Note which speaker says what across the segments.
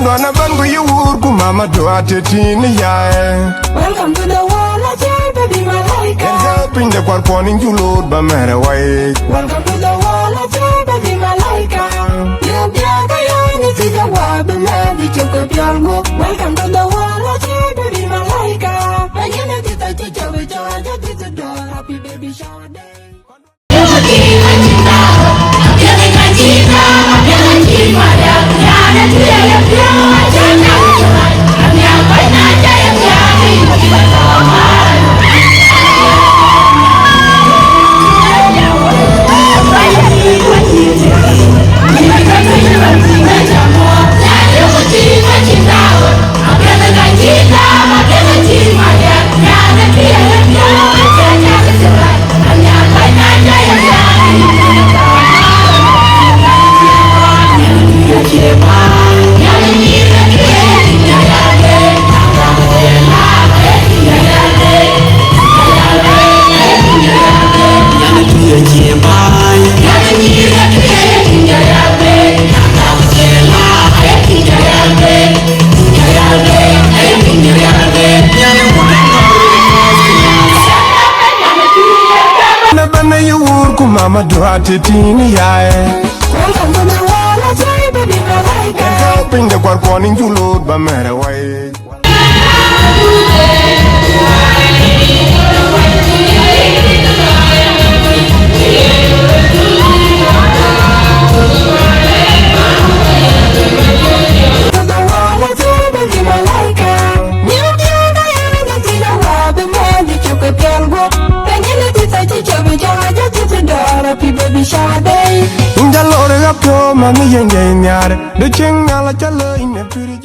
Speaker 1: Dwana bangu yuurku mama doate tini yae.
Speaker 2: Welcome to the world, Atiek, baby malaika.
Speaker 1: Enza pinde kwa poni njulur ba mere wai.
Speaker 2: Welcome to the world, Atiek, baby malaika. Yubiaga yani tija wabi mevi chuko pyongo. Welcome to the world, Atiek, baby malaika. Ayene tita chicha wicho aja tita do. Happy baby shower day.
Speaker 1: Mama doate tini yae.
Speaker 2: Welcome to the world, Atiek, baby malaika.
Speaker 1: Enza pinde kwa poni njulur ba mere wai.
Speaker 2: Babyshower day.
Speaker 1: Injalore gapyo mami yenge nyare. De chenga la chalo ine piri.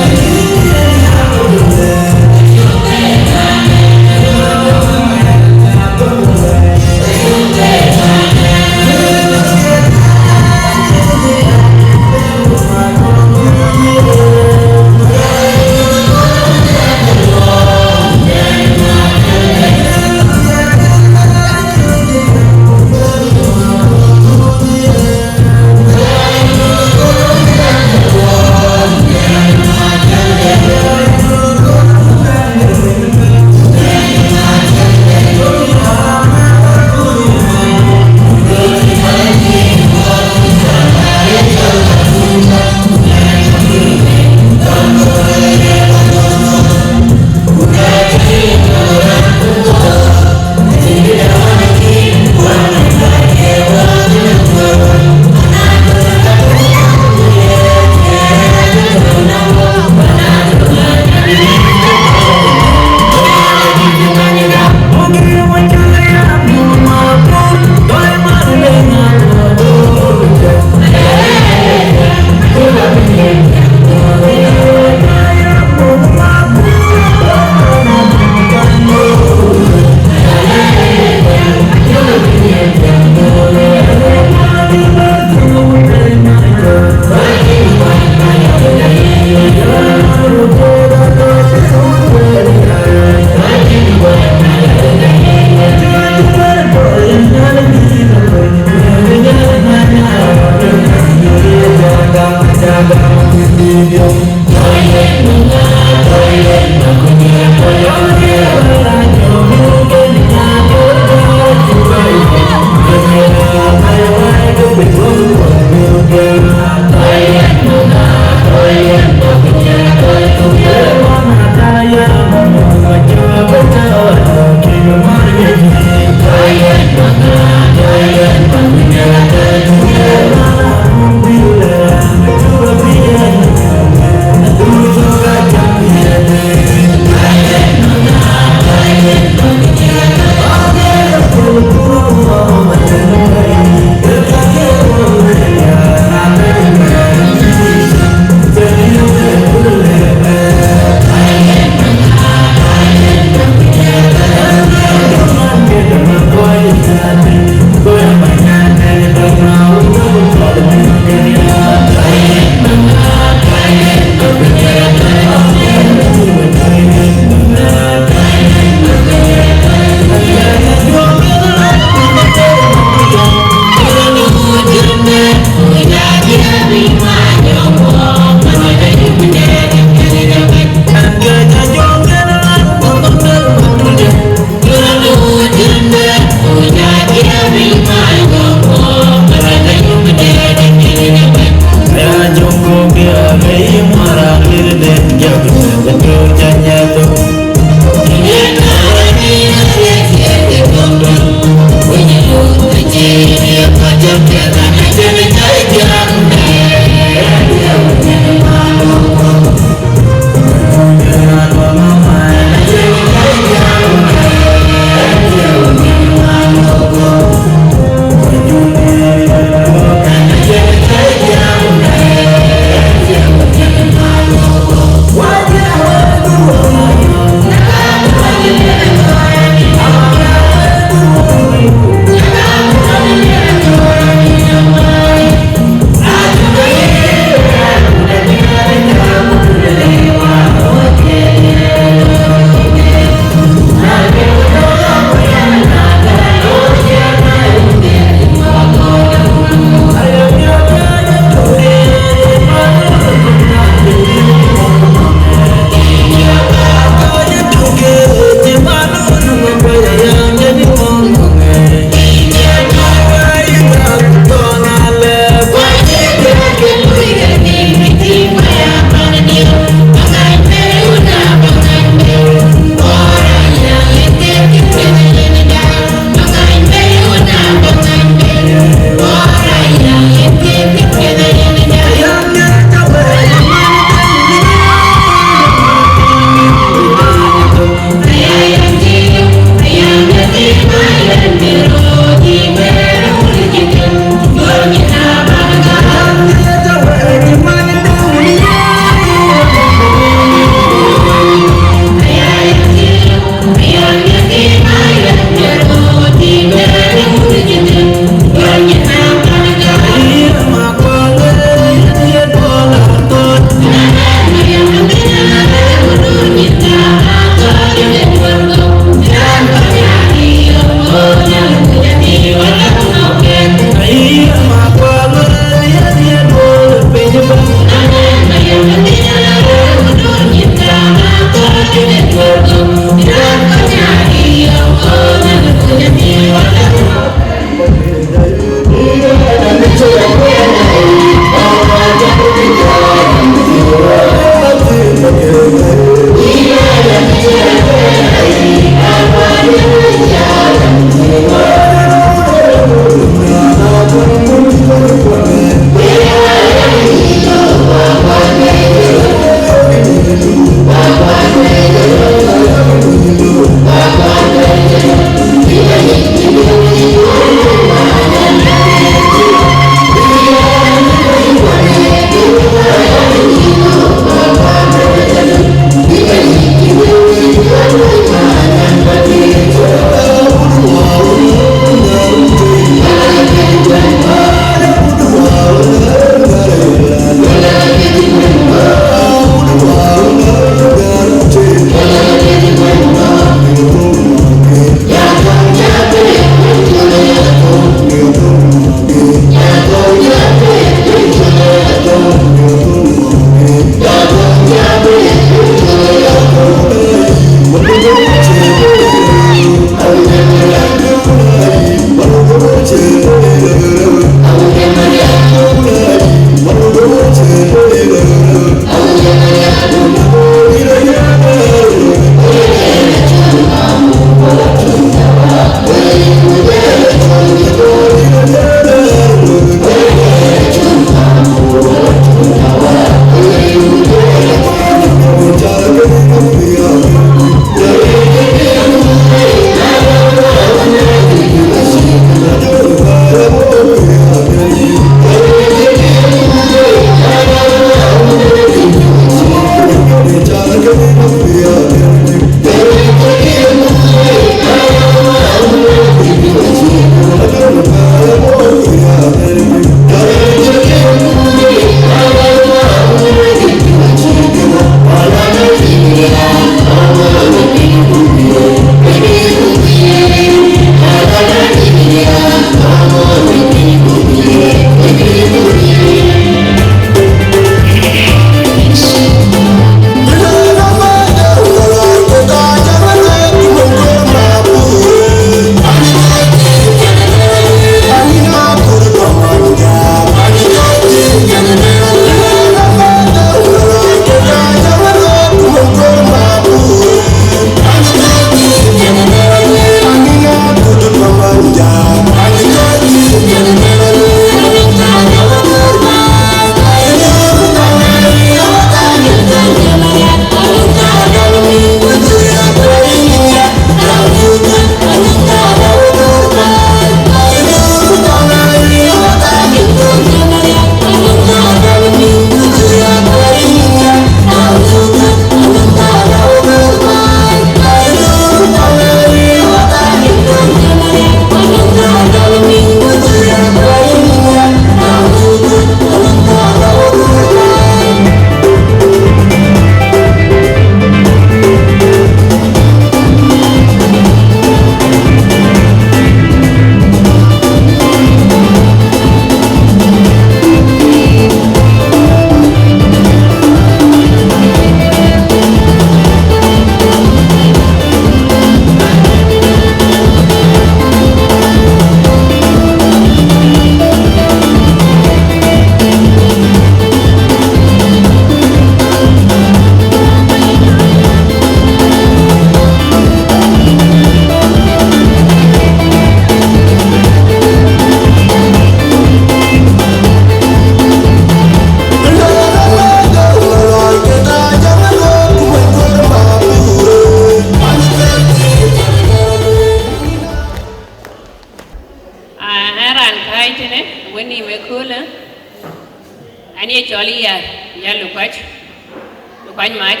Speaker 3: quanh mach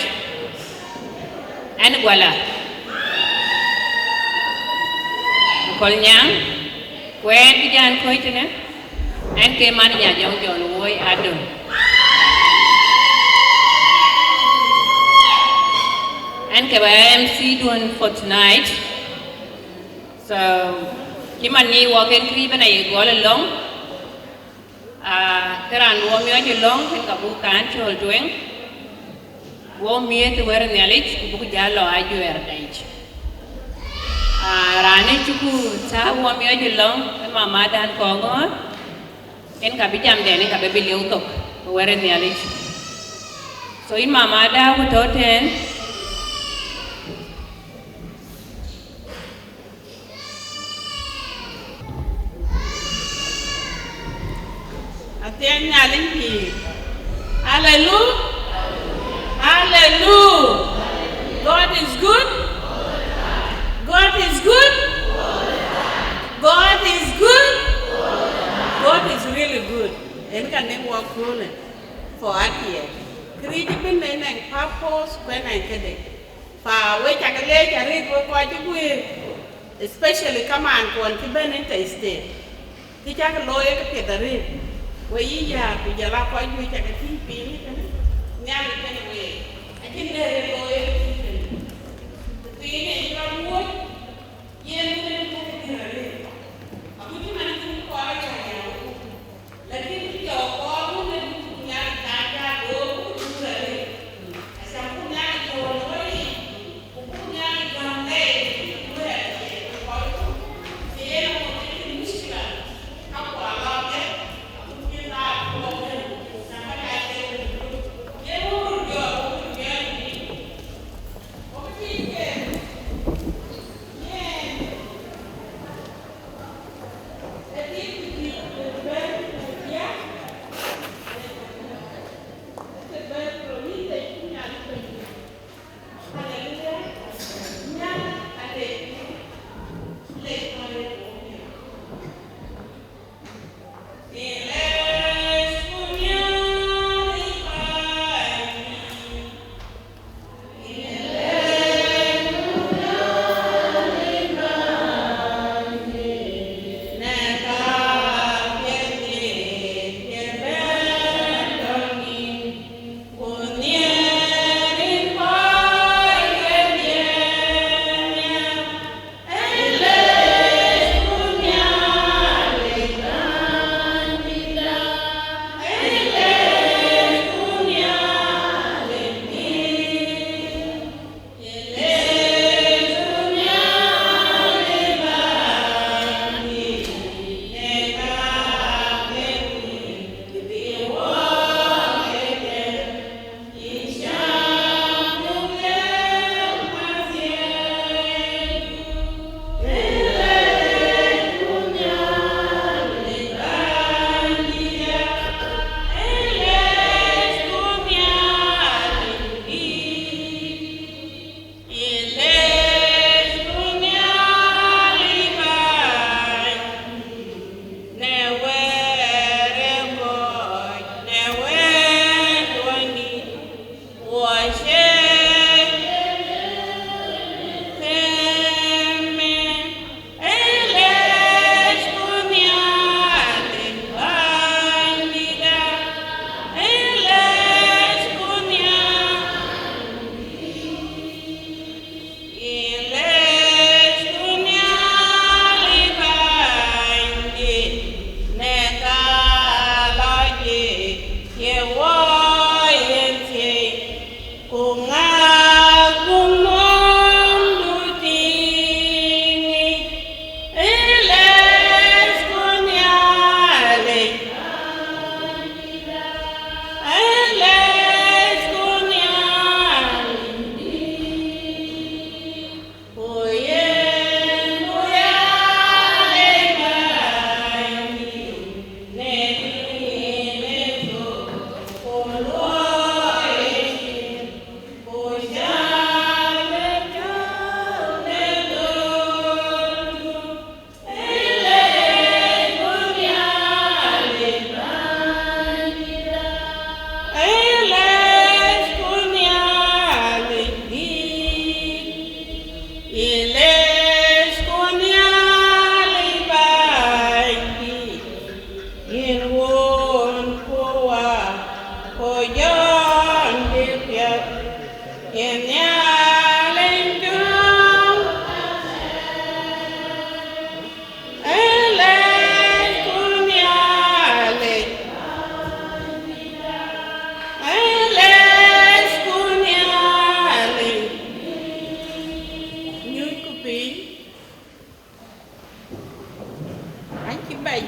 Speaker 3: and guala kol nyang kwen ki jan koy tene en ke man nya jong jon woy adun en ke ba MC doing for tonight so kiman ni walking kri bana ye gol long keran wo mi ajo long ken ka bu kan chol tweng wo mi te wer nyalich bu jalo ajo er daich rani chuku cha wo mi ajo long mama dan kongo en ka bijam de ne ka be biliu tok wer nyalich so in mama da ko toten
Speaker 4: Atiek nyalimpi. Hallelujah. Hallelujah. God is good. God is good. God is good. God is really good. En kan ne walk through for Atiek. Create bin ne nang purpose when I get it. Fa we chakale chari ko ko especially come on kon ti ben in state. Ti chak loye ke pedare. Where you are, you are quite good at a TV. Now, anyway, I didn't know the thing is, you are wood. Yeah, I'm going to put him in quiet. Let him go forward and not go to the as I put down your way, put down your leg, where the animal is how I love it.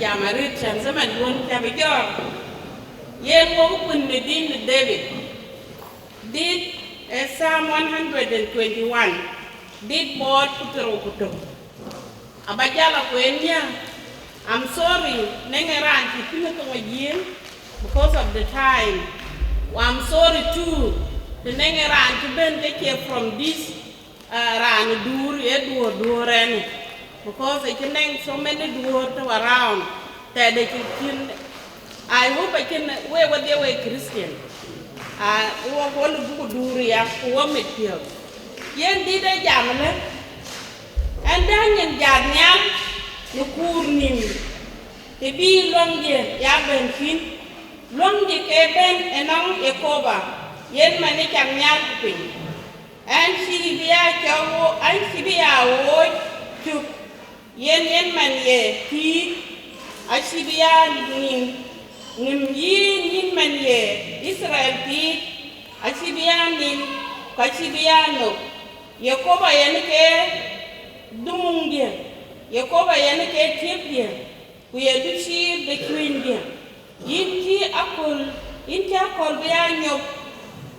Speaker 4: jama Richard zaman won ta bi jor yen wo kun ne din David did Psalm 121 did board kuto abajala kwenya I'm sorry nengeran kipina ko yen because of the time I'm sorry too the nengeran to ben take from this ran dur duren because I can so many dur to around that they can I hope I can where they were Christian wo wol bu dur ya wo metio yen di de jamle and then yen jadnyam no kurnim te bi longje ya ben fin longje ke ben enong ekoba yen mane chamnyal pin and sibia chawo and sibia wo chup yen man ye ti asibia nim yin man ye Israel ti asibia nim kasibia no Yakoba yen ke dumungye Yakoba yen ke tipye ku ye dushi de kwindye yinti akol biya nyop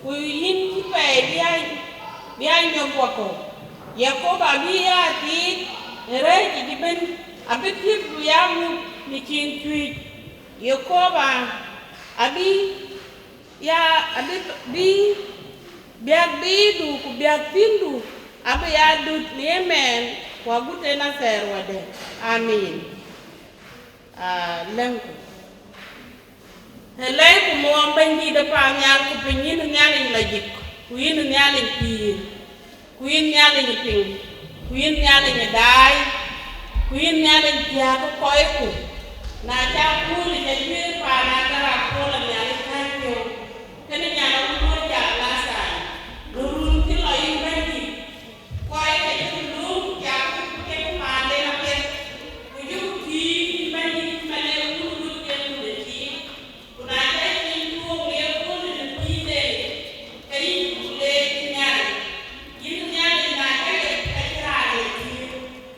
Speaker 4: ku yinti pe biya nyop wako Yakoba biya ti reji diben abitip biya mu nikin twi Yakoba abi ya abi biak bidu ku biak pindu abe ya dut niemen wa gute na ser wade amin lenku helay ku mo bangi de pa nyal ku pinyin nyal la jik ku yin nyal pir ku yin nyal ni ping ku yin nyal ni dai ku yin nyal ya ko koy ku na ja ku ni je pir pa na kara ko la nyal kan yo kene nyal ku ja la sa Lurun ti la yin bangi koy ke lu ya ke pa le na ke ku ju ti bangi mane ku lu ke lu de ti ku na ja ti ku le ku le ti de ke yin ku le nya yin nya ni na ke ra de ti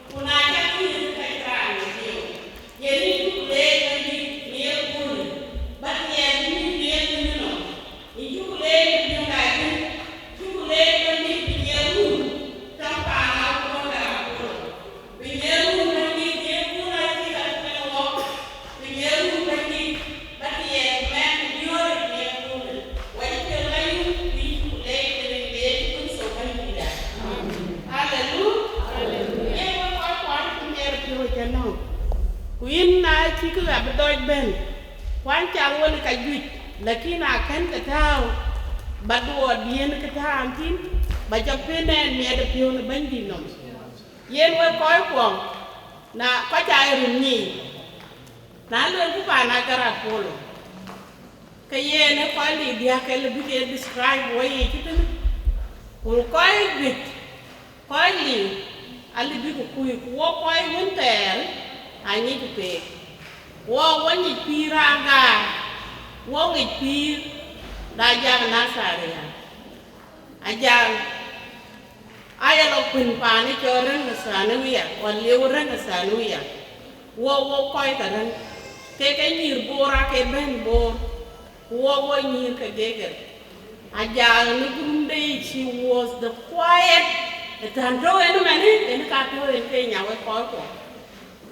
Speaker 4: ku na ja ti ke ra de ti ye ni ku le ni ni ku ba ti ye ni ni no ni ku le ni na ke Queen na chi cứ gặp đôi bên quan trọng hơn cái duy là khi nào khen cái thao bắt đùa điên cái thao tin bà cho bên này mẹ được nhiều là bên gì nọ yên với coi quòng na có chạy rừng nhỉ na luôn cũng phải na cái rạp polo cái yên nó coi lì dia cái là biết describe vậy chứ thế nào coi vịt coi lì anh biết của cùi của coi vấn đề I need to pay. Wo when you piraga, wo we pir, da jang nasaria. Ajang, ayalo pin pani choren sanuya, or leuren sanuya. Wo koi karan, take a near bora ke ben bor, wo near kageger. Ajang Nugumde, she was the quiet, the Tandro and Mani, and Kato in Kenya with Porco.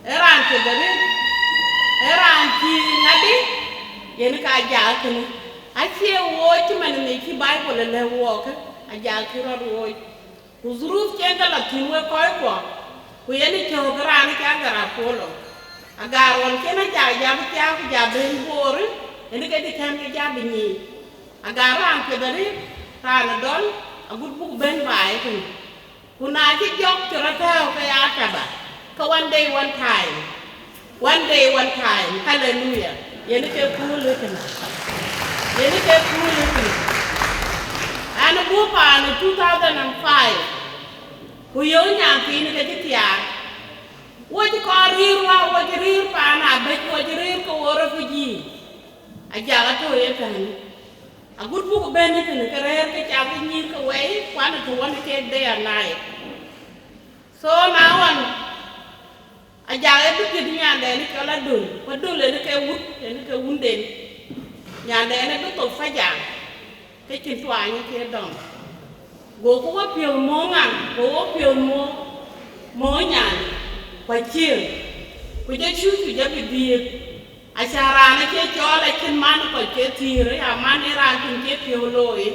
Speaker 4: Eran ke dari eran ki nadi yen ka ja kene acie wo ti man ne ki bible le wo ka aja ki ro wo uzruf ke ga la tin we ko ku yen ke gran ka gara polo agar won ke na ja ja ku ja ku ja ben bor yen ke di kan ke ja bi ni agaran ke dari ran don agut bu ben bai ku na ki jok ti ra ta ka ya ta ba one day, one time. One day, one time. Hallelujah. Yeni ke kulu kana. Yeni ke kulu kana. Ana bupa na 2005. Kuyo nya pini ke tiya. Wo ji ko rirwa wo ji rir pa na be wo ji rir ko woro fuji. Aja ga to ye kan. Agut bu ko ben ne ke rer ke cha ko nyir ko we kwana to one ke day and night. So now on a jaay bu kid ñande ni ko la dul ba dul le ke wut ni ke wunden ñande ne bu to fa jang ke ci twa ñi ke dom go ko wa pio mo ngang go wa pio mo ñaan kwa chiel ku je chu ku je bi a chara na ke chola kin man ko ke tire ya man ra kin ke pio loe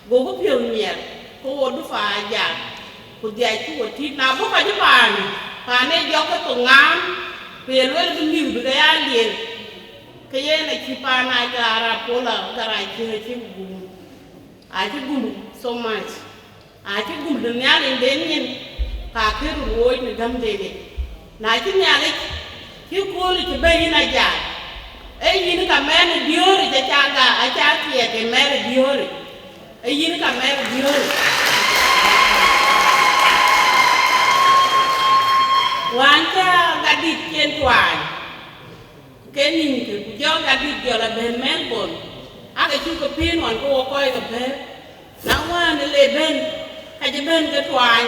Speaker 4: go ko pio mier ko wo du fa jang ku dia ku ti na bu ka ju ban pa ne yo ko to ngam pe lo le ni bu ga ya lien ke ye na ki pa na gara ko la gara ki gum a ki gum so much a ki gum de nya le den yin ka ke ro ni gam de de na ki nya le ki ko li ki be na ja e yin ka me ni diori ja cha ga a cha ti e ke me diori e yin ka me diori wanta gadit ken twan kenin ke ku jo gadit jo la ben Melbourne aga chu ko pin wan ko ko e be na wan le ben ka je ben ke twan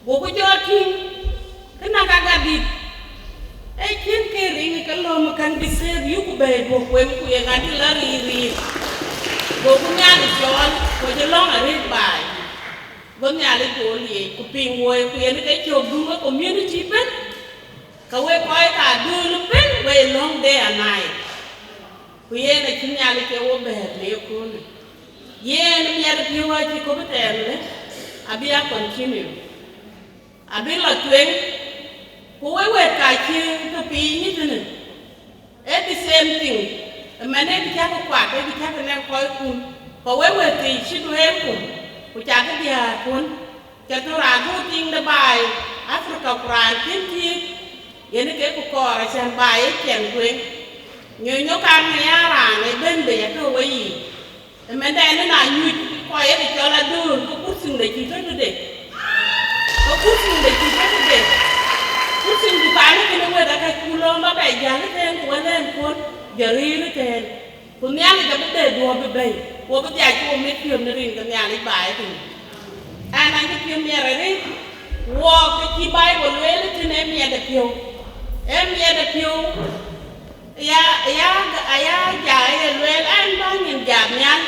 Speaker 4: bo ko jo tin kana ka gadit e kin ke ring ke lo mo kan bi ser yu ku be bo ko ku ye ngati la ri bo ku nya ni jon ko je lo na ri bai vâng nhà lên chỗ gì của pin ngồi quyền cái chiều đúng cái community bên cái quay coi cả đưa lúc bên về long day à này quyền là chúng nhà lên chỗ bè lấy con yeah nó nhà được nhiều chỉ có biết em đấy à bây giờ continue à bây là chuyện của quay cả chiều cái pin như thế này at the same thing mà nên bị chắc quả cái bị chắc cái này coi cùng có quay thì chỉ đuôi em cùng ku cha cái dia kun cha tu ra tu ting de bai Africa kran tin ti yene ke ku ko ra chan bai chen kwen nyo kan ya ra ne ben de ya to wi e men da ne na nyu ko ye de cho la du ku sing de chi to de ku sing de chi to de ku sing du ka ne ne wa da ka ku lo ma bai ja ne ten ku len kun ya ri ne ten ku nya ne ka de do be bai wo ko ja ko me tiom ne rin ka nya ni bai tin ana ke tiom me re rin wo ke ki bai wo le le tin e me de pio ya ja e le an ba nyin ja nyan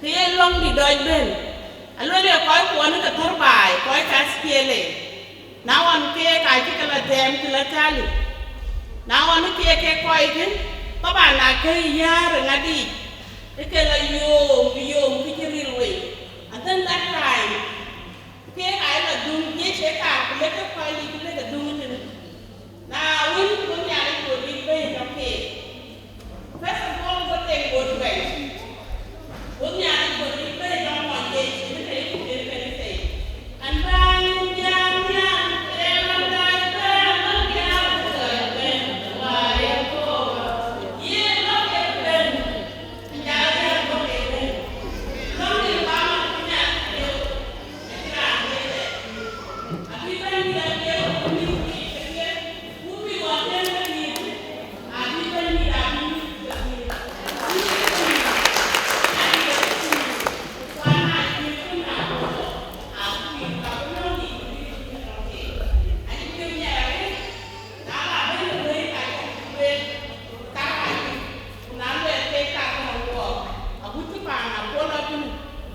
Speaker 4: ti long di doi ben a le ko ko ne ka tor bai ko ka spiele na wan ke ka ki ka la tem ki la tali na wan ke ko itin ba ba na ke ya re ngadi eke la yo kichiriwe and then that time ke ai la dum ye che ka le ka pa li le ka dum ni na win ko nya le ko di be no ke first of all what they go to bed ko nya le ko di be no mo ye ni ke say and ban ya e la da ta ma ya ta ben wa ya ko ye lo ke ben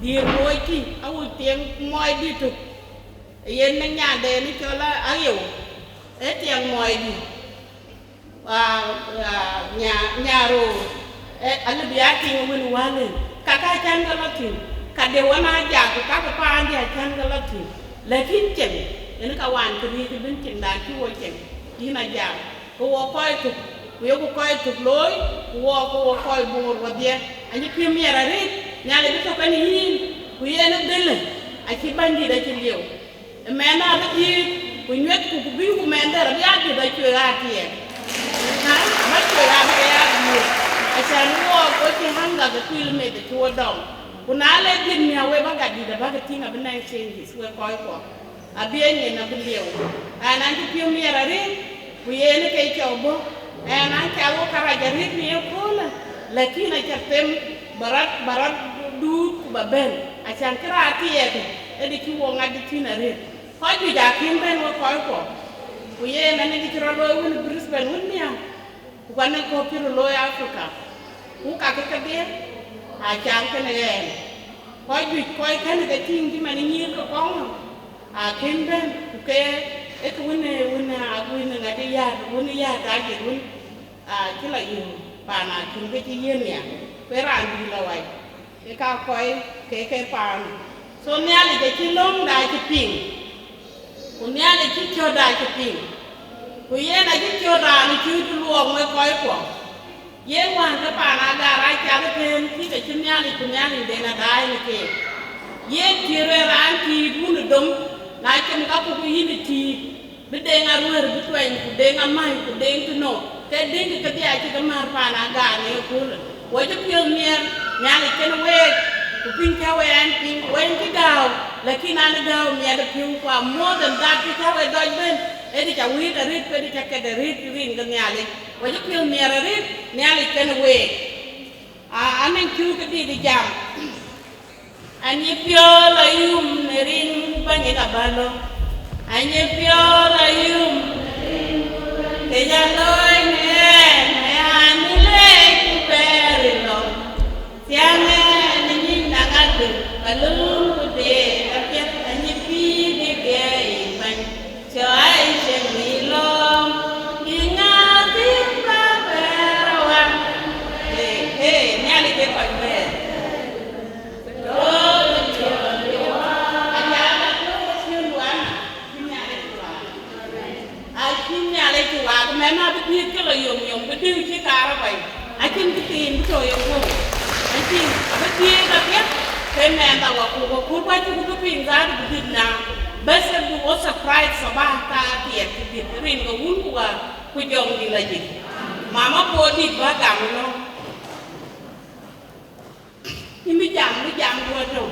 Speaker 4: Dia moi ki au tieng moi di tu yen nang nya de ni cho la ayo e tieng moi di nya ro e ala biya ting win wale ka chan ga latin ka de wana ja ku ka pa dia chan ga latin lakin chen yen ka wan ku ni bin chen da ki wo chen ina ja ko wo koi tu yo ko koi tu loy wo koi bor wa dia ani ki mi ra ri nyale bi to kan yin ku yena dele a ci bandi da ci lew me na da ci ku ñet ku bi ku me ndara bi adi da ci raati e ha ma ci raati ya bi a ci wo ko ci hanga da kilometer ci wo daw ku na le din mi awe ba gadi da ba ga tinga bi na change su ko ko a bi en na bi lew ana ci pi mi ra re ku yena kay ci obo ana ci awo kara jari mi ko la lakini ci tem barat du ba ben a chan kra ti e di ki wo ngadi ti na re ko ju ja kin ben wo ko Kuye na ni kiro lo win Brisbane wunya. Kwana ko kiro lo Africa. Ku ka ka dia a chang ke ne. Ko ju ko kan de ting di mani ni ko kong. A ken ben ku ke e ku win a win na de ya win ya ta ke win a kila yu pa na kin ke ti yen ya. Pe ran di la wai. E ka ko ke pa. So ne ali de ki long da ki ping. Unyale kicho da kiping. Kuyena kicho da ni kitu luo mwe koi kwa. Ye wan ka pa na da ra cha ka pen ki ka chunyale de na dai ni ke. Ye kire ran ki bunu dum na ken ka ku yini ti. Bi de nga ruer bi twen ku de nga mai ku de ku no. Te de ka dia ki ka mar pa na ga ni ku. Wo je pil mier nyale ken we ku pin ka we an pin wen ki dau. Lakini ana gao miada piu kwa more than that kita we doj ben edi cha wit a rit pedi cha kede rit rin ga nyali wajo piu miara rit nyali ken we anen kiu ke di jam anye pio la yum nerin bangi ka balo anye pio la yum te ya loy ne ani le ku perilo siame ni nagadu balum de Mema bi ke lo yom bi di ki ka ra bai I think the tin to yo ko I think bi da ya ke men da wa ku ba ku pin za di na bas bu o surprise sa ba ta ti di rin ko un ku ku jong di la ji mama ko di ba ga no mi jam do to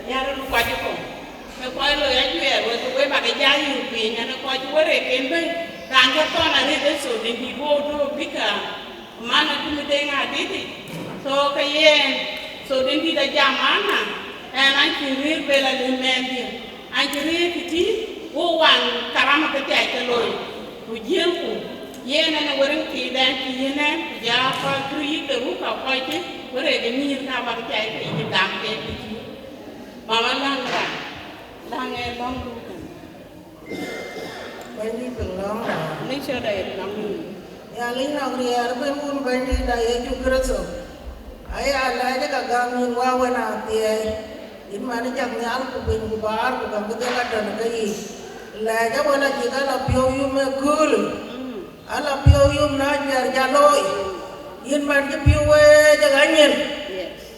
Speaker 4: ya ru kwa ji ko me ko lo ya ju e wo we ba ga ja yu pi nya ko ju re ken bai Ranga tona ni deso ni bibo do bika mana tu mi denga didi so kayen so dendi da jamana and anki rir bela ni mendi anki rir kiti wo wan karama kati ay taloy ku jenku yena na warin ki dan ki yena ja fa kri de ru ka ko ti wore de ni ka ba kati ay ki dam ke ti mama langa lange long du
Speaker 5: Bandi belong
Speaker 4: ni sure dai nam
Speaker 5: ya lina griya ben mun bandi da ye jukraso ay ala de ka gamin wa wana tie in mani jak nyal ku ben ku bar ku gam de la dan kai la ja wana ji ga la pyo yu me kul ala pyo yu na jar jaloi in man ji pyo we ja ganyen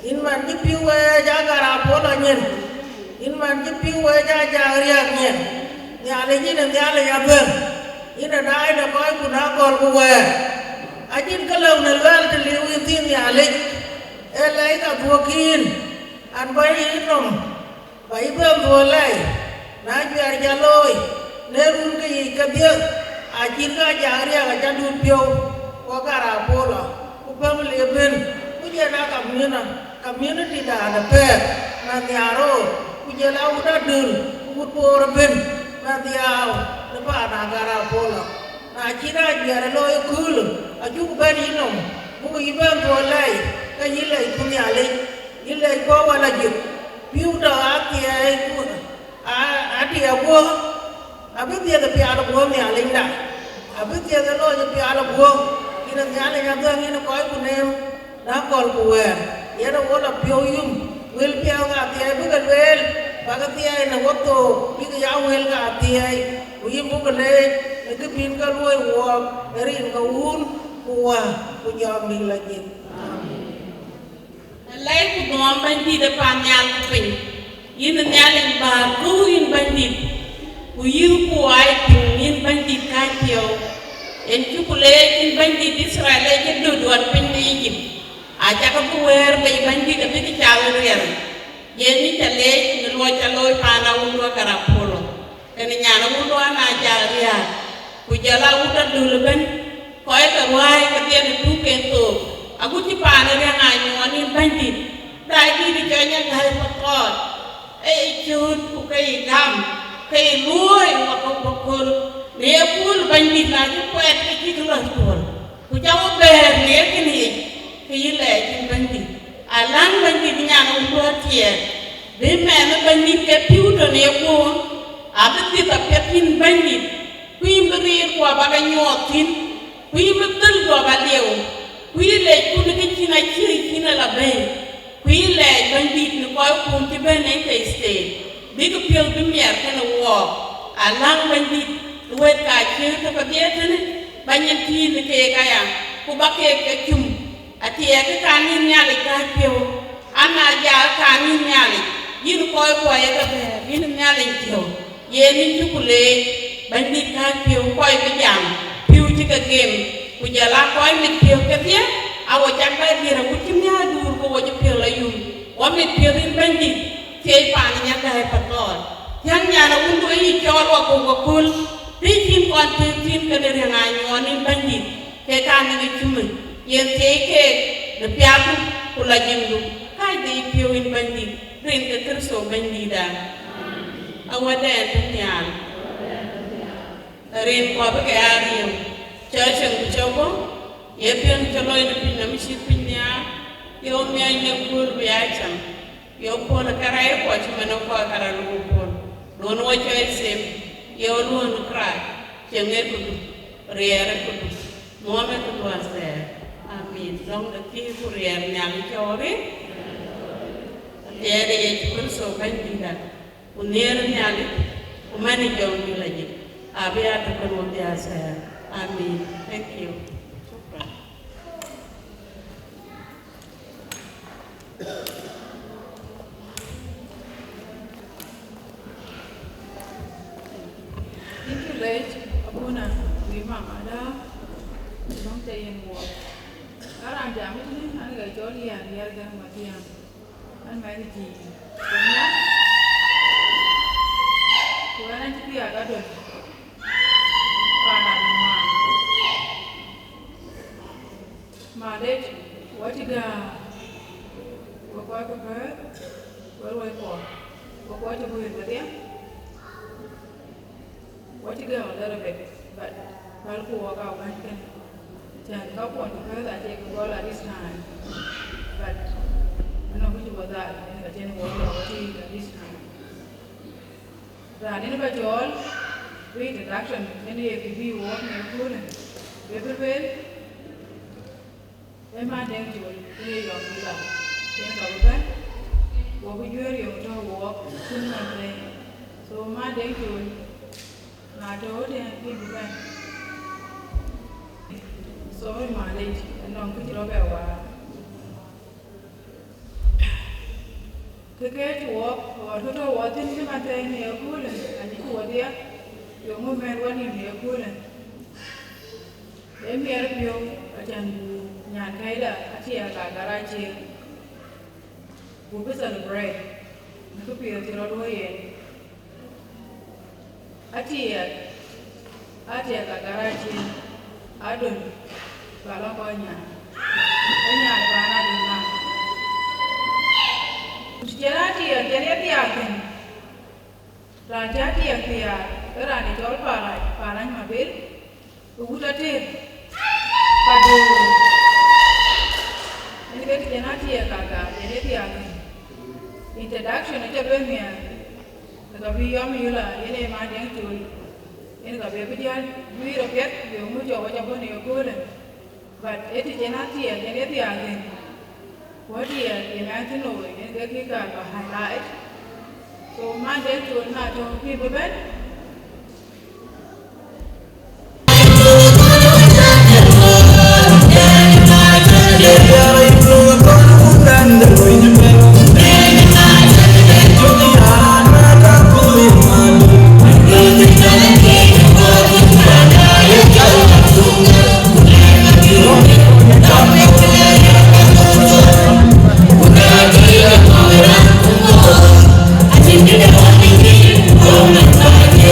Speaker 5: in man ji pyo we ja gara pola nyen in man ji pyo we ja riya nyen nhà này như là nhà này nhà vườn như là đại là coi của nó còn của về anh nhìn cái lồng này lên thì liệu yên tiên nhà lịch em lấy cả vua kín anh bay đi nồng bảy bơm vua lại nói chuyện nhà lôi nếu muốn cái gì cái việc anh nhìn cái nhà này là cha đun piêu có cả rau bò là có bơm liền bên có gì nó community đã là pe là nhà rồi có gì là udah dul udah bò bên Matiao, lepas negara pola. Nah, Cina biar lo ikul, ajuk beri nom, buku iban boleh, kan ilai punya ilai bawa lagi. Piu dah hati aku, hati aku, abis dia tapi ada buah ni aling dah. Abis dia lo jadi ada buah, ini nyala nyata ini kau punem, nak kau buah. Ya dah bola piu wil piu hati aku kan wil. Bagatiya na wato biga yawel ga atiyay uyim bugale nagpin ka luoy wa erin ka un kuwa kujam ni lagi
Speaker 4: lay ku dom bandi de panyal ku pin yin nyalen ba ku yin bandi ku yin ku ay yin bandi ka tiyo en chukule yin bandi Israel ke do don pin ni Egypt aja ka ku wer be bandi ka bi chawo yer Yeni chale chaloy pana ulwa karapolo kani nyana ulwa na jaria kujala uta dulben koy ka way ka tiene tuken to aguti pana re nganyo ani bandit dai di jonya dai pakot chut ku kai gam kai luoy wa ko ne pul bandit na ju kwet ke ki lo tol ku jawo ber ne kini ke yile kin bandit alang bandit nya no do tie be me na bandit ke piuto ne ko abti ta pin bandit ku imbrir ko ba nyotin ku imdel do ba lew ku yile ku ne kina kina la be ku yile bandit ni ko ku ti be ne te state big pil bi mer kana wo alang bandit wet ka ci ta ko bietene banyen ti ni ke kaya ku bakke ke cum Atiek ka ni nyali ka pio ana ja ka ni nyali yin ko ye ka be yin nyali pio ye ni chukule bandit ka pio ko be jam pio ci ka gem ku jala ko mi pio ke bia awo ja ba dira ku ci nya dur ko wo pio la yum wa mi pio rin bandit ke pa ni nya ka pa tor yang nyana undu yi chor wa ko kul Tikin kon tikin ke de nga nyoni bandit ke ka ni chumu yen teke de piatu kula jindu kai de pio in bandit rin ke terso bandida awade tanyal rin ko ba ke ariyo chachang chobo ye pian cholo in pinam shi pinya yo mi ay ne kul bi acham yo ko na karay ko chimano ko karalu ko don wo choy sem yo luôn cry chẳng nghe cũng rè cũng mua mấy cái đồ xe amin trong cái kia của rè nhàng cho đấy rè để chụp số cái gì đó của nền nhàng của mấy người chồng như là gì bây giờ tôi cần một nhà xe amin thank you
Speaker 6: Abuna we mama da don't say in war aram jam ni an ga joli an yar ga matiam an mai ji konya ko an ti ya ga do kana ma de what ga ko ko ko to bu dia what you go a little bit, but I'll walk out one can. Jan got one to her that take a roll at this time. But I know which was that, and the ten was already at this time. That in about all, read introduction, any of you walk in a pool and paper well. Then my dang you will play your villa. Then go back. What we hear you to walk, soon and play. So my dang you will. I told him he began. So my lady, and non could you over to get to walk or to do what in him at near cooling, and you were there, your movement one in near cooling. Then we are you, a jan Yankaida, Atiek Agaar Aciek, who was celebrate, and to be a little way. Atiek Agaar Aciek adon balakonya enya bana dina jerati ya jerati aken rajati ya pia rani tol paran mabil ugutate padu ini kan jerati ya kakak jerati aken introduction aja bemia tapi yom yula ini mah yang tu ini kalau berbicara dua rakyat dia mungkin jauh jauh ni aku len, but itu jenati ya jenati agen, what dia jenati no ini kita highlight, so mah yang tu nak jauh people ben.
Speaker 2: I think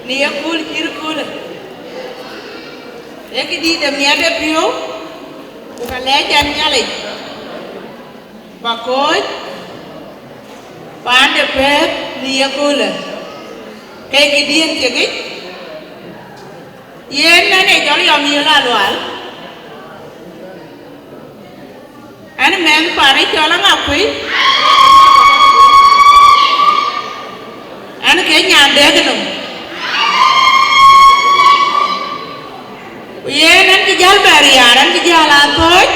Speaker 4: ni ya kul kir kul e ki di de mi ade pio ku ka le jan nyale ba ko pa de pe ni ya kul ke ki di en ke gi yen na ne jol yo mi la lwal an men pa ne chola ngapui an ke nyan de gnum yen an ki jal ber yar an ki jal a toy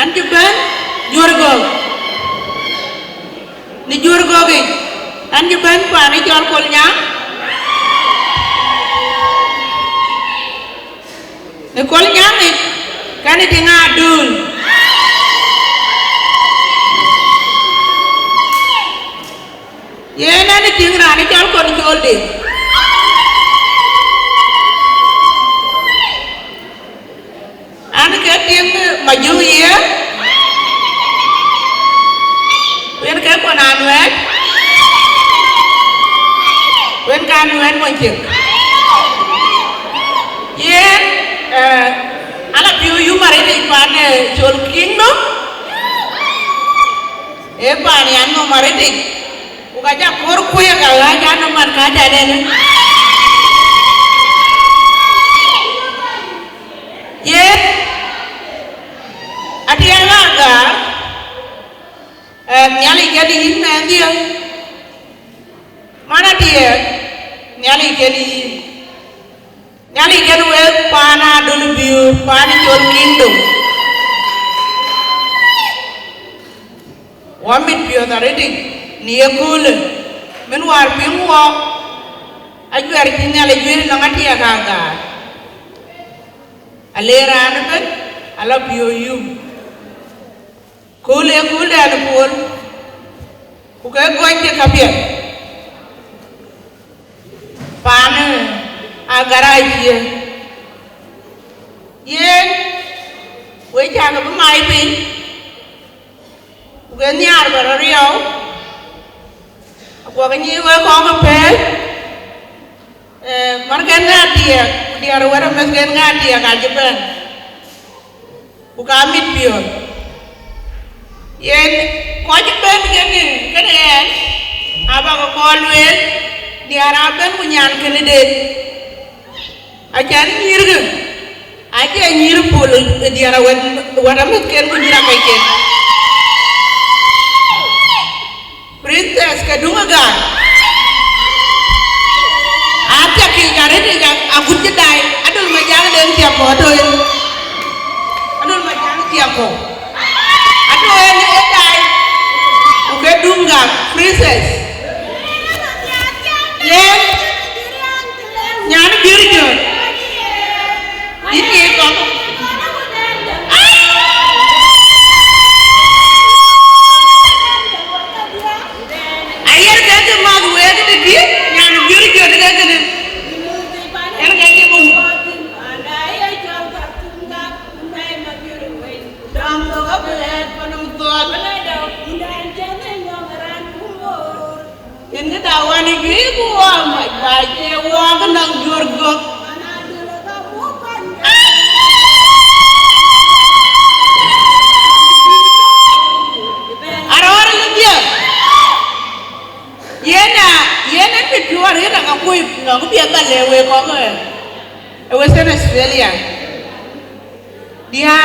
Speaker 4: an ki ben jurgo ni jurgo gi an ki ben pa ne jol kol nya ni kol nya ni kan di ngadul yen an tingra ni jol kon jolde tiếng mà dương yế bên cái quần áo nuét bên can nuét mọi chuyện yế anh là biểu yu mà đấy bạn chôn kín đó em bạn anh mà đấy uga ja kor kuya ka ja no man ka ja den ye Atiek Agaar nyali jadi na dia mana dia nyali jadi we pana dulu biu pana jol kingdom wamit biu taredi ni ekul men war pingwo ajwer nyali jwer no Atiek Agaar alera ben ala biu yu kule dan pun bukan goyte kapia pana Agaar Aciek yen we jaga ba mai pin bukan nyar ba riyo ko ga ni we ko ga pe margan ngati dia wara masgan ngati ka jeban bukan mit pion yen ko ci ben gene keneen aba ko kolwel di araben ku ñaan kene de acan ñirga aca ñir pol di ara wara met ken ku ñira kay ken princess ka dunga ga aca ki gare de ga agut ci day adul ma jang den ci ko to adul ma jang ci ko Dunga princess yes nyan birjo ini ko ayer ga mag we de ki nyan birjo de ga de en ga ki bu dam do ga belet panum to Yang kita awani gigu amat baca wang nang jurgok. Arwar lagi. Yena keluar yena ngaku biar balewe kok. Western Australia. Dia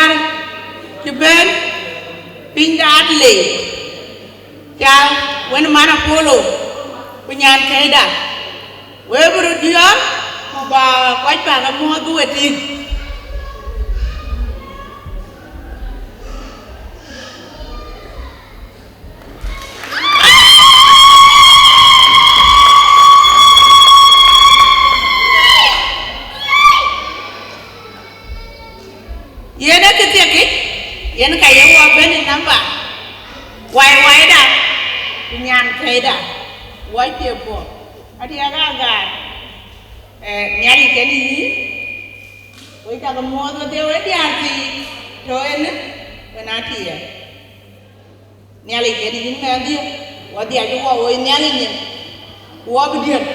Speaker 4: keben pindah Adelaide. Yang wen mana polo. Punyan kaida we buru dia ba ko pa ga mo du weti yena ketiaki yen kaya wa ben namba wai da punyan kaida Wai tempo, Atiek Agaar nyali keni yi, wai jaga modo dewe diarti, toen benati ya, nyali keni yi nanti, wadi aja wai nyali ni, What did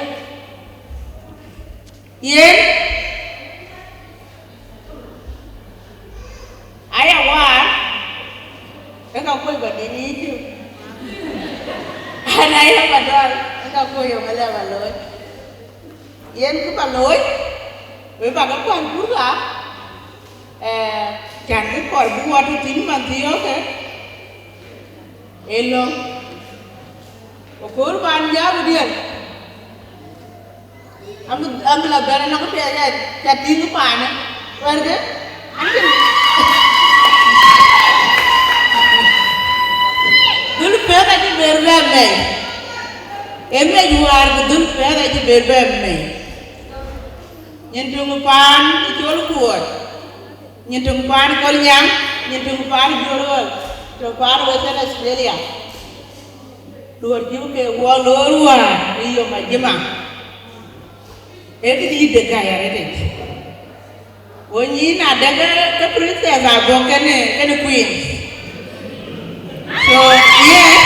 Speaker 4: Yen I am one. I can't quit but they need you. And I have a dog. I can't quit your level. Yen cứ bà lối với bà có quan cút là chẳng cái còi bùa thì tính bằng gì hết em luôn có cố ban giá của điện âm là bé nó có thể là tin của bà này rồi đấy anh cứ dulu pera aja berbeda emnya jual dulu pera aja berbeda nyentung pan jual kuat nyentung pan kolyang nyentung pan jual to pan western Australia luar jiu ke luar iyo majema di degaya rete woni na daga ke princess abo kene queen so yes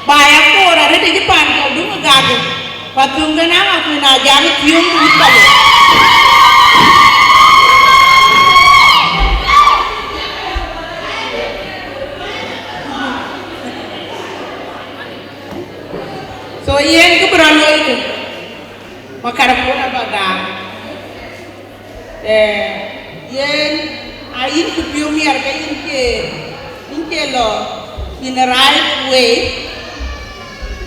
Speaker 4: baya pora rete ji pan ko dunga gago patunga na aku na jami tium utale so yen ku bralo itu makara pora baga yen ayin ku piumiar ka inke lo in the right way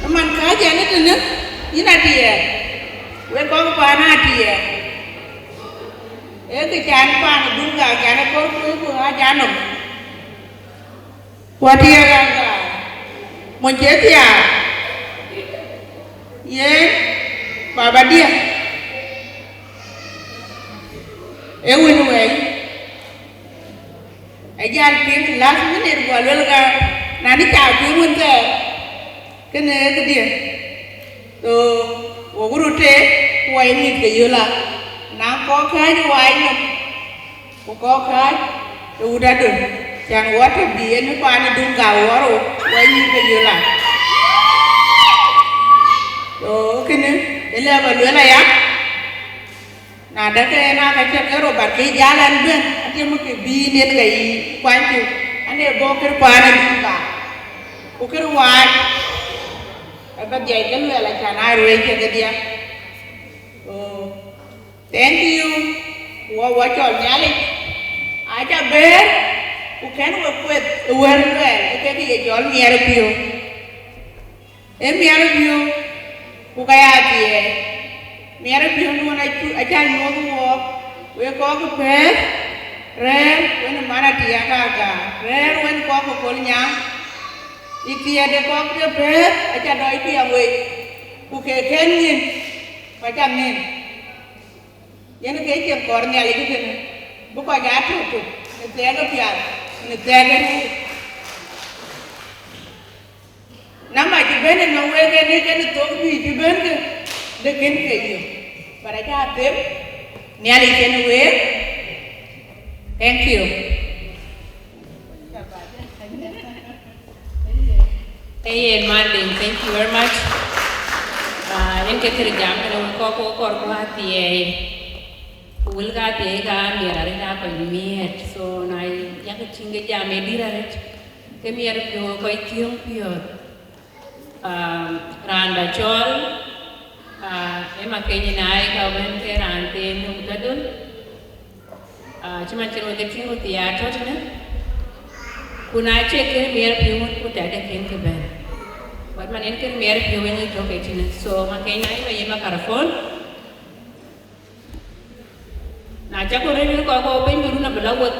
Speaker 4: man ka jane tene ina dia we ko pa na dia ke jan pa na dunga jane ko ko ha janom watia ga mo jetia ye baba dia win we ajal pin last minute walwel ga nani ka pin te kene ke dia to wogurute wai ni ke yola na ko kha ni wai no ko kha to uda dun chan wata bi ni pa ni dun ga waro wai ni ke yola to kene ele ba lwela ya na da ke na ka che ro ba ke jalan ben ati mo ke bi ne ga yi kwantu ane bo ke pa na dun ga ko ke wai but jai kan wala kana ruwe ke dia oh thank you wa chol nyali aja ber ku ken we kwet wer wel ke ke chol mier pio mier pio ku kaya tie mier pio no na chu aja no wo we ko ku pe re we mana dia ka ga re we ko ko kol nyang ikia de ko ke pe aja doi pi awe ku ke kenin pa jam nin yen ke ke kor ne ali ke ne bu ko ja tu ne te ga pia ne te ga ni nama ji bene no we ke ne to bi ji ben ke de ken ke yo para ja tem ne ali ke ne we thank you.
Speaker 3: Hey, Manding, thank you very much. Yang kita jam kalau kau kor hati ul hati kan biar ada apa miet so nai yang kecingga jam edirat kemiar pio kau tiung pio ran bacol makanya nai kau bente rante nungtadun cuma cerita tinggal tiada tu na kuna cek kemiar pio mut ada ken keben buat mana yang kemiar pio yang itu kecina so makanya nai macam makarafon nah cakap orang ni kau pun baru nak berlawat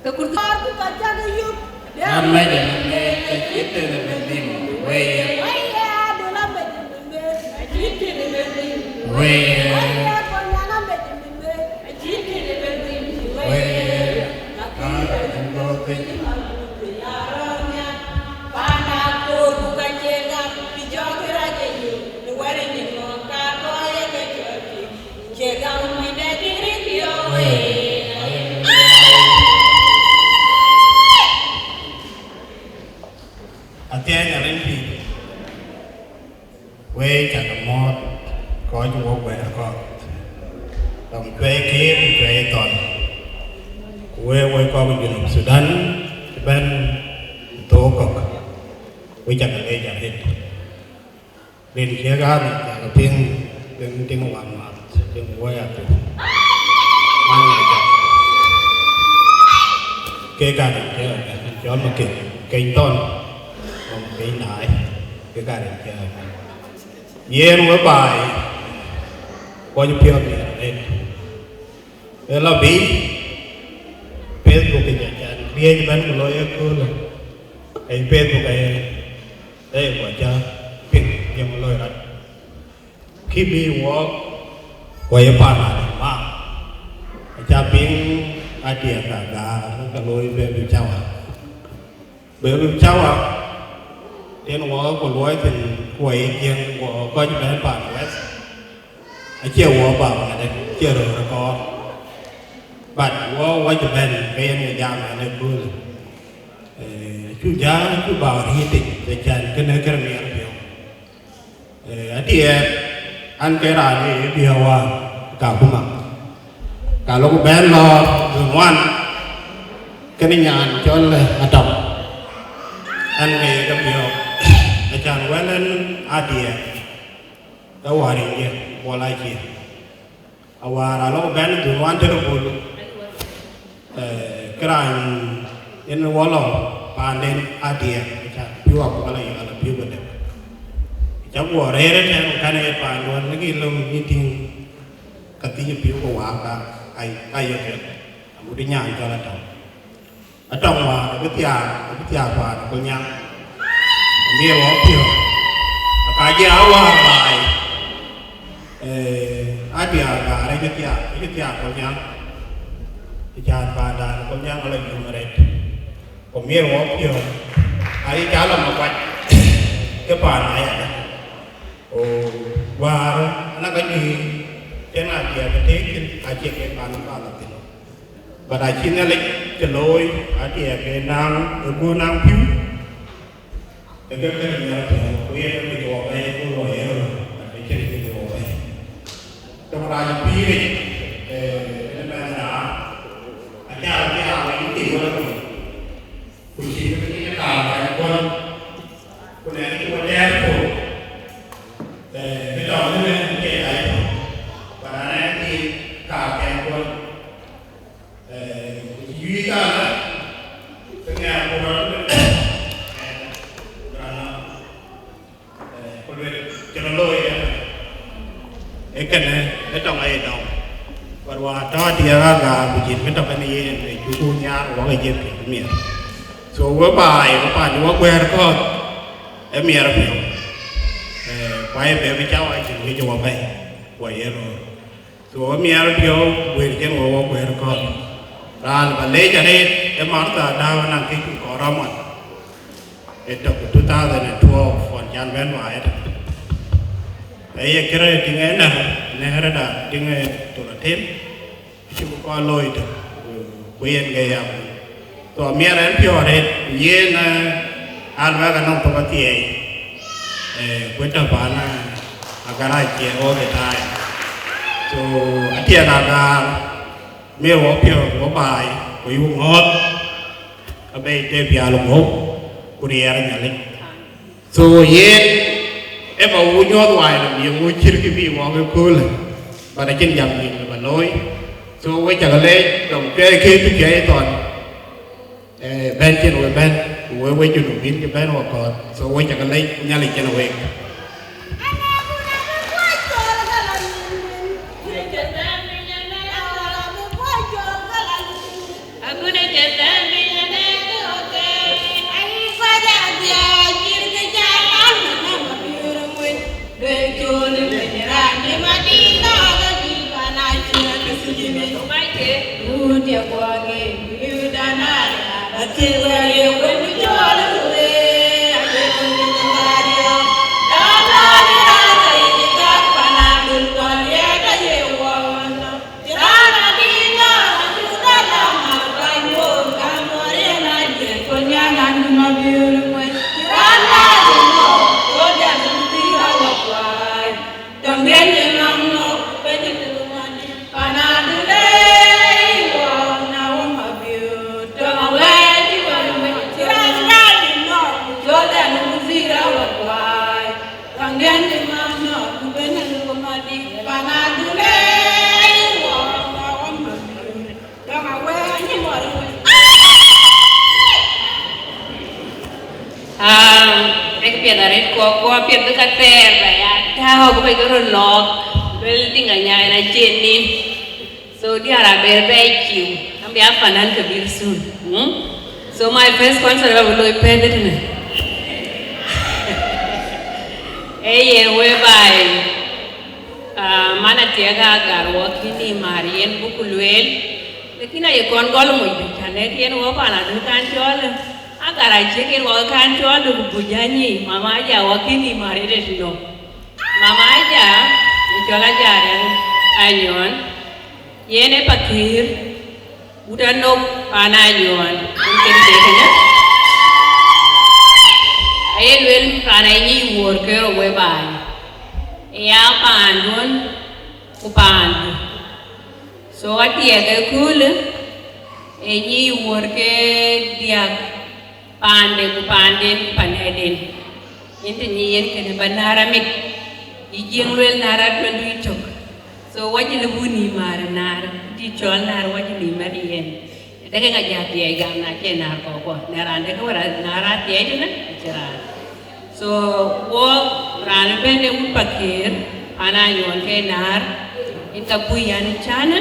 Speaker 3: kekurtu
Speaker 2: Aku baca ke yuk.
Speaker 7: Nama jangan kita lebih way.
Speaker 2: Dalam betul. Ajit lebih.
Speaker 7: Way.
Speaker 2: Konyangan betul. Ajit lebih.
Speaker 7: Way. Ada jumlah
Speaker 2: Larangnya panakur bukan cegah hijau keraja yuk. Luar ini muka kau yang kecil. Cegah umumnya diri dia.
Speaker 7: Atiek Agaar Aciek quê chặt mót có chú bố quê có đồng quê kia quê toàn quê có bên Junub Sudan bên Tô Cọc quê chặt quê chặt hết nên kia gà thì chặt tiếng hoàn mặt tiếng quê à tụ mang lại chặt cái gà thì chơi cho nó kịp cây tôn không cây nải cái gà thì chơi yên với bài có những phiêu gì lên đây là bí Facebook cái nhà chăn bia cho bên lối cứ là cái Facebook cái đây của cha pin yang lối đó khi bi walk quay pa là mà cha pin Atiek Agaar cái lối về Babyshower đến ngõ của lối thì quay riêng của coi như bên bản West chiều của bảo này chiều rồi có bạn của quay cho bên cái người già này luôn chú giá chú bảo đi tỉnh để chăn cái nơi cái miệng biểu thì ăn cái là đi biểu cả cũng mặc cả lúc bên lo rồi ngoan cái này nhàn cho là trọng ăn nghề cái biểu để chăn quen lên Atiek đâu vào đi kia qua lại kia awara lúc bên rồi ngoan cho nó buồn cái này in wall Pandin Atiek piwa kala yala piwa de jago rere tan kane pandon lagi lum meeting katinya piwa waka ai ke amudi nyang jala taw atong wa betia pa ko nyang mi wo piwa akaji awa bai Atiek Agaar betia ko nyang ijan padan ko nyang ala yumret có miếng ngóp nhiều, ai trả làm một quạch cái bàn này à, và nó cái gì cái nào thì cái thế cái Atiek cái bàn nó là thế, và đại chiến này lấy cái lối Atiek cái nang cái buôn nang phiu, cái này là cái cái đồ cái đồ này cái cái đồ này, trong ra những pi này, cái này là anh ta cái nào cái gì đó Kucing ini kan pun ini pun dia pun, kita orang ni kita itu, kerana ini kakek pun, kita tengah pun, kerana pun jangan loi ya, ikan kita orang itu, bahawa Atiek Agaar begini kita kan ini cucunya orang itu ni. So với bài chúng quen có em mẹ nó hiểu quay về với cháu anh chỉ cho vào đây quay rồi so em mẹ nó hiểu về cái ngồi quen có ra và lấy cho nên em nói là đào năng cái có ra mặt để tập 2012 còn chán bên ngoài đấy cái này tiếng ấy này là tiếng ấy tụi nó thêm chúng có lôi được quen cái to mía này pure đấy, ye na alva cái nông thôn cái gì, quên đâu bán na, Agaar Aciek all the time, so Atiek Agaar, mía wo pure wo bài, wo yu ngot, cái bây giờ bia lồng hộp, kurier nhà lịch, so ye, em bảo wo nhot hoài là nhiều wo chỉ cái bị wo cái cool, và cái chân dầm gì là lối, so với chẳng lẽ đồng cái kia toàn bên trên người bên với chủ động viên cái bên hoặc còn số với chẳng lấy nhà lịch trên người
Speaker 2: Until where you when we join the way, I
Speaker 4: Pandiante mano, kubena lumadi, panadule, Don't aware anymore.
Speaker 3: Ek piadaret ko piad ka ter ba ya tao ko ko log building anya na jenni so di ara berbe kiu am ya fanan ka bir soon so my first concert I will pay it ne we by mana tiaga gar wakini marien bukulwel lekina ye kon gol mo bitane kien wo pana du kan chol Agaar Aciek in wakan chol bujani mama aja wakini marire no mama aja chola jaran anyon yene pakir udano pana anyon mungkin dekenya ayel wel pana ni worker we bai ya pandun upandu so Atiek kul ni worker diak pande ku pande paneden inte ni yen kene banara mit ijeng wel nara to du tok so waji le buni mar nar di chol nar waji ni marien daga ga jati ay gam na ke nar ko narande ko wara nara ti ay na jara so wo ran bende un pakir ana yon ke nar inta buyan chana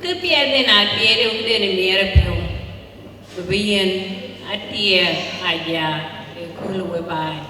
Speaker 3: ke pierde na pierde u de ne mere pro so bien Atiek Agaar Aciek bai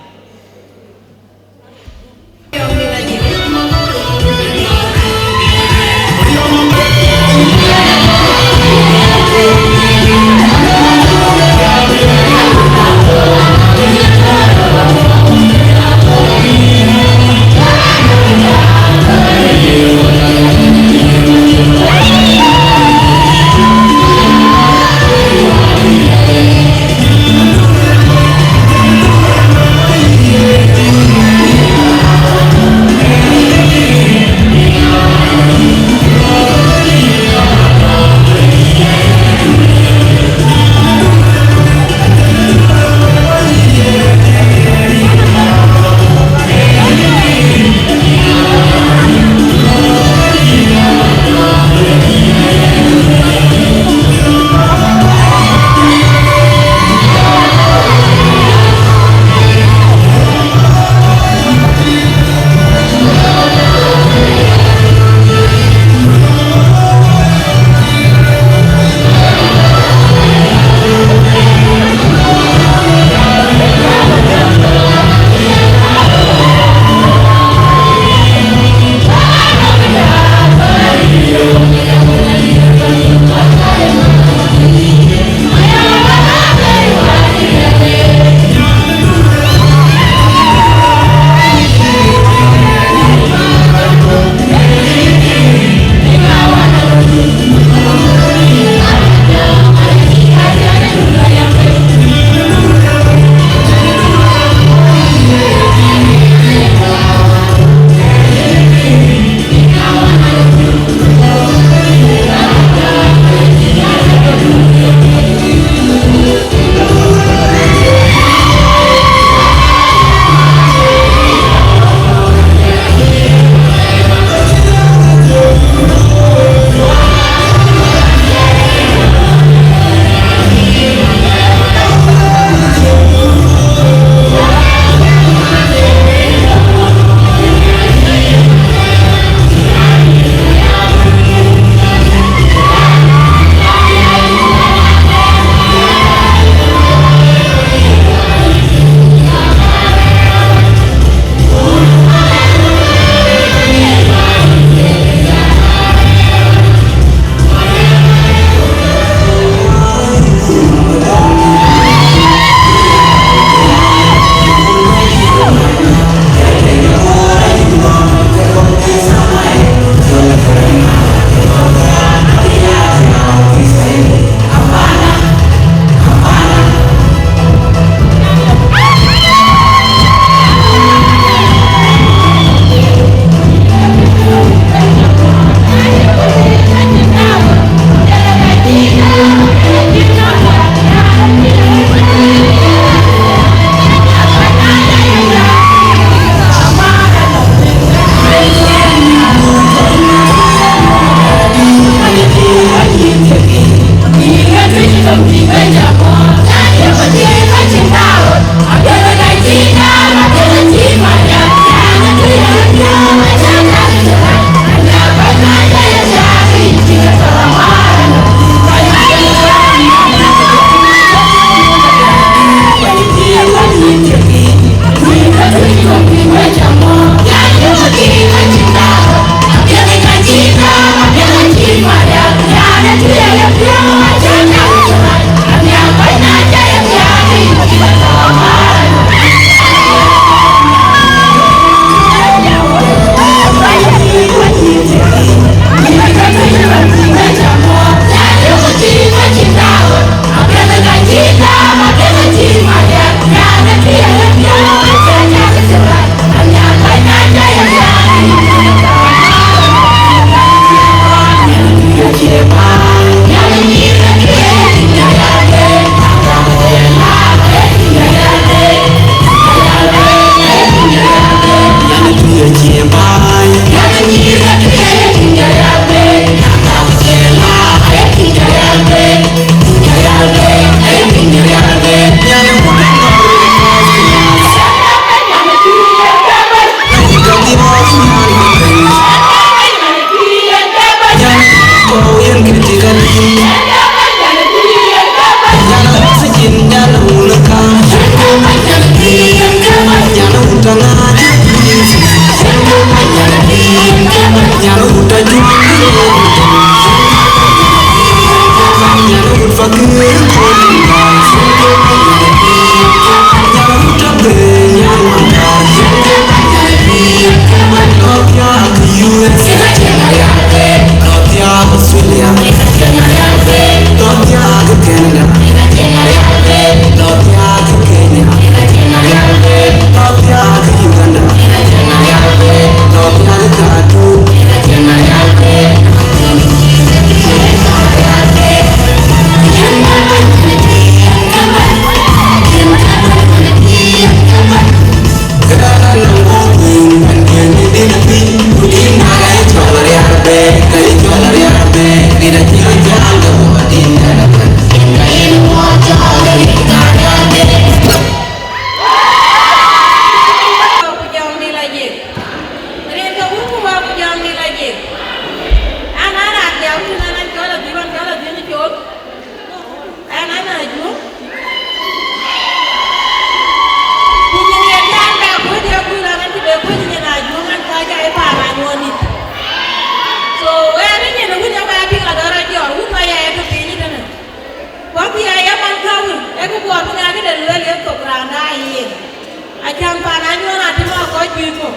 Speaker 6: kuito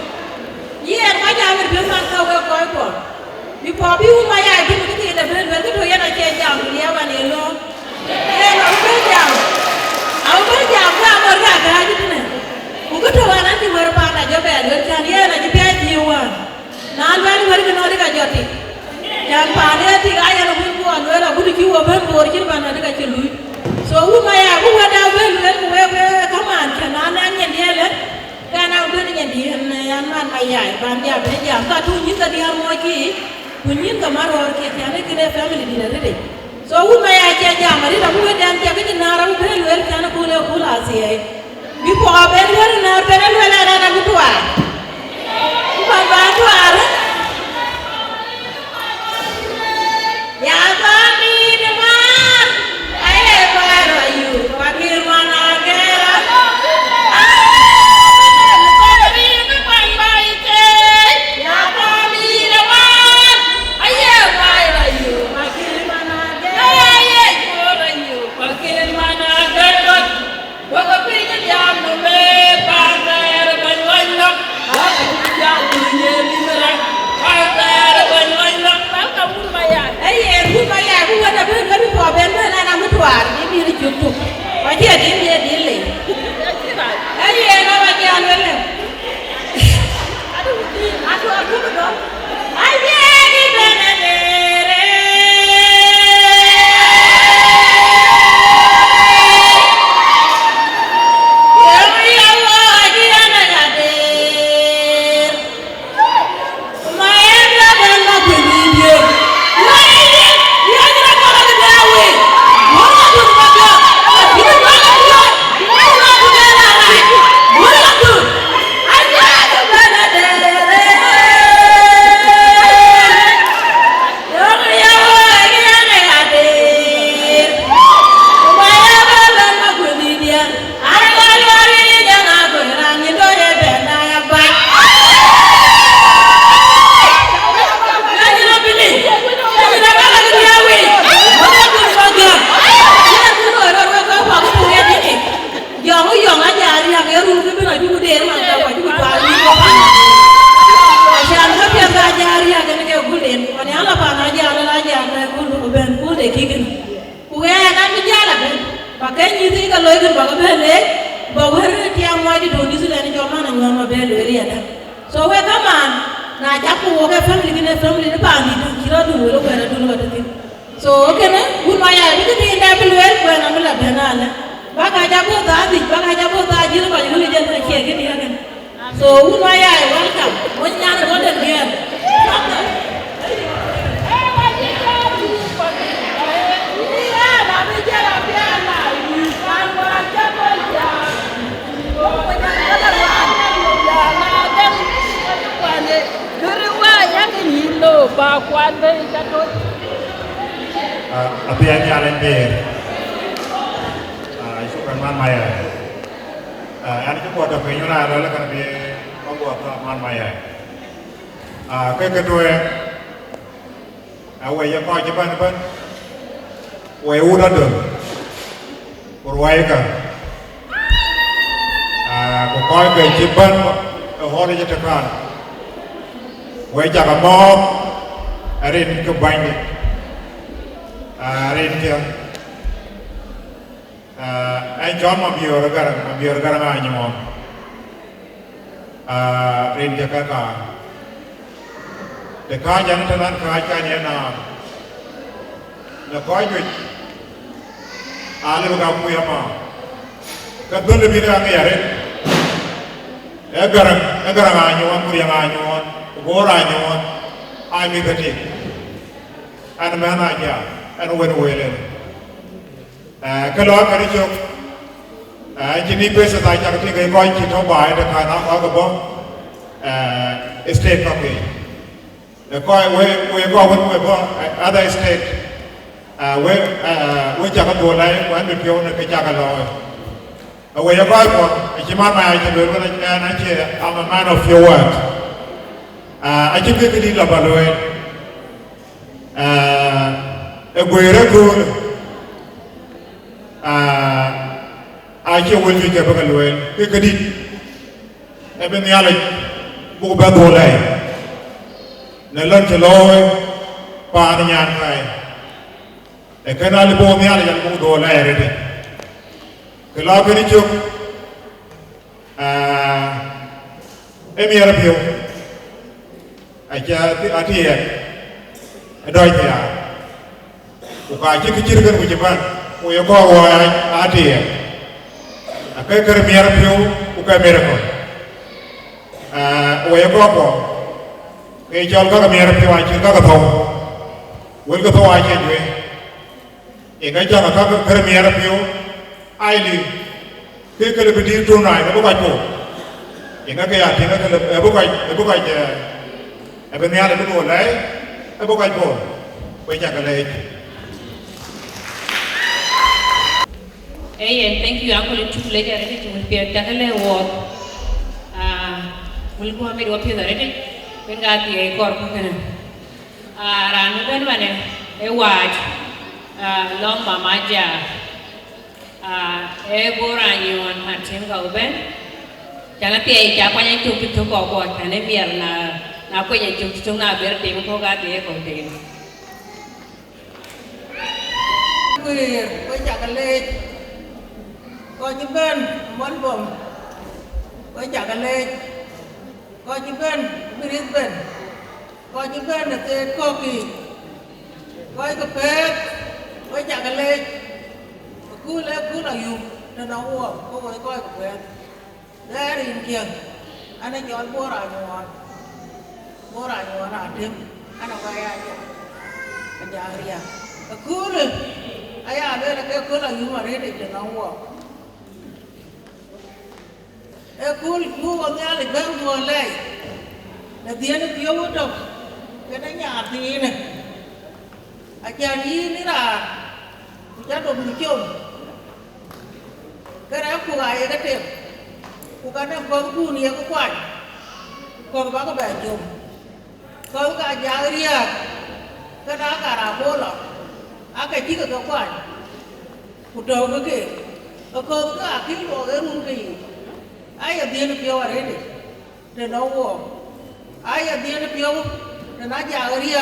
Speaker 6: ye ma ja mer be man ka we ko before bi ma ya bi mu ti da be be to yana ke jam ya ba ne lo e no be jam au be jam ka mo ra ga ji ne ku ko to wana ti wer pa na jo be do chan ye na ji be ji wa na ba ni wer no ri ga joti jan pa ne ti ga ya no bu ko no ra bu ki wo be bo ji ba na ga ti lu so wu ma ya bu wa da be lu ku we ka man ka na na nyen ye le ka na be ni nyen di ne ya man ma ya ba ya be jam ka tu ni ka di ha mo ki kunyin ka maro ke tiane kine family di rede so wu ma ya ke jamari da bu dan ke ke na ra be lu el kana ko le ko la si ai bi po be lu na be lu la na bu tuwa ba tuwa ya ba mi de man ai ba ro yu ba ki mana gera So we come on, na japu woke family kine family ni pa ni kira du lo ko na du lo ta so okay na gun ma ya bi ti nda bi wel ko na mala benala ba ka japu da di ba ka japu da ji lo ba ni je na ke ni ya so gun ma ya welcome mo nya na go den here
Speaker 8: ba quan với các đối
Speaker 7: Atiek Agaar Aciek sukan man maya ani ko to pe nyuna do la kan bi ko man maya ke to awe ya ko je ban we uda do por wai ka ko ko ke je ban ho de je kan we ja ka mo arin ke bany arin ke ay jom ma biyor garang ay mo arin ke ka de ka jan tan ka ni na ko ju ale ga ku ya ma ka don le bi ga ngare garang ay mo ku ya ay mo gora ay mo ai mi gati an mana ja an wani wele kalo ka ri jok jini pesa ta ja ti ga ko ki to ba da ka na ka bo state ka ke ko we go we bo other state we ja ka do lai wa mi pyo na ka ja ka lo we ya ko ko ki ma ma ja do na che I'm a man of your word I think we need a balloon. A guerra good. I can't wait to get a balloon. We could eat. I've been the alley.
Speaker 9: bu ba do lai ne lan che loy pa ni nyan kai e kana le bo mi ala yan bu do lai re de ke la ke ni chuk e mi ara pio a cha Atiek doi ya ku ka chi ki gan ku japan ku yo ko wa Atiek a kai kar mi ara pio ku ka mi ra ko o yo ko ke jol ka mi ara pio a chi ka tho wel ka tho a che jwe e ga ja ka kar mi ara pio ai li ke ke le bi tu nai ko ba ko e ga ke ya ti ga ke e bu ka e be mi ara bu lai e bu ka ko we ja ka le
Speaker 3: Hey, and thank you, Uncle. It's too late already to be a tackle war. We'll go and make here already. When got the corporation. Ran when a watch, long mama ja, a boran you on Martin Gauben. Janapia, Japan took it to go what and a beer now, when you took to now, better than who got the echo day.
Speaker 5: Quay chặt lên coi những bên món bom quay chặt lên coi những bên Brisbane coi những bên là tên Koki coi cà phê quay chặt lên cứ là dùng nó nấu uống có người coi cà phê để đi kia anh ấy chọn bố ra ngon là thêm anh nào cái ai anh già ria cứ lên ai à đây là cái cứ là dùng mà để nó uống Ekul ku wanya le bang mo lai na dia ne pio do ke na nya ti ne a cha ni ra ku cha do mu chom ke ra ku ga ye ke te ku ka na ko ku ni ko kwa ko ba ko ba chom ko ka ja ria ke na ka ra bo lo a ka chi ka kwa ku do ke ko ka ki lo ke ru ke ai ở địa pio ở đây để nấu uống ai ở địa pio để nấu cháo ria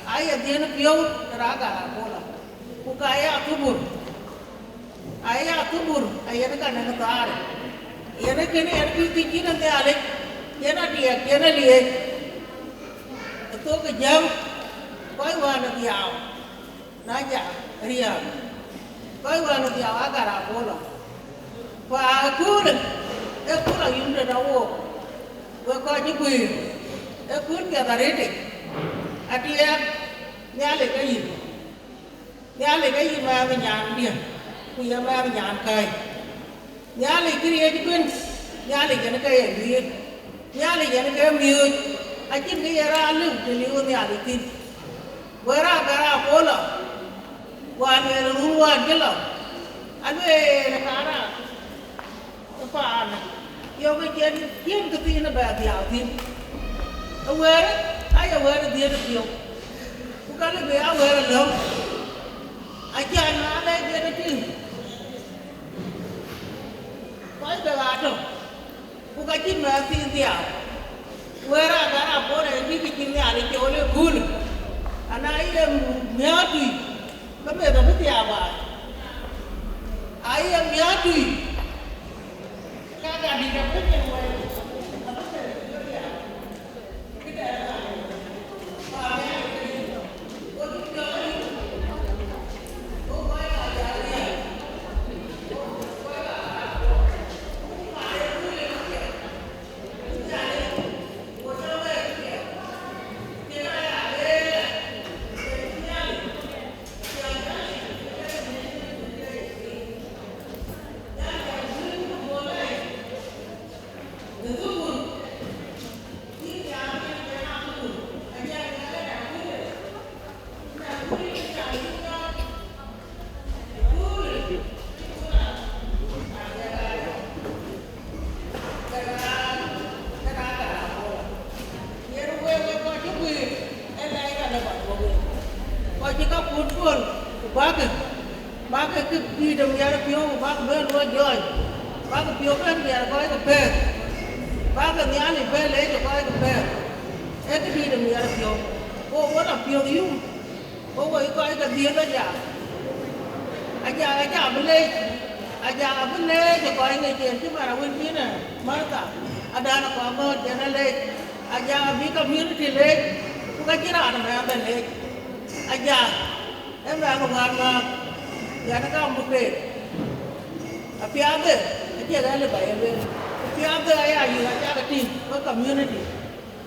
Speaker 5: ai ở địa pio để ra cả bola bukai atubur ai ở cái này nó tar ini kini ini tinggi nanti alik yana dia itu kejam koi wana diaw naja ria koi wana diaw agara bola fa akul ekula yumde dawo we ko ni bui ekul ya darete atia nyale kai ma nyan dia ku ya ma nyan kai nyale kiri ji kun nyale jene kai dia nyale jene kai miu acin ke era lu de liu nyale tin wera gara bola wan era ruwan gelo ane na kara pa na yo ke jen ke tin na ba dia tin awere ay awere dia de pio ku ka le be awere lo ajan na le dia de tin pai da gato ku ka tin ma tin dia wera gara pore ni ki tin ya le ke ole kul ana ile miatu ka me da dia ba ai miatu kada di dapur yang lain bác cái đi đồng nhà phiếu bác bên luôn rồi bác cái phiếu bên nhà coi cái phê bác cái nhà này phê lấy cho coi cái miara pio o wona pio yu o wo ko ai ka dia ka ja aja bele je ko ai ngai chen ti mara win ni na marta ada na ko mo jana le aja bi community le ku ka kira na ma ba le aja em ba ko ngan ma ya na ka mu pe apiade aja ga le ba ye apiade aya yu aja ka ti ko community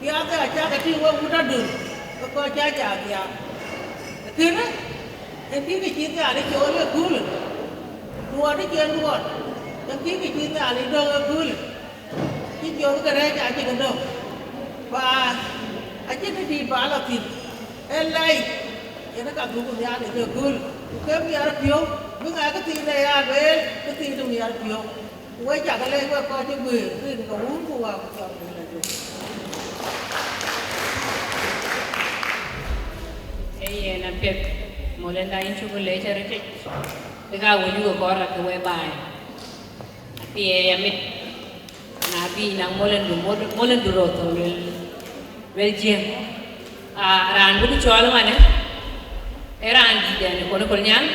Speaker 5: apiade aja ka ti wo uta du ko aja ja ya kina en ti ki ti ga le ko le gul tua đi chơi luôn, đăng ký cái chuyến nhà đi đâu cứ chứ chưa cái đấy chả chỉ cần đâu và anh chỉ đi bán là thịt, em lấy, cái nó cả thú của nhà để chơi cứ cái nhà nó phiếu, cứ ngày cái thịt này à về cái thịt trong nhà nó phiếu, quay chả cái lấy quay coi cho người, cái nó uống của vào cái này là được.
Speaker 3: Hey, na pet, molen lain cukup lejar itu. Ikaw yung korak na webay. Piye amit nabi nang molen duroto wel jiem. Ran bu chol mane. Ran di den kono kolnyang.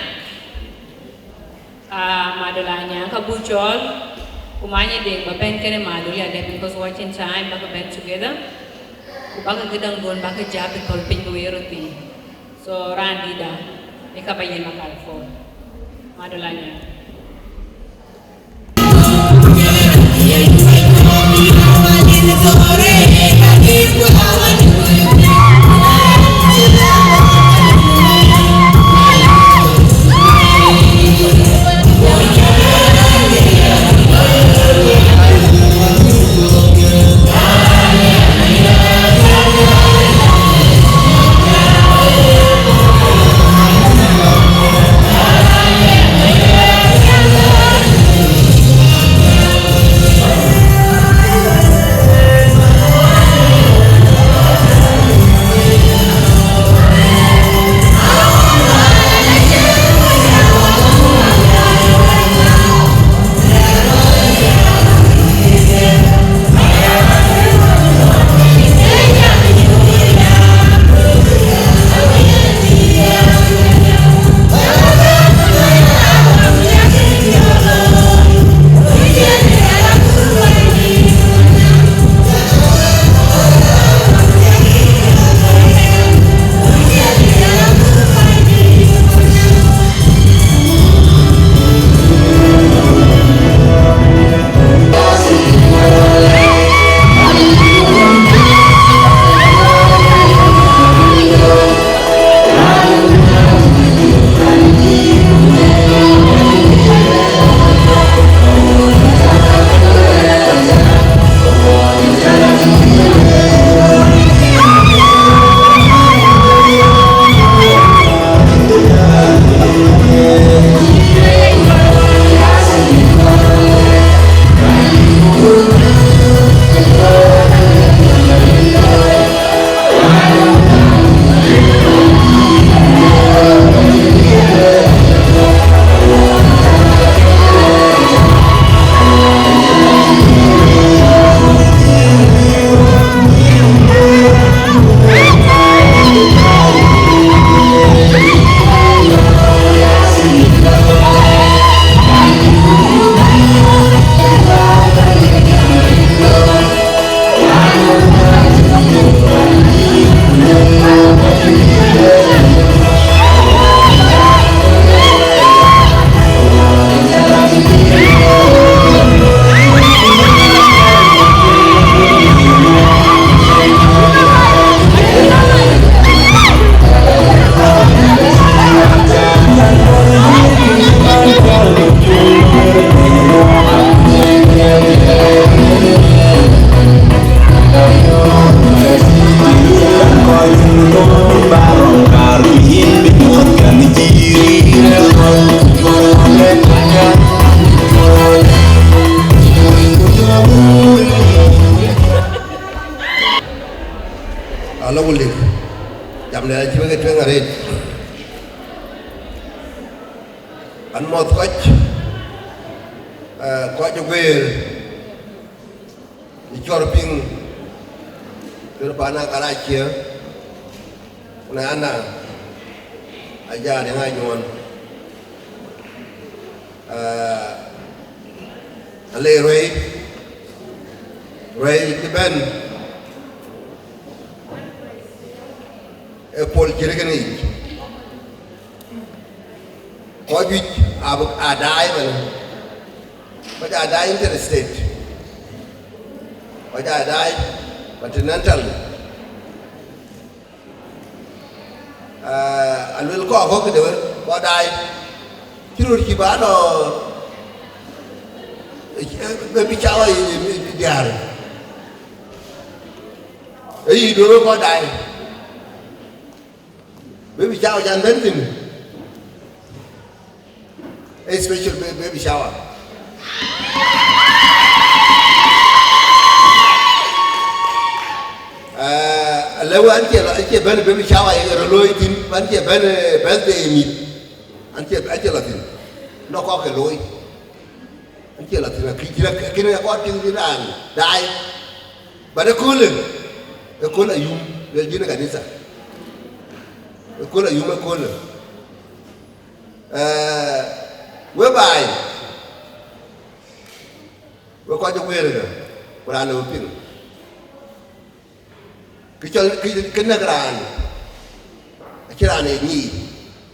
Speaker 3: Madolanya ka bu chol kumanya deng ba ben kene madolia de because watching time ba ben together. Kubaka gedang don ba ka jabi kol pin ko yeroti. So ran di da ikabayen makal phone. Madolanya.
Speaker 10: Alagulik, jam dia cuci ke cuci ngarit, an mot coach, coach jual, di corping, terpana karacia, na ana aja de ngai nyon ale rei ti ben e pol kirgani ko ju adai ba adai interstate ba adai continental alwel ko ke de ko dai kirur ki ba do be bi chawa diar ấy đối có đại baby shower jan bentin a special baby shower lewa anke ben baby shower e loi tin anke ben birthday mi anke la tin no ko ke loi anke la tin kina ko tin diran dai bada kulen ekola yum le jina kanisa ekola yum ekola whereby we ko jo wera ora no pin ki nagran akira ne ni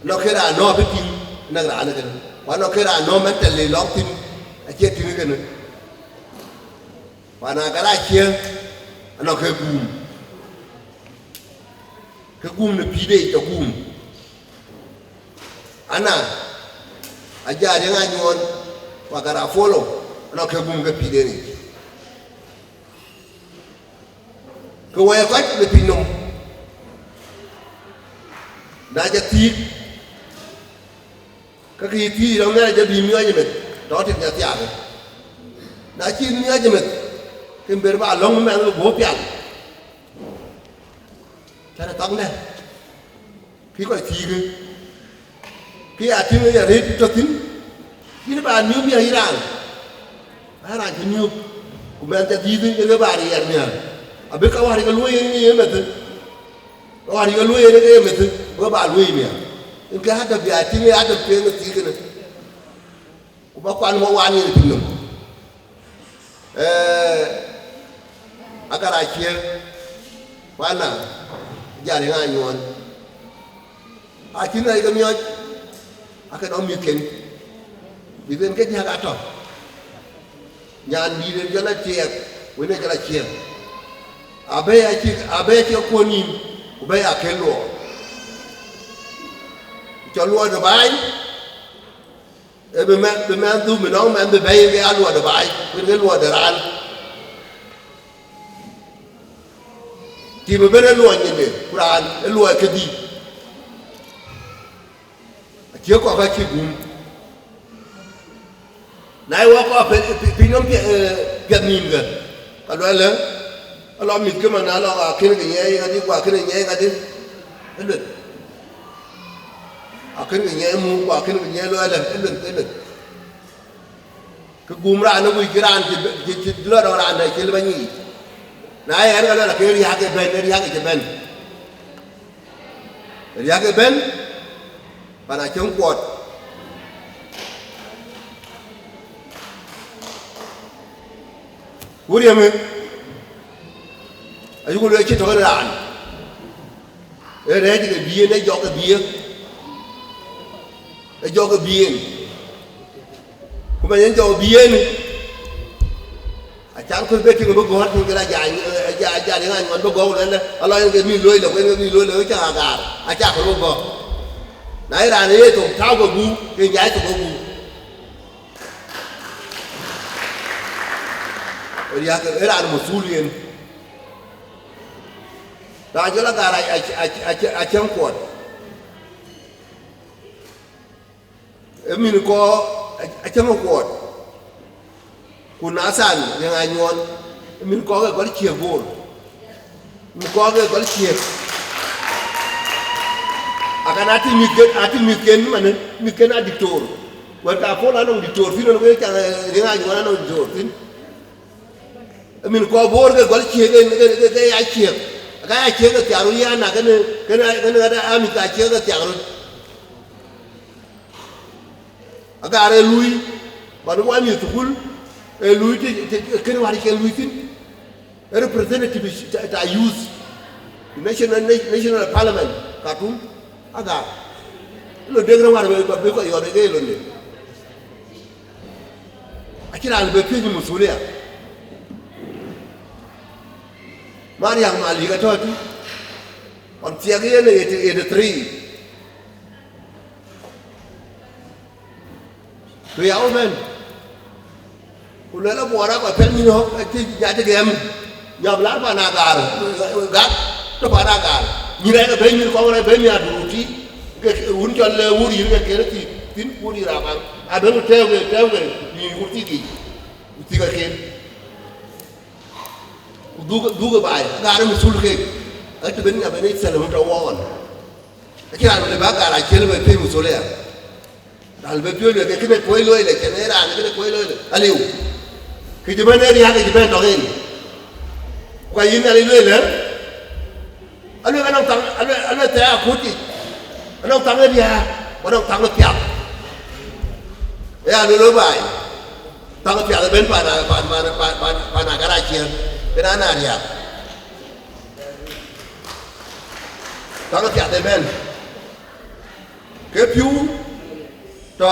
Speaker 10: no kera no bitin nagran ne wa no kera no mentally long tin akira tin ne wa na kara kia no ke gum ne pide to gum ana aja de nganyon wa gara follow no ke gum ke pide ni ko way ko le pinom na ja ti ka ki ti do na ja bi mi wa jemet do ti ja ti ave na chi mi wa jemet ke ber ba long me ngo bo pian ta tong ne khi ko ti ge khi a ti ya re to tin ni ba ni mi hi ran ha ran ti ni ku men ta ti ge ba ri ya ni a be ka wa ri ga lu ni me te wa ri ga lu ni ge me te go ba lu mi in ka ha da bi a ti ni a da pe ni ti ge ne ku ba kwa mo wa ni ti no Agaar Aciek wana jari nganyon akina ga miyo aka do mi ken bi ben ke jaga to nyan bi den jala tiek wona jala tiek abe ci ko ni ku be akelo to lo do bay e be man du me no man be bay be alu do bay be lo do ran ti be bene lo nyene quran e lo ke di ti ko ka ki gum nay wo ko pe nyom pe minga alo le alo mi ke mana alo a ke ke nye ga di kwa ke nye ga di ele a ke nye mu kwa ke nye lo ele ke gum ra no wi kiran ti lo do ran da ke le bani na ya ga la ke ri ha ke ben ri ha ke ben bana chen kwot wuri me ayu ko le chi to ran e re ti ke biye ne jo ke biye e jo ke biye ko ba yen jo biye ni a chang ko be ti ko go hat ni la ja ni ngan go go le ala yen ke mi loi le ko mi loi le cha ga a cha ko go nãy là này tụi tháo cái bu cái nhảy tụi bu rồi đi cái là một số liền đó chứ là cả này chém quạt em mình có chém quạt quần áo sànยังไงngon mình có cái con chìa vồn mình có cái con chìa akan ati miken mana miken a dictor warta fo la no dictor fi no ko ta nga ngona no dictor fin min ko bor ga gol ci ga ya ci cái Aciek cái tiang rồi ya na cái ada ami cái Aciek cái tiang rồi Agaar lui baru wani tukul lui cái wari cái lui tin representative ta use national parliament Khartoum Agaar lo degra war be ko yo de lo ni akira al be fi musuliya Mariam Ali ka to on tiagi ne 83 to ya omen kulala bora ko pel ni no ti ja te gem ya bla ba na gar gat to ba na gar ni re ko be ni ko re be ni adu ti ke un jol le wuri ni ke ti tin wuri ra ba a be tewe ni wuri ti ka ke duga ba gar musul ke at ben ya ben salam to won akira le ba gar a kel be pe musul ya dal be pio le ke ne koy loy le ke ne ra ne koy loy le aliu ke je ben ri ha ke je ben to gen ko yin ali loy le alu anong tang alu te a khuti anong tang ri ha anong tang pia ya lu lo bai tang pia le ben pa na Agaar Aciek ke na ri ha tang pia le ben ke piu to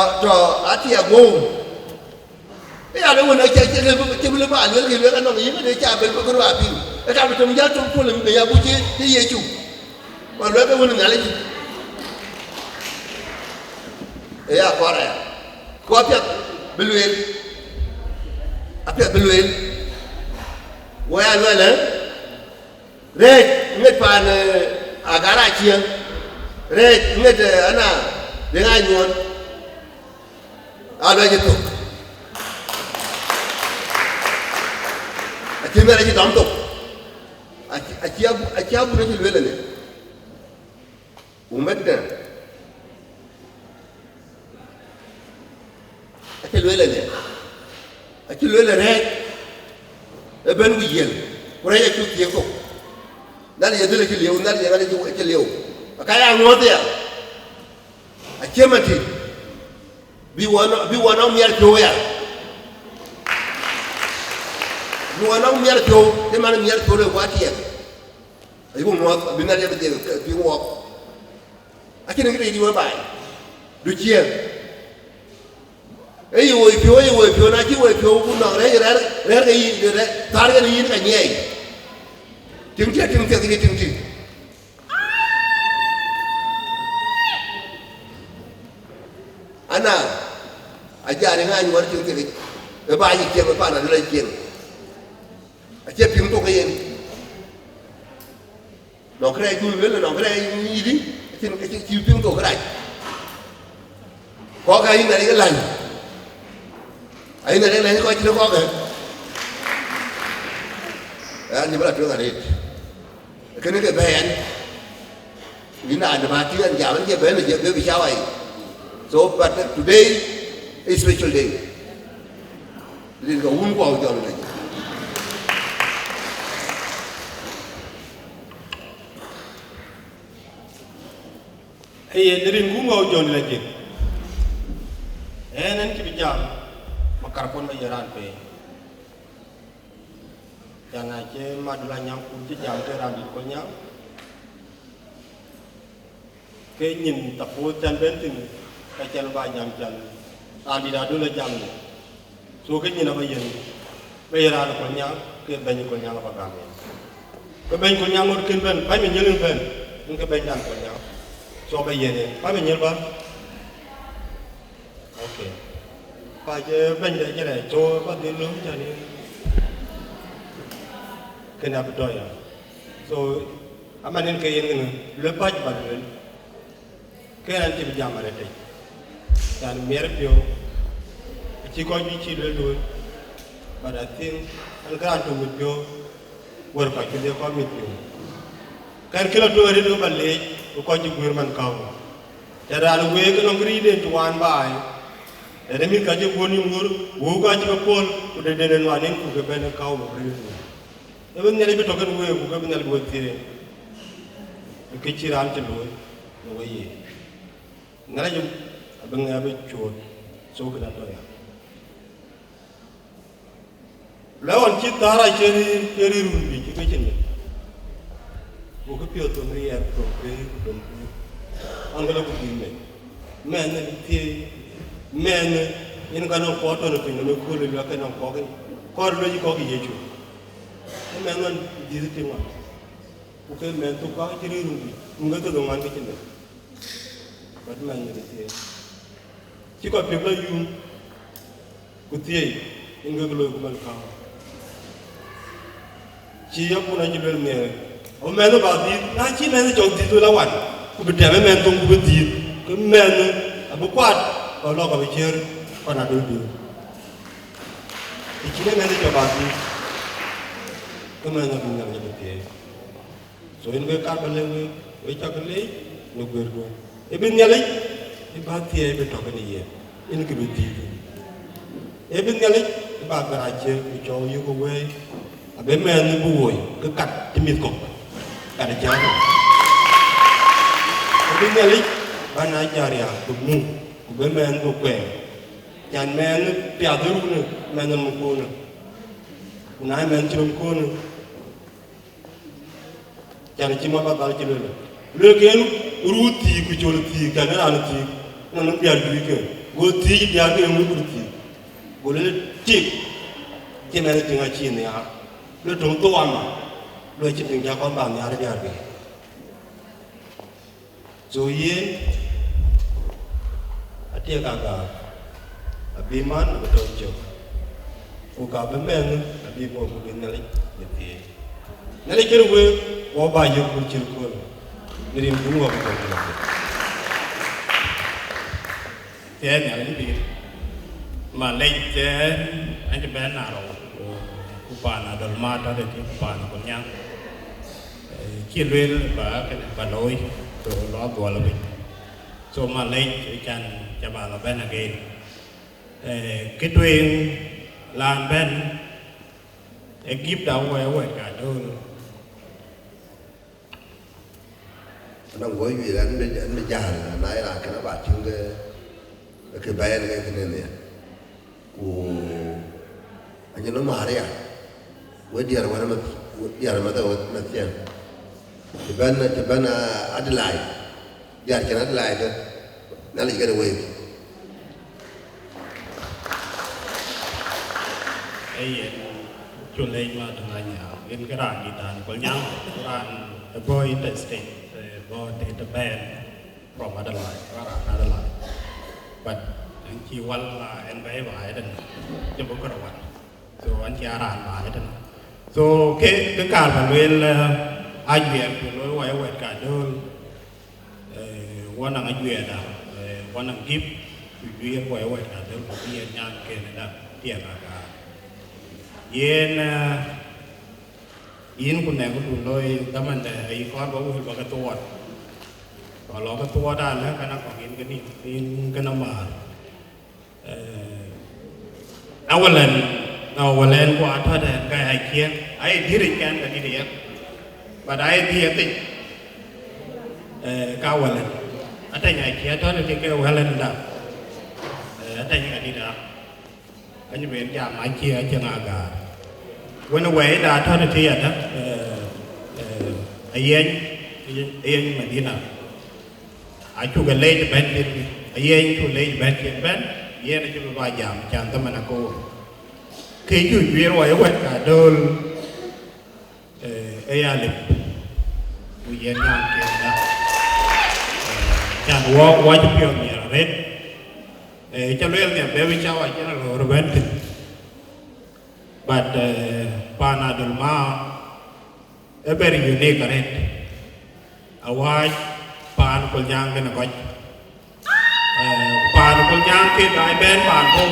Speaker 10: Atiek go ya le wona ke le ba le ke le anong yin ne cha ben ko ro abi e ta bi to ya to ko le ya bu ti ye chu wa le ke wona ngale e ya ko ra ko Atiek belwel wa ya le re nget pa ne Agaar Aciek re nget ana de nga nyon ala je tok ati mera je dam tok ati abu ne lwele ne umedda ati lwele re e ben wi yel ko re ju ti ko dal ye dele ki lew dal ye ngale ju lew akaya ngote ya achemati bi wana mier to ya bi wana mier to te man mier to le wati ya ai bo mo bi na de bi wo akina ngi di wo bai du chia ai wo pio na chi wo pio bu no re ga yi re tar ga yi ka nyei ting ti ana ajari nga nyuar ting ti e ba yi ke ba na le ken a che pim to ken no kre ku le no kre yi di tin ke chi pim to krai ko ga yi na le lan ai na le lan ko chi ko ga ni ba to ga re ke ne ke ben ni na da ba ti an ja ban ke ben je be bi shawai. So, but today is a special day. This is a wonderful day.
Speaker 7: Hey, there is a John Legend. And then keep jam. Makarpon by Yaran pay. Yang aja madulanya kunci jam teran di kolnya. Kenyin tapu dan bentin. Ka chal ba jam chal andi da do la jam ni so ke ni na ba yen ba yara ko nya ke bañ ko nya ba ga ke bañ ko nya ngor ken ben ba mi ñelen ben ñu ke bañ dan ko nya so ba yen ba mi ñel ba okay ba je bañ de je le so ba de lu ja ni ke na ba do ya so amanen ke yen ni le ba ba le ke an ti bi jamale tay dan mer pio ci ko ñu ci le do but I think an gran to mit pio wor ko ci de ko mit pio kan kila to re do balle ko ci gur man kaw ya dal we ko ngri de to wan bai de mi ka ci woni ngur wo ko ci ko pol ko de den wa len ko be ben kaw mo re e ben ne bi to kan we ko be ne bo tire
Speaker 11: cái chi ram chân lối nó vậy ngay chung bên nghe bên chuột số cái đó thôiแล้วอันที่ตาเราเจอรุ่นปีที่ไม่ใช่เนี่ยบุกเปียวตัวนี้โปรเกรสตัวนี้อันก็เราบุกยิงเลยแม่เนี่ยที่แม่เนี่ยยันกันน้องปอตัวนึงเป็นน้องคู่เลยแล้วกันน้องปอกันก็เลยยี่ก็กี่เยชูแม่นั่นดีสุดที่ว่าบุกแม่ตัวก็ที่รุ่นปีมึงก็ตัวงานก็ใช่เนี่ยบัดแม่เนี่ยที่ก็เปียกเลยยุ่งกุฏิยังก็เลยกุมันข้าวชียบปุ่นอาจจะเป็นเนี่ยเอาแม่ตัวบาดดีน่าชีแม่ตัวจงดีตัวละวันกูไปแต่แม่ตรงกูไปดีก็แม่เนี่ยบุกวาดเอาล้อกับไปเชื่อก็น่าดูดีอีกทีแม่ตัวบาดดีก็แม่เนี่ยเป็นอย่างนี้เป็นส่วนเรื่องการเป็นเรื่องไว้จักรเลยนึกเบื่อกูไอ้เป็นเนี่ยเลยไอ้บาดที่ไอ้เป็นตัวกันนี่อินก็เป็นดีไอ้เป็นเนี่ยเลยไอ้บาดกระไรเชื่อไอ้โจยกูเว้ยbên mẹ nó bùi cứ cắt cái miếng cục cắt cái cháo bên mẹ lấy ban nãy giờ đi cũng ngu bên mẹ nó quẹo chán mẹ nó bèo tới luôn nữa mẹ nó một cô nữa nãy mẹ chỉ một cô nữa chán chỉ mà bắt chỉ lừa cái ru thì cái chỗ thì cái nó làm thì nó bèo đi cái gỗ thì bèo cái nó cũng thì gỗ lấy chỉ cái mẹ nó chỉ ngay chỉ này à lu tung tua mà lu chỉ từng gia con bảo nhà đi à đi rồi yên Atiek Agaar Abiman betul je uka bemben abi mo bin nali yati nali kiru we wo ba yu ku chir ko ni bu wo ko ko te nya ni bi ma lei te an je ben na ro kupana dal mata de kupana ko nyang chi lwel ba cái ba lối to lo to la bi so ma lei chan cha ba la ben again cái truyền làm bên ekip đâu quay cả đơn
Speaker 10: nó với vì anh bây giờ nãy là cái nó bảo chúng cái bé này cái này nè của anh nó mà đấy à với điều mà nó điều mà tôi mà xem thì bên Adelaide giờ cho Adelaide thôi nó lại cái đầu ấy
Speaker 7: ai chun lên mà thằng anh nhá in cái đàn guitar có nhau đàn boy interstate boy the band from Adelaide Adelaide but anh chỉ quan là em bé vải đần chứ không có đâu anh so anh chỉ đàn vải đần so cái cả phần lên anh Việt của lối quay quẹt cả đơn quan năng anh Việt à quan năng kíp duyên quay quẹt cả đơn của Việt Nam kia này đã tiền là cả yênคนไหนก็ดูเลยแต่มันแต่ไอ้ก้อนบอกว่าเป็นกระตัวก็รอกระตัวได้แล้วก็นักของอินกันนี่อินกันน้ำมาเอาวันเล่นกว่าถ้าแต่ไอ้เคียงไอ้ที่ริกันกันนี่เดียวบัดไอ้ที่ติดก้าววันเล่นแต่ไอ้เคียงถ้าแต่ที่ก้าววันเล่นได้แต่ยังไงดีนะอันนี้เป็นอย่างไอ้เคียงจังอากาศวันเอาไว้ด่าท่านที่อ่ะนะไอ้เย็นมาดีนะไอ้ชูกันเล่จะเป็นไอ้เย็นชูเล่จะเป็นเย็นจะเป็นวายามจานตะมันโกคือชูเวียร์ไว้ไว้กับโดนไอ้ยาลิบกูเย็นงานเกี่ยวนะจานว่าจะเปลี่ยนเนี่ยเร็ดจะเรื่องเนี่ยเบบี้เจ้าไอ้เจ้าเราเว้นbut pana dulma a very unique red awaj pan kuljang na goj pan kuljang ke dai ben pan ko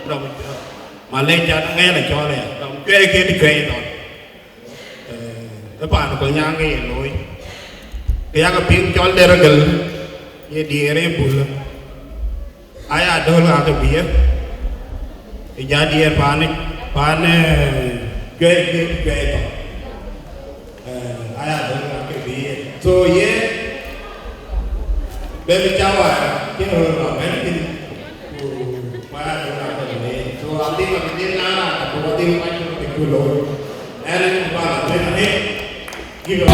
Speaker 7: dom Malaysia nghe là cho này dom kê ke đi kê rồi pan kuljang ke loi ya ka pin chol de ragal ye diere bul aya dol ga ka biye ja dier pan kê to ai là cái gì so ye Babyshower cái hồi mà mấy tin qua chúng ta có thể so nanti makin nara atau nanti macam itu loh. Ada yang buat apa gitu.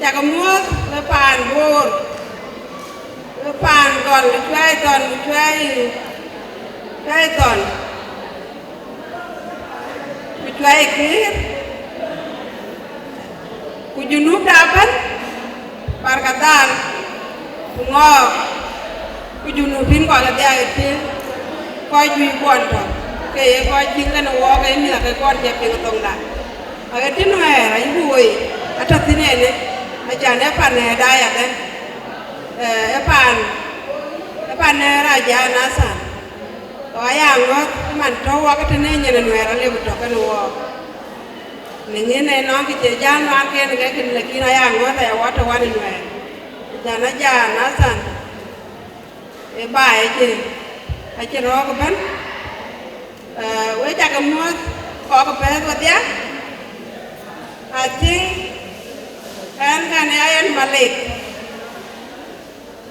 Speaker 4: Chakamut le pan bor le pan kon le chai ton
Speaker 6: cuai kir kujunub dapat barkatal ngok kujunubin ko la dia itu ko ju konto ke ko jinga no wo ke ni la ke kon je ping tong da aga tinu era ibuoi ata tinene ajane pane daya den epan raja nasan to ayango man to wa ke tene nyene no era le to ke no ningine no ki je jan wan ke ne ke le kina ayango ta ya wata wani no jana jana san e bae je ache ro ko ban we ta ka mo ko ko pe ko dia ati kan ayan malik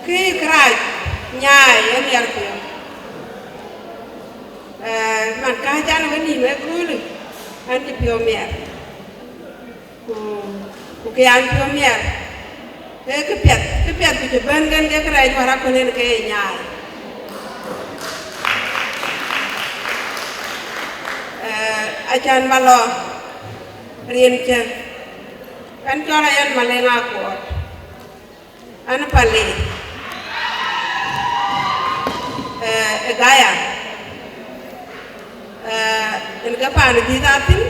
Speaker 6: ki krai nyai en yar pe man ka jan ga ni me ku ni an ti pio mer ku ke an pio mer ke pet ku ban gan ke krai wara ko len ke nyai ajan malo rien chen kan chora yan malenga ko an pali gaya en ka pan di datin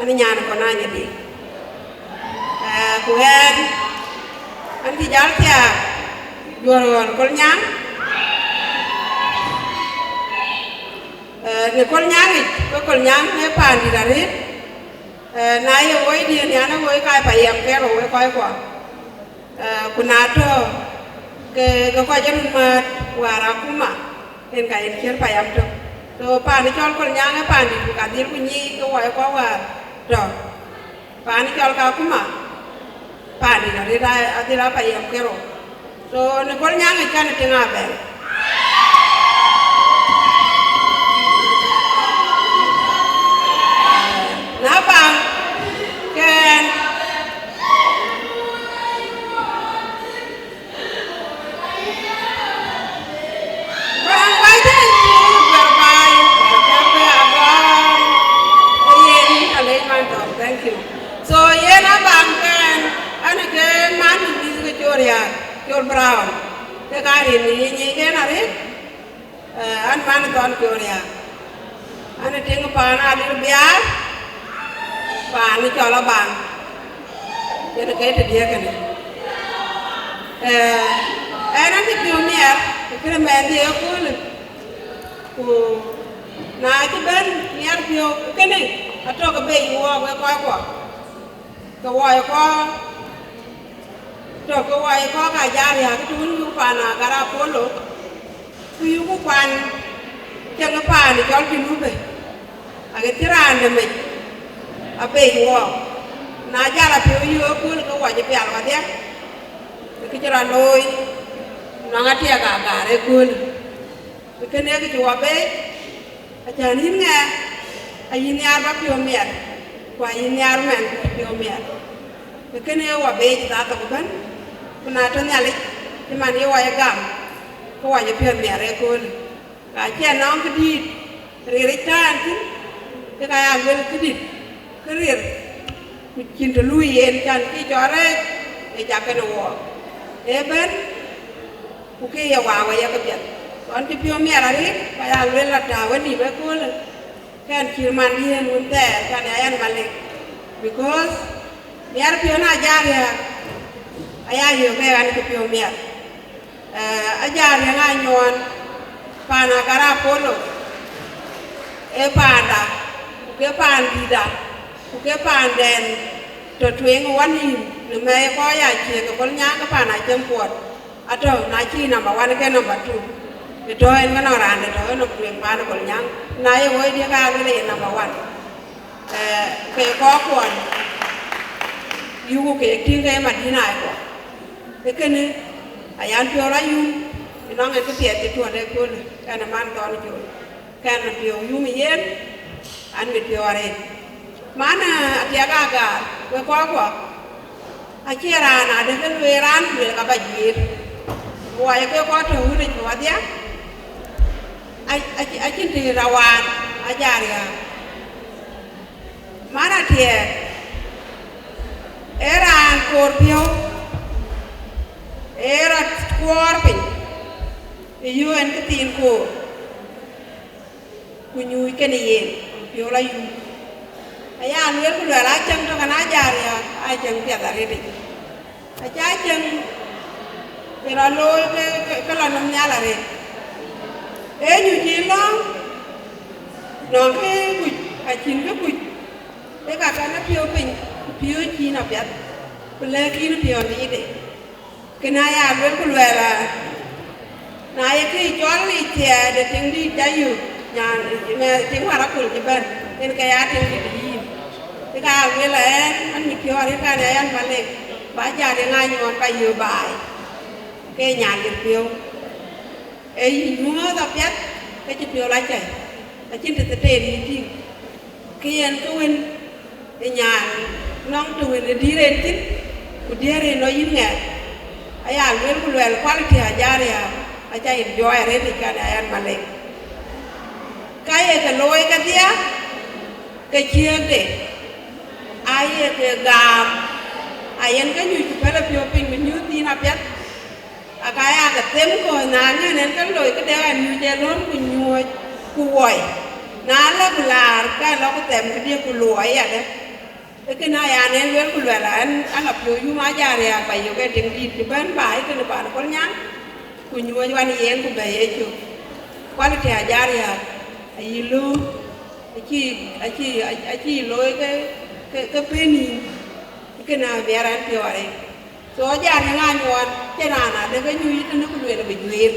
Speaker 6: an nyan ko na nyadi ku hen an di jar tia gor kol nyang ne kol nyang ko kol nyang ne pan di darit na ye woi di ni ana woi kai pa yam ke ro woi kai kwa kunato ke ko jan ma wara kuma en ka en ker pa yam to pa ni chol kol nyang pa ni ka dir ku ni ko woi ko wa to pa ni chol ka kuma pa ni ri da adira pa yam ke ro to ne kol nyang ka ne tinga be na bang ken bang bai den berbai berbe abang yen ale man to thank you so yen na bang ken ana ke man ni ke joria jor brown ke kari ni ke na re an man ton joria ana ting pa na dir biar pa ni cho la bang ke ne ke te dia ke ne ana ti pio mier ke me dia ko ne ku na ti ben mier pio ke ne ato ke be wo we ko ko ke wo ko to ke wo ko ka ja ya ke tun yu pa na gara polo ku yu ku kwan ke ne pa ni jol ti nu be age tirande me abe wo na jala pe yu ko ko wa je pe alwa dia ke jara loy na ngati aga gare ko ke ne ke wa be aja ni nga ayin ya ba pe o mer kwa yin ya men pe o mer ke ne wa be ta to ban kuna to nyali ti man ye wa ya gam ko wa je pe mer ko ka che na ke di ri tan ke ka ya wel ke di kerir cinta luyen kan ki jore e jape no wo e ben ku ke ya wa ya ke biat on ti pio mi ara ri pa ya le la ta wani be ko le kan ki man yen un te kan ayan malik because mi ar pio na jare aya yo ke an ti pio mi ajare na nyon pana kara polo e panda ke pandida ke panden to twen wani ne me ko ya chi ko nya ka pana jem pot ato na chi number 1 ke number 2 to en ngana rande to no twen pana ko nya na ye wo dia ka le number 1 ke ko kon yu ke tinga ma dina ko ke ne ayan pio ra yu no nge ke pie ti to de ko kana man to ni jo kana pio yu mi yen an mi pio are mana Atiek Agaar we ko achira na de ke we ran we ka ba jir wa ye ke ko to hu ni wa dia a chin ti rawan a jaria
Speaker 4: mana Atiek era an korpio era korpin yu en kitin ko kunyu ken yen yo la yu aya luen ku la chang to kana jar ya a chang pya da re de a cha chang era lo ke la nam nya la re e nyu ji lo no ke ku a chin ke ku e ka kana pio pin pio chi na pya le ki no pio ni de ke na ya luen ku la na ye ki chol li tie de ting di ta yu nyan me ting wa ra ku ji ban en ka ya ting di yi te ka we la an mi pio re ka ne an ba le ba ja de nga nyon ba yu bai ke nyan ke pio e yu mo da pya ke ji pio la che a chin te te ni ti ke en ko wen e nyan nong tu wen di ren tin ku de re no yin nga aya we ku le quality a ja re aja enjoy re di kan ayan malek kaya ke loy ka dia ke chiang de aye ke gam ayen ka nyu pala pio pin min nyu ti na pet akaya ka tem ko na nya nen ka loy ka de an nyu je lon ku nyu ku woi na la blar ka lo ko tem ka dia ku loy ya de ke na ya nen wel ku la an la pio yu ma ja re ba yo ke ding di ti ban bai ke na ba ko nyang kunyu wan yen ku baye chu quality ajar ya ayilu achi loy ke peni ke na beran piore so jar nga nyon ke na de ke nyu yit ne ku le be juir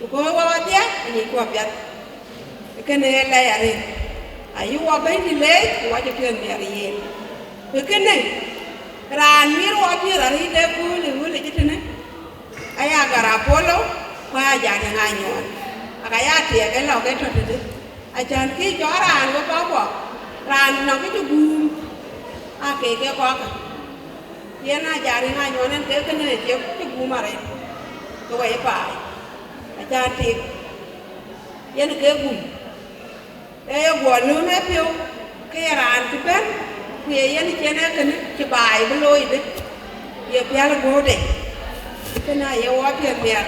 Speaker 4: ko wa dia ni ko piat ke ne la ya re ayu wa be ni le wa je pien ya yen ke ne ran mir wa pi ra ri de ku le je ne aya gara polo kwa ja nga nyon aka ya tie ke lo ke to de a chan ki cho ran ko bo ran no ke ju gum a ke ko ka ye na ja nga nyon en ke ne je ju gum mare ko wa pa a chan ti ye ne ke gum e yo go lu me pio ke ran ti ben ku ye ne ke ne ke ne ti bai bu lo de ye pya lo go de ke na ye wa pia pia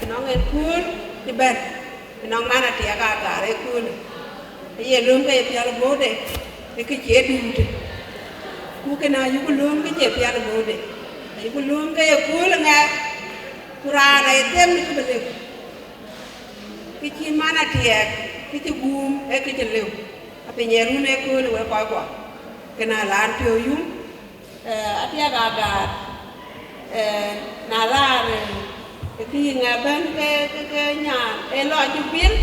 Speaker 4: nó nghe cuốn thì bên nó mang là Atiek Agaar đấy cuốn ye lum ke pial bode ke che du ku ke na yu lum ke che pial bode yu lum ke ku la nga kurana tem ni ke le ke chi mana Atiek ke che gum e ke che lew ape nyeru ne ku le ko ke na lan pyo yu Atiek Agaar na la ke nga ban ke nya e lo ju bil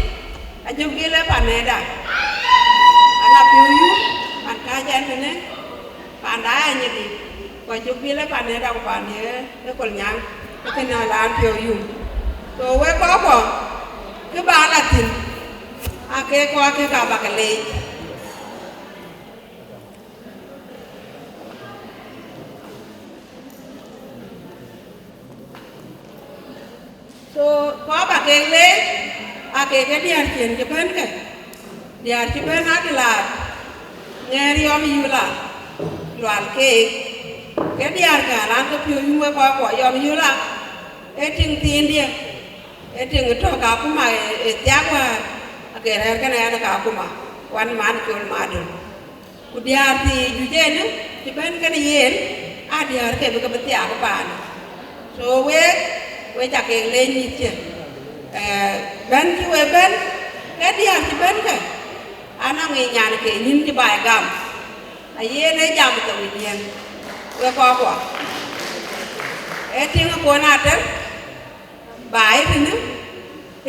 Speaker 4: a ju bil e paneda ana pyo yu an ka jan ne panda nya di ko ju bil e paneda ko pande e ko nyang ke na lan pyo yu to we ko ke ba la tin a ke ko ke ka ba ke le so ko ba ke le a ke diar chen ke ben ke diar ke ben adla ngeri om yula lwal ke diar ka ran ko pyo yu ko yom yula e ting tin dia e ting to ka kuma e tyagwa a ke rer ka na ka kuma wan man chul ma du ku diar ti ju je ne ti ben ke yen a diar ke be ka tyag pa so we cha ke le ni che ben ki we ben ke diar ti ben ke ana ngi nyan ke nin ti bai gam a ye ne jam to wi yen we ko e ting ko na ter bai ti ne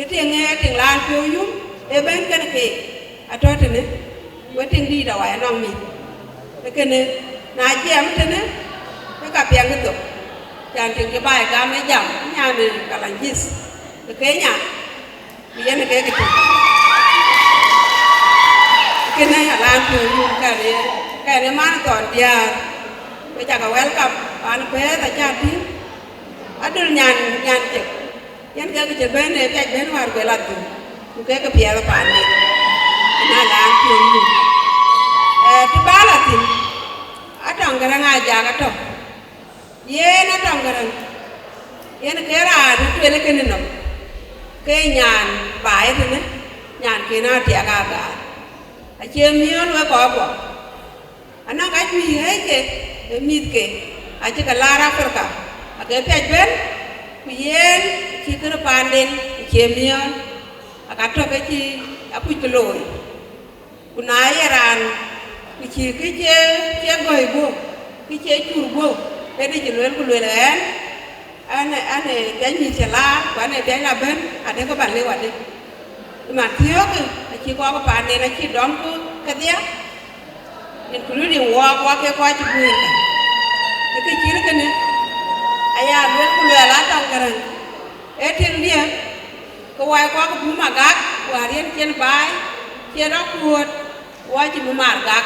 Speaker 4: e ting lan pyo yu e ben ke ke a to ti ne we ting di da wa nong mi ke ne na jam ti ne ka piang ke to yang tinggi baik kami jam nyane kalanjis kekenya biar nak gitu kena halan tu kare mana tuan dia baca ka welcome pan pe ta jadi adul nyan cek yang dia ke ben war belat tu ke piala pan ni kena halan tu ti bala tin atong garang aja gato ye na tong garang yen kera ni twele kenino ke nyan bai ne nyan ke na Atiek Agaar a chem mion we ko ana ka mi he ke mit ke a ti ka lara Afrika a ke pe ben ku yen ti kere panden chem mion a ka to ke ti a pu kloi ku na yeran ki ke goy go ki che chur go e di lwel ku lwel en ane ben mi chala ku ane ben la ben ade ko ban le wade ma tiyo ke ki ko pa ne na ki dom ku ke dia including wa ke ko ti bu ka ke ki ke ne aya lwel ku lwel la tong garan e tin dia ko wa ko bu ma gak wa rien chen bai che ro kuot wa ti bu mar gak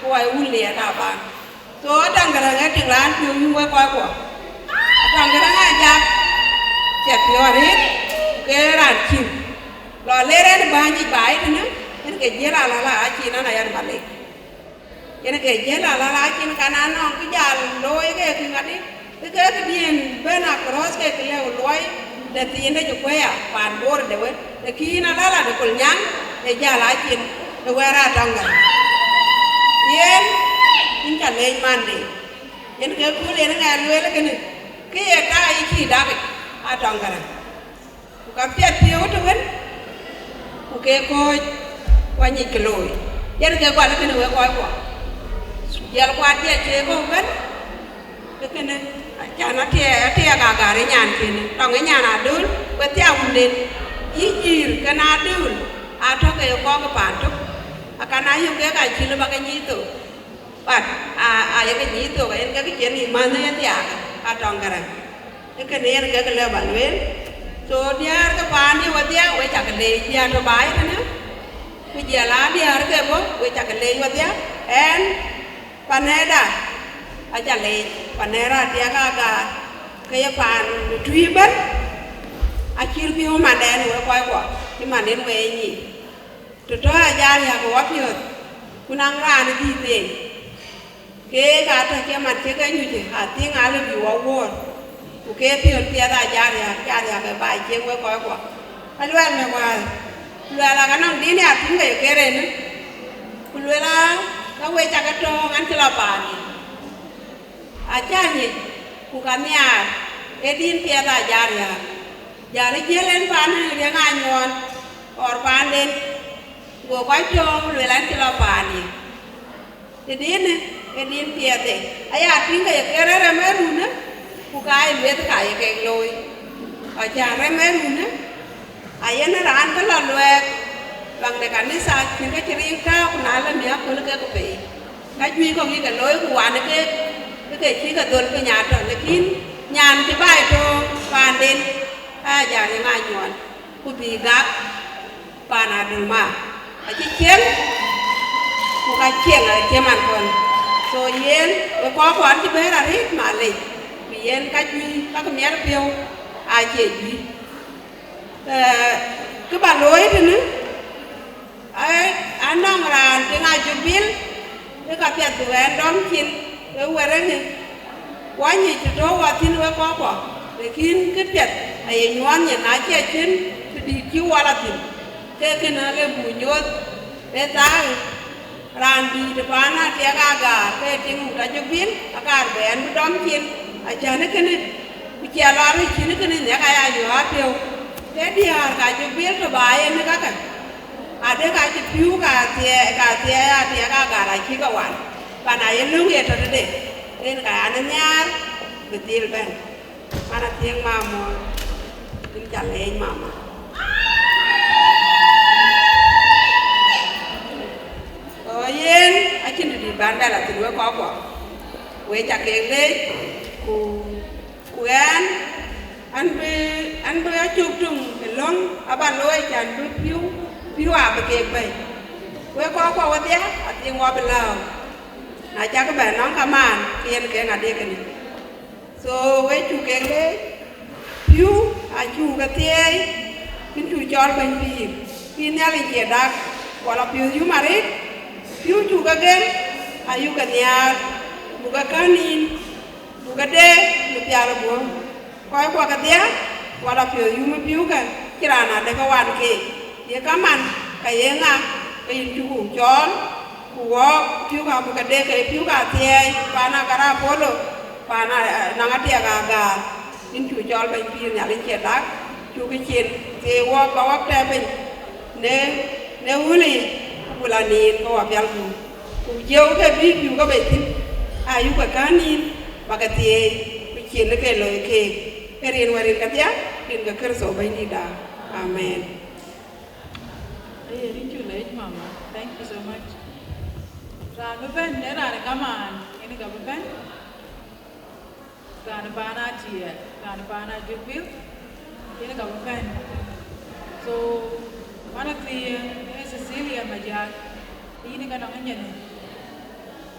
Speaker 4: ko wa un le da ba so tong garan e tin ran pi yu wa ko tong garan a ja che pi ore ke ran chi lo le ren ba ji bai ne en ke je la a chi na yan ba le en ke je la a chi ka na no ki ja loy ke ki ngadi ke dien bena cross ke le loy de tiene jo kwea pan bor de we de ki na la de kul nyang e ja la chi de wera tong garan yen in ka le mande en ke ku le na lwe le kene ke ya ta yi ki da ke a tong garan ku ka pet pi o to wen ku ke ko wa ni ke loy yen ke kwa le kene we ko yel kwa ti che ko ben ke kene cha na Atiek Agaar nyan kene tong nyan adul we ti awunden yi jir kana dul a to ke ko ko pa to akana yu ke ka chi le ba ke ni to but a ye ke ni to ke en ke chen ni man ne ya a tong garan ke ne en ke le ba lwen so diar ke pa ni wa dia we cha ke le dia to bai ne ku dia la diar ke bo we cha ke le wa dia en paneda a cha le panera Atiek Agaar ke ya pan tui ben a chir bi o ma den we ko ti ma den we ni to a ja ya ko wa pi kunang ra ni di te ke ga ta ke ma ke ga nyu je ha ti nga le bi wa wo ku ke pi on pi da ja ya ke ba je we ko a lwa me wa lwa la ga nong di ni a ti nge ke re ne ku lwa la ka we cha ga to ngan ti la pa ni a cha ni ku ka nya e din pi da ja ri je len pa ni re nga nyon or pa den go ko to lwa la ti la pa ni Edine edin piate aya tinga ye kerere meruna ku kai bet kai ke loy aja re meruna aya na ran ka la lwe bang de kanisa tinga chiring ka ku na la mia ko le ko pe ka jui ko gi ka loy ku wan ke chi ka dol ke nya to lekin nyan ti bai to pan den aja re ma nyon ku bi ga pana dul ma a chi chen ku ka chen a cheman kon so yen ko an ti bera rit ma le yen ka jui ka mer pio a che jui ke ba loy ne ai anong ran ti nga jubil ke ka pet du en dom chin e were ne wa ni ti do wa tin we ko lekin ke pet ai nyon ne na che chin ti di ki wala tin ke na le bu nyot e ta ran di depan Atiek Agaar ke tingu ta jubil akar ben dom chin a jane kene bikia la ri chin kene ne ka ya yo atio ke dia ka jubil to bae ne ka ade ka ti piu ka tie Atiek Agaar a chi ka wan pana ye lu ye to de en ka an nyar betil ben para tieng mamo tin chale mama yen a chin di banda la tin we ko we cha ke le ku an be a chuk tung long aba loy chan du piu a be ke be we ko wa dia a tin wa be lao na cha ka ba nong ka man kien ke na de ke ni so we chu ke le piu a chu ka tie kin tu chor ban pi ya le che dak wala piu yu mare piu chu ka gen ayu kan ya buka kanin buka deh lu piala buah kau kuah kadia wala pio yuma pio kan kirana de kawan ke dia kaman kaya nga kayin cukup jon kuwok pio ka buka deh kaya pio ka tiai pana kara polo pana nangati Agaar in cu jol bañ pio nyalin cedak cu ke cien ke wok bawak teh bañ ne wuli bulanin ko wapial ku jeu ke bi pio ka betin ayu ka kanin bagati ku cien ke loy ke kerin warin katia kin ka kerso bañ di da amen.
Speaker 6: Hey, didn't you late, Mama? Thank you so much. Rana ben, ne rana kaman, ini kamu ben. Rana bana cia, rana bana jubil, ini kamu ben. So, mana clear, ini Cecilia majak, ini kan orangnya nih.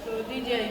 Speaker 6: So DJ.
Speaker 2: Yeah.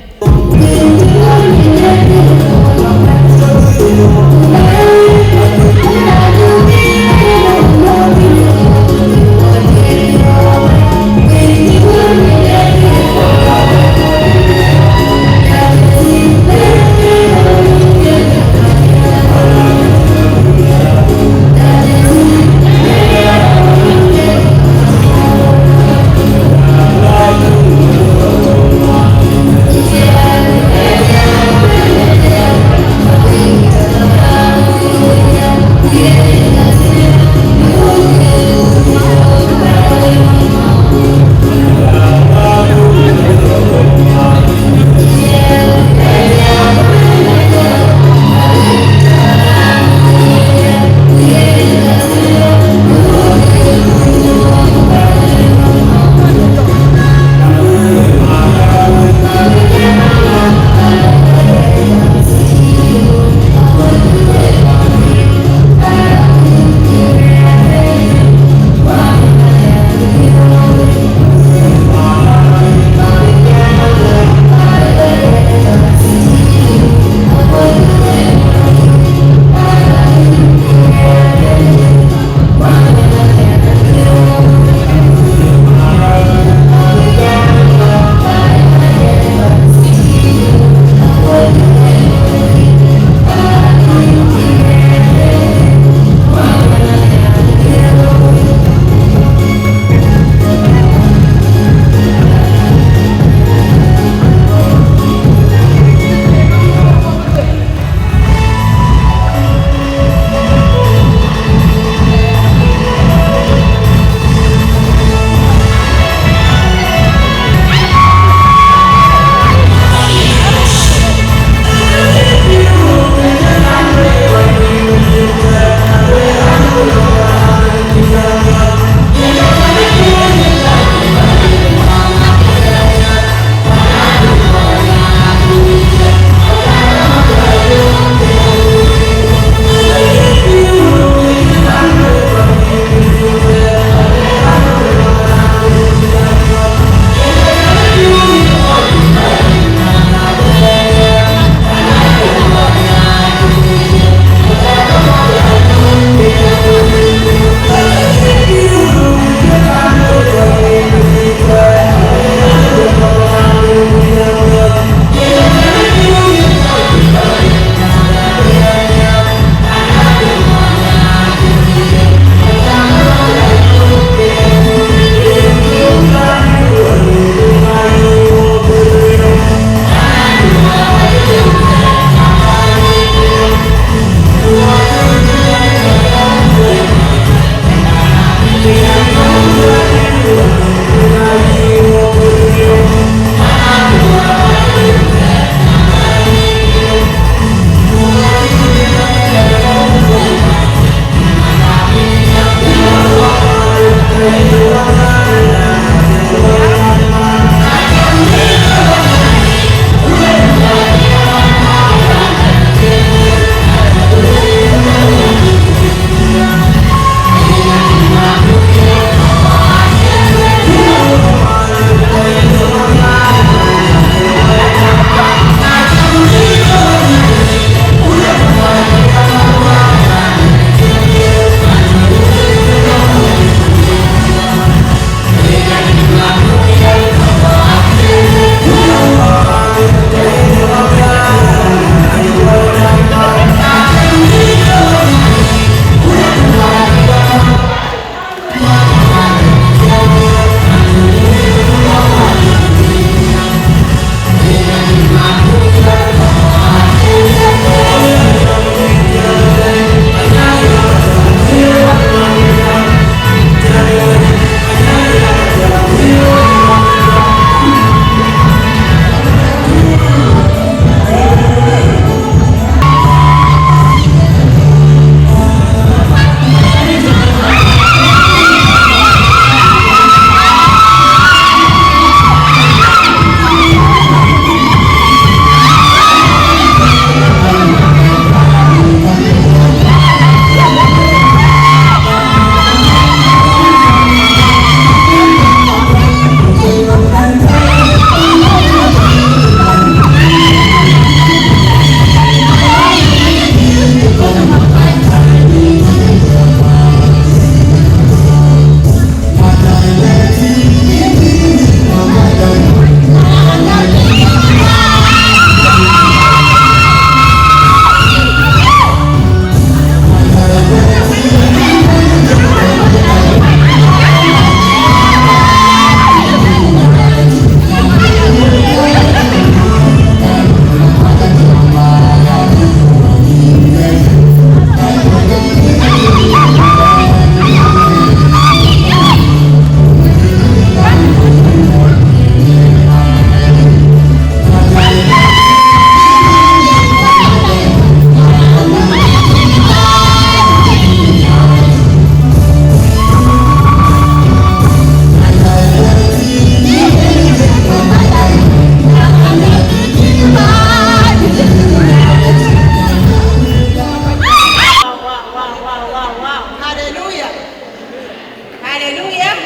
Speaker 6: Hallelujah.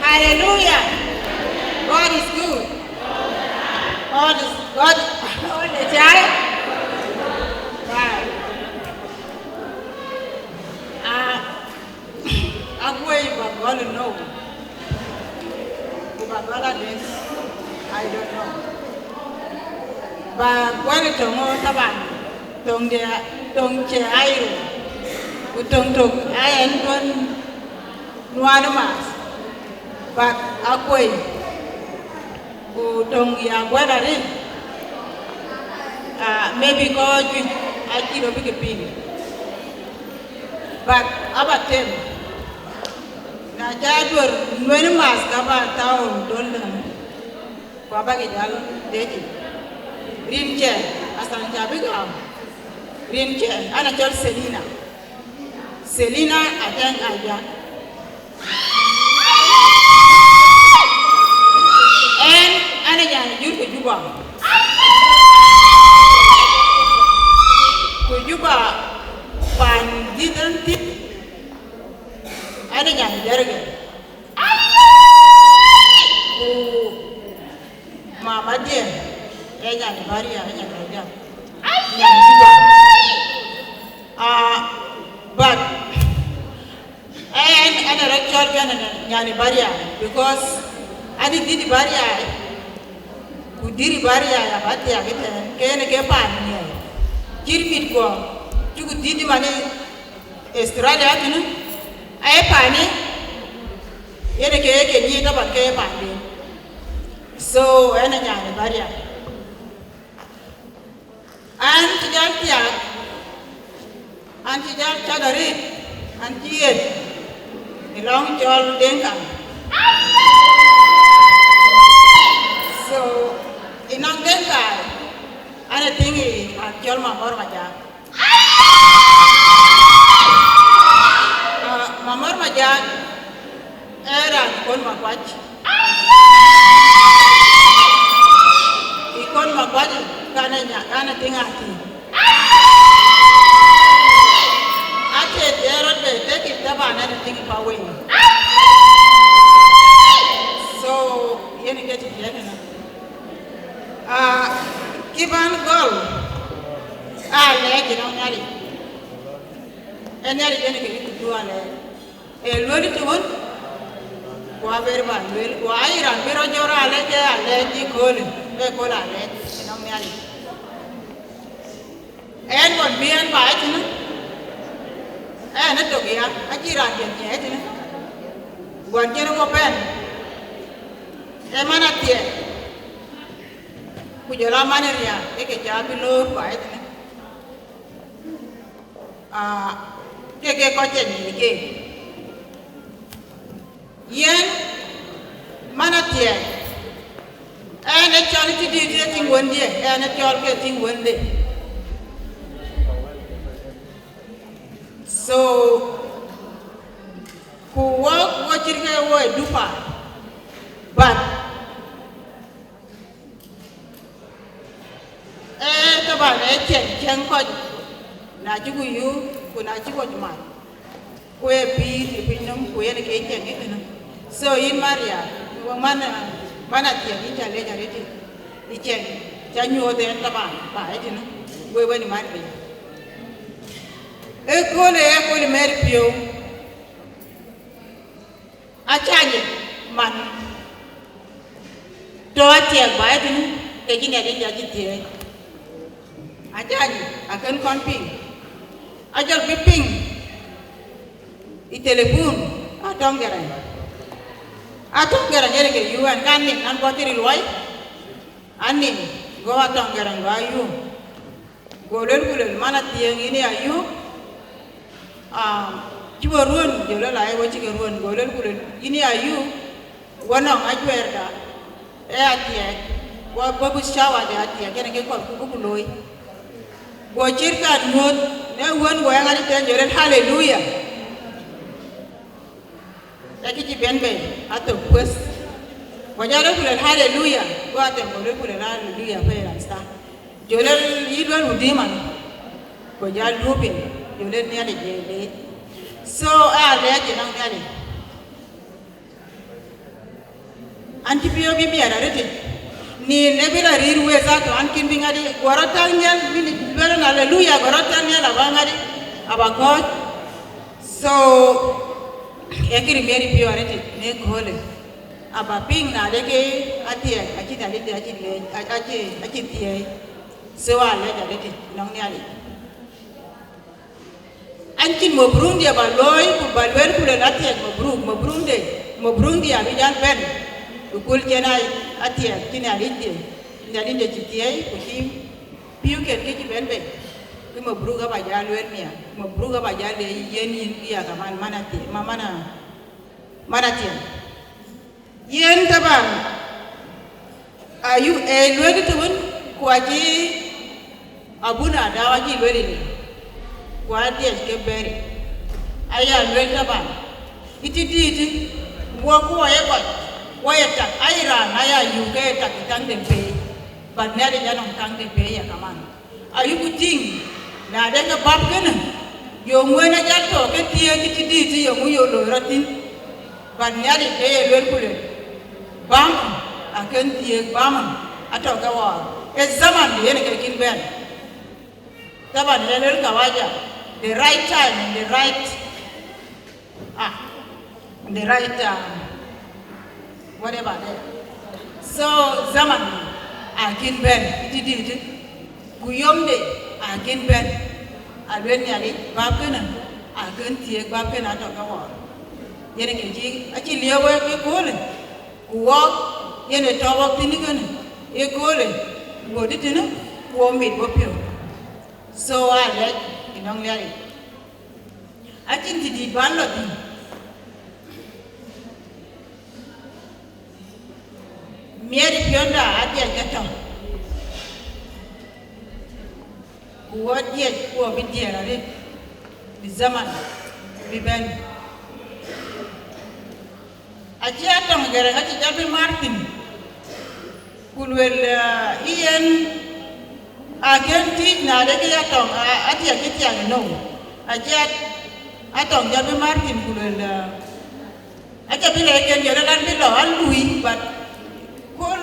Speaker 6: Hallelujah. God is good. God all the time. Wow. I'm going to God to know. But God is, I don't know. But when it's a more taban, don't say I don't I am one mass. But akwai don't ya whether it maybe God I kilo big pin. But about them na jadwar wani mass gaba town dollar baba gidal deji rinche asan jabiga rinche ana jol Selina Atiek Agaar and ana jani jur ko juba pan didn't tip ana jani derge mama dia jani baria jani dia jani juba but and ana rector jani baria because adi didi baria kudiri baria ya bati ya kita kene ke pan ni kirmit ko jugu didi mane Australia tunu ay pani yene ke ni ta ban ke pani so ana jani baria anti jal chadari anti yet ilong jol denga so inang denga ana tingi jol mamor majak mamor majak era kon makwach ikon makwach kana tinga ti take it never anything away. So you get it here. Keep on goal. Like you know, Nari. And Nari didn't do a lady to one. Why very bad? Why run? Pero Jora, let you call him. They call a let you know, Nari. And what me and by it, nó được gì á, anh chỉ làm chuyện nhẹ chứ, còn kia nó có pen, em ăn tiền, bây giờ làm ăn gì à, cái giá bị lỗ phải chứ, cái có chuyện gì cái, yên, ăn tiền, anh ấy cho nó đi tiếng vấn đề, anh ấy cho cái tiếng vấn đề. So, who work watching her way dupa, but kaban chen ko na jugu yu ko na jugu juma ko bi ti pinum ko yen ke chen ke no so in Maria mana tiang in jale jare ti i chen janyo de kaban ba ti no we wani mari Ekole merpio achanye man to Atiek ba tin ke gine de ja jitie achanye akan kon ping ajal bi ping I telephone atongera nyere ke yuan kan nin an ko tiri loy anin go atongera ngayu golel mana tieng ini ayu Cuba ruan, jual lah, wajib ruan, golel ini ayu, wanang ajuer dah, Atiek, Babyshower Atiek, kena kekor kuku loi, wajib kan mud, wan yang ada ten jual haleluya, lagi cipen atau bus, wajib haleluya, gua tem golel haleluya, pelan jual iluan udiman, wajib lupin. You let me so I let you know that
Speaker 5: anti pio bi mi ara rete ni nebila riru eza to an kin bingadi gorotanyal mini bela hallelujah gorotanyal abangadi abakot so ekiri meri pio arete ne gole aba ping na deke atie akita lete achi tie so ale dete nong ni ali ankin mo Burundi aba loy ku balwer ku le atie mo Burundi abi jan ben ukul kena atie kini alite ndalinde chitie ku ki piu ken ki ben be ku mo Burundi aba jan wer mia mo Burundi aba jan le yen ya kaman manati manati yen taban ayu lwegi tubun kwaji abuna dawaji lweli ni kwa dia ke beri aya lweli taban itiditi mwoku wa yeko wayeta aira aya yuke takitang dempe banere jano tang dempe ya kaman ayu kuting na denga bab kena yo mwena jato ke tie itiditi yo muyo lo ratin banere de lweli kule bam akan tie bam atau kawal zaman dia ni kekin ben taban lelel kawaja the right time and the right whatever that so zaman akin ben itu kuyom de akin ben alwen nyali bab kana akan tie bab kana atau kawal yene keji aci liawe ke kole walk yene tawak tinigane e gole ngodi tinu wo mit wo pio so ale inong lari atin di banlo di mieri pionda adia gato wo dia wo bidia rare di zaman biben aja tong gara aja jabe Martin kulwel ien agenti na de ya tong atia kitia no aja atong jabe Martin kulwel aja bila ken jara lan bilo an lui but kol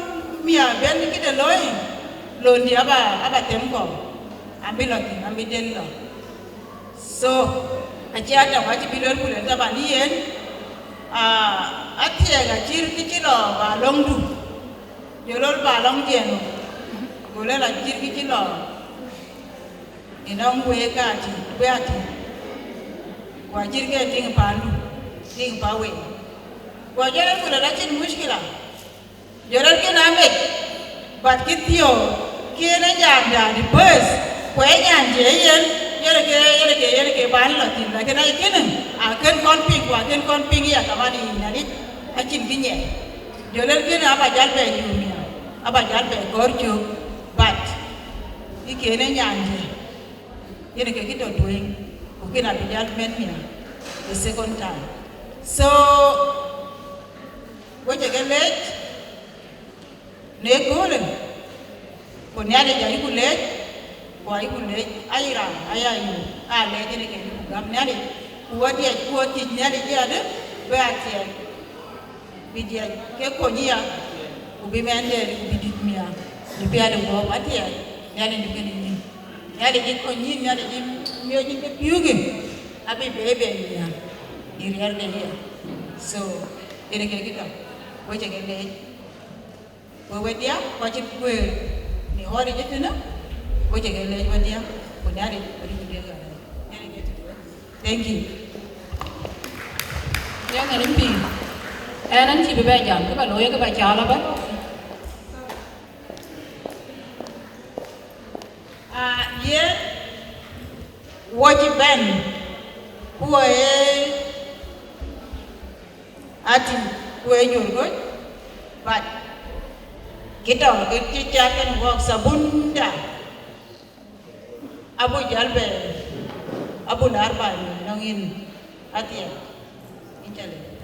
Speaker 5: mia ben kita loy lo dia aba tempo ambilo ti ambiden lo so aja tong aja bilo kulwel taban ien Atiek Agaar kicilo balong du jolol balong jeno gole la jir kicilo inong we kati wajir ke ting pandu ting pawe wajal kula la chin mushkila jolol ke namet bat kitio kene janda di bus kwe nyanje yen yere ke ban la tin la kena ikene akan konping ya kamani nani acin kinye jolel kene aba jalbe yumia aba jalbe gorjo but ikene nyanje yere ke kito doing ukina bijalmen mia the second time so woje gelet ne gole ko nyale jari kulet wai kulet aira ayayu ale jere ke gam nyale kuwati nyale jade beatie bidia ke konia ubimende ubidimia dipiade go batia nyale dikeni nyale dikoni nyale mioji ke piuge abi bebe ya iriarde dia so ene ke kita woje gele wedia wajib kue ni hori jetuna woje gele wadia kunari baridia nyale ke thank you
Speaker 3: yang ngerimpi enan ci bebe jam ko ba loye ko ba chala ba
Speaker 5: ye woji ben kuwe ati kuwe nyurgo but kita kan wak sabunda abu jalbe abu narba nangin ati injale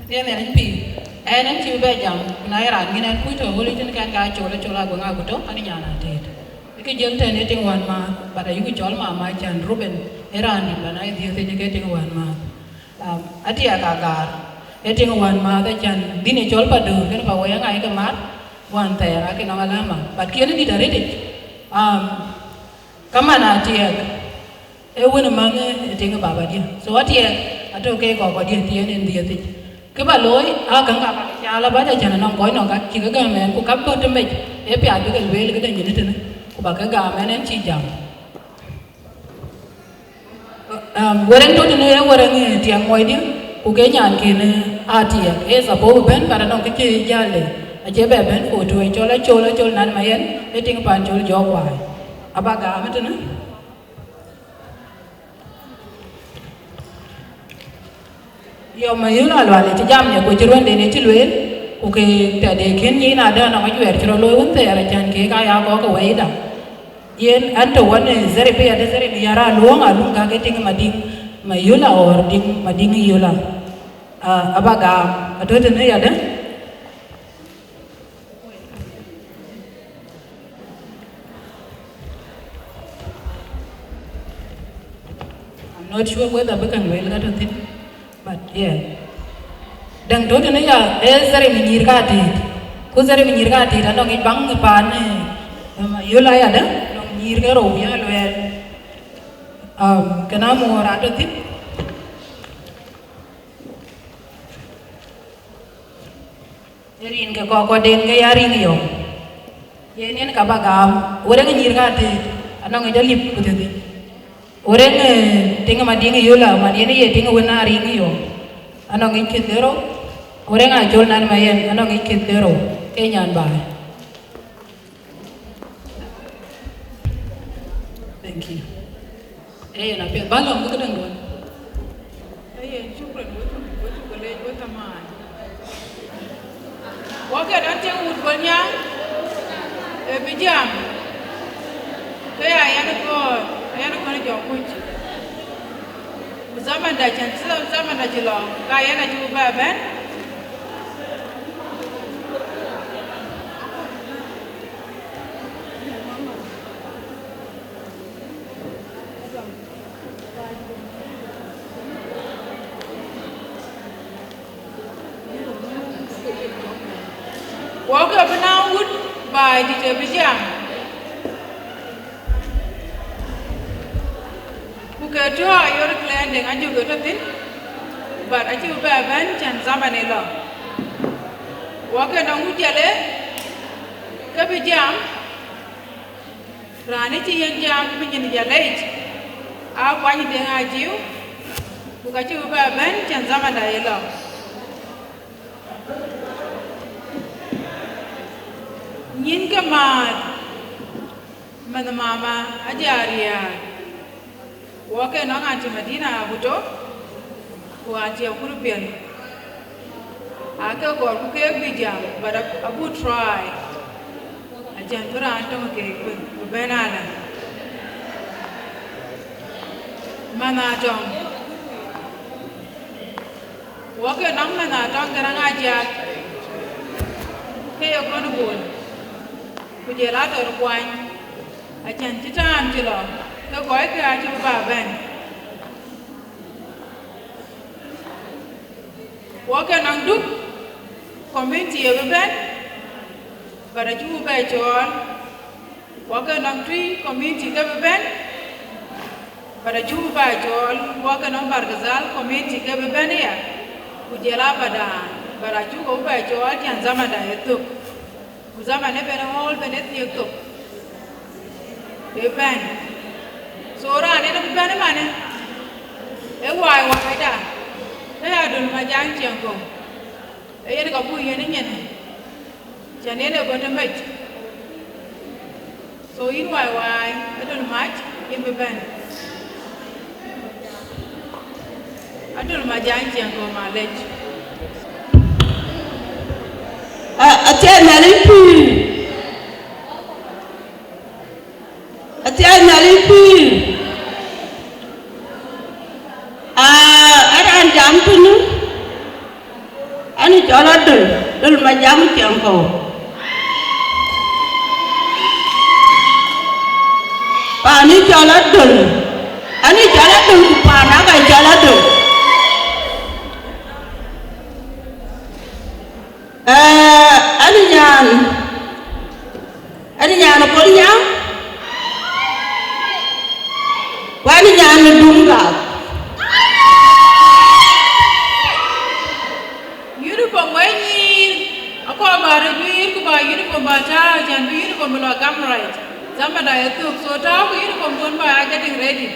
Speaker 3: yang ngerimpi enan ci bebe jam na yara nginen kuito woli tin kan ga chola go ngago to ani nyana tet ke jente ne ting wan ma pada yugo chol ma chan ruben erani bana idhi te ke ting wan ma Atiek Agaar
Speaker 6: eting wan ma da chan dine chol pa do ken pa waya ngai ka mat wan te ra ke no alama but ken di da rede kama na Atiek e wona mange eting baba dia so Atiek ato ke ko dia tien en dia ti ke ba loy a kan ka ya la ba da chan no ko no ka ki ga men ku kap to me e pya bi ke wel ke da ni ne ku ba ka ga men en chi jam Warang tu ni warang tiang moy dia, uke nyan kini Atiek, sapo ben para nong kecil jale, aje ben foto, col nan mayen, ting pan col jawai, apa gam itu na? Yo mayun alwale jam ya ko jiron de ne tilwel, uke tade ken yin ada nong ajuer ciro loy wonte ara jan ke kaya ko waida. Yen anto wane zere pe ada zere ni yara luang alung ka keting mading mayula or ding mading yula abaga ato de ne ada I'm not sure whether we can well that thing but yeah dang to de ne ya zere mi nyirga ti ku zere mi nyirga ti da no ngi bang pan yula ya da Irga romia loel kena mo rato tip erin ke ko den ke yarin yo yenen ka bagam orang nyirga te anong jalip kutete orang tinga madinga yola madine ye tinga wena ring yo anong iketero orang ajol nan mayen anong iketero kenyan ba Thank you. Na pia balong ko dang don. Shukran butu college buta man. Waka dante ud gonya bijam. Kaya yana ko na jokuch. Zaman da chan zaman da jilo. Kaya na ju ba ben. Walk up now wood by the bijam. Kuketo ayor klending aju gototin, but aju baban chan zamanelo. Walk up now wood jale, kabijam. Rani chiyan jam pinyin jalej. Apa ni dengan aju? Kuketo baban chan zamanelo. Yin kamad mama ajaria wake no anti Medina buto ko anti akurupian aka ko ku ke bijam but abu try ajan pura anto ke benana mana dong wake no mana dong garang ajak ke yo kono bol kujela tor kwany achan titam tilo ko koy ka chu ba ben woke nang duk community e ben bara chu ba chon woke nang tri community ke ben bara chu ba chon woke nang bargazal community ke ben ya kujela bara chu ko ba chon kan zamanda etuk Zaman ni pernah hall pernah tiap tu, depan. Sora ni nak depan mana? Wai dah. Saya ada macam cengkong. Ni kapu ni ni. Jadi ni bukan macam. So ini wai ada macam ini depan. Ada macam cengkong malaj.
Speaker 12: Atiek nalipi. Atiek nalipi. Ada jam tu ni. Ani jalan dul macam cengkau. Pani jalan dul. Ani jalan dul kupana kan jalan dul. Ani nyan ko nyam. Wani nyan dunga.
Speaker 6: Uniform wenyi ako bare juir ko ba uniform ba cha jan uniform lo gam right. Zama da yetu so ta ko uniform don ba getting ready.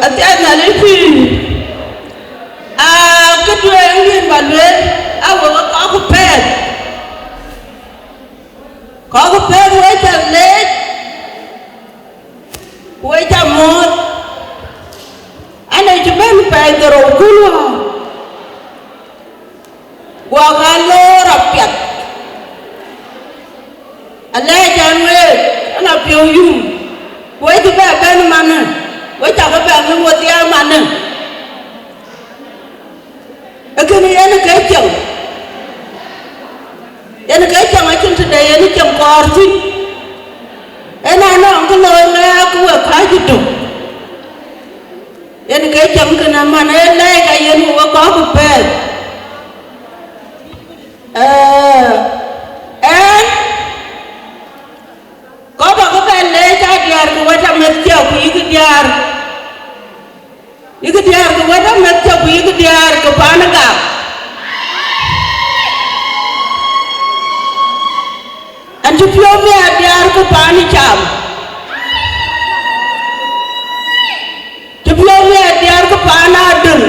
Speaker 12: Atiek na lepi. Kedua ingin balwe awak aku pet. Kau pet wajah lek, wajah mot. Anak cuma pet terukul. Gua kalau rapiat. Anak jangan anak piuyu. Wajah pet mana? Wajah pet muatian mana? Akan yana kacang, macam sedaya ni cam korti. Anak kalau aku kaji tu, yana kacang kena mana? Lagi kaya ni aku pet. Kau tak pet lagi diar ku macam macam ikut diar. Ikut diar ke mana macam ikut diar ke Panaga. Anju piome diar ke Panicam. Piome diar ke Panadun.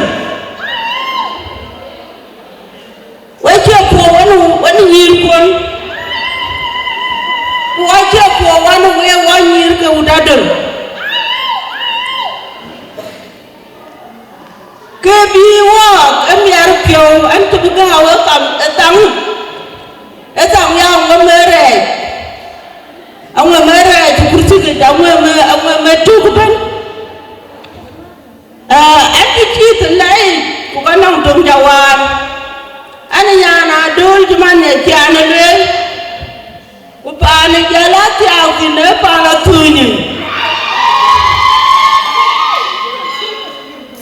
Speaker 12: Wajah puan nyirpun. Wajah puan nyir ke Udadun. Kebiwak, emiar piau, antu begawa etang yang memerek, awak memerek, kursi kita, awak metu kan? Antu kita lain, bukan orang dong jawab. Anaknya anak dul cuma nyekian le, bukan jalan tiaw kini pala tunyi.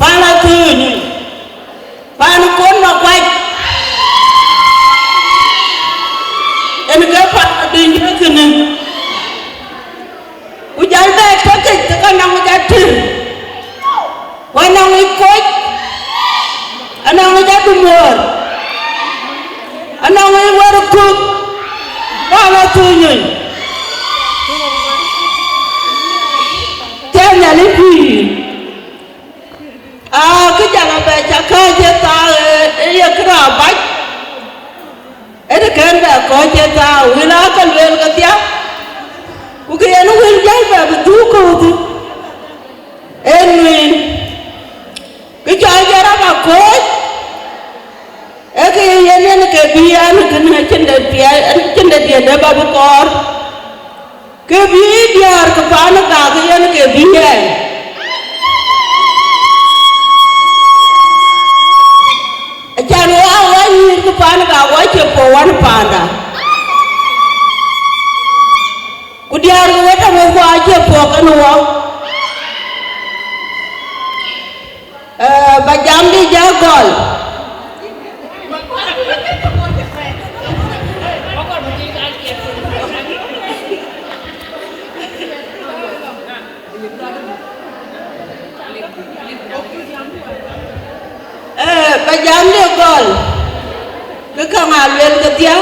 Speaker 12: Pala tunyi, pala kon nak baik. Ini apa dunia kini? Ujar baik pakai tekan nama jatuh. Wanang ikut, anang jatuh mur, anang warkuk, pala tunyi. Tanya lebih. Kerja baca kerja tahu, ia kerabat. Ada kerja kerja tahu, hilakan wel kerja. Bukan anu wel jaga betul kau tu. Enwin, kerja apa kau? Kerja ni kebian kena cendet dia dah babu kor. Kebiar kepala kerja ni kebian. Jangan awak nyir ke pana awak cepawan pana. Kudiar awak tak mau aja pokan awak. Bajam di jagol. Bajam dia gol, kekangan wel ketia,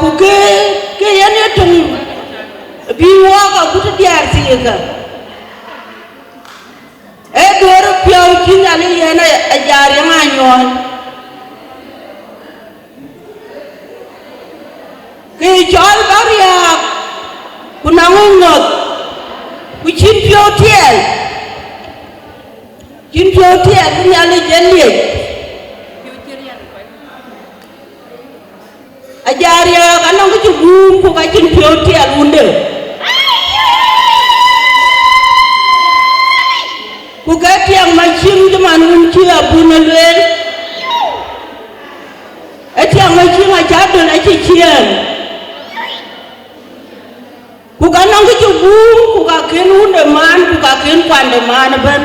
Speaker 12: kuke yang ni tung biwa ka kutu diar siaga, dua piau kini ni yana ajar yang anyon, kecual bariak, kunangungot, kucing piau tiel. Jinjo tiya nyale jelle ajaria kanang ku gum ku ka jinjo tiya unde ku ka tiang machin jaman unci abunalen tiang machin ajadon acician ku kanang ku gum ku ka ken unde man ku ka ken pande man ban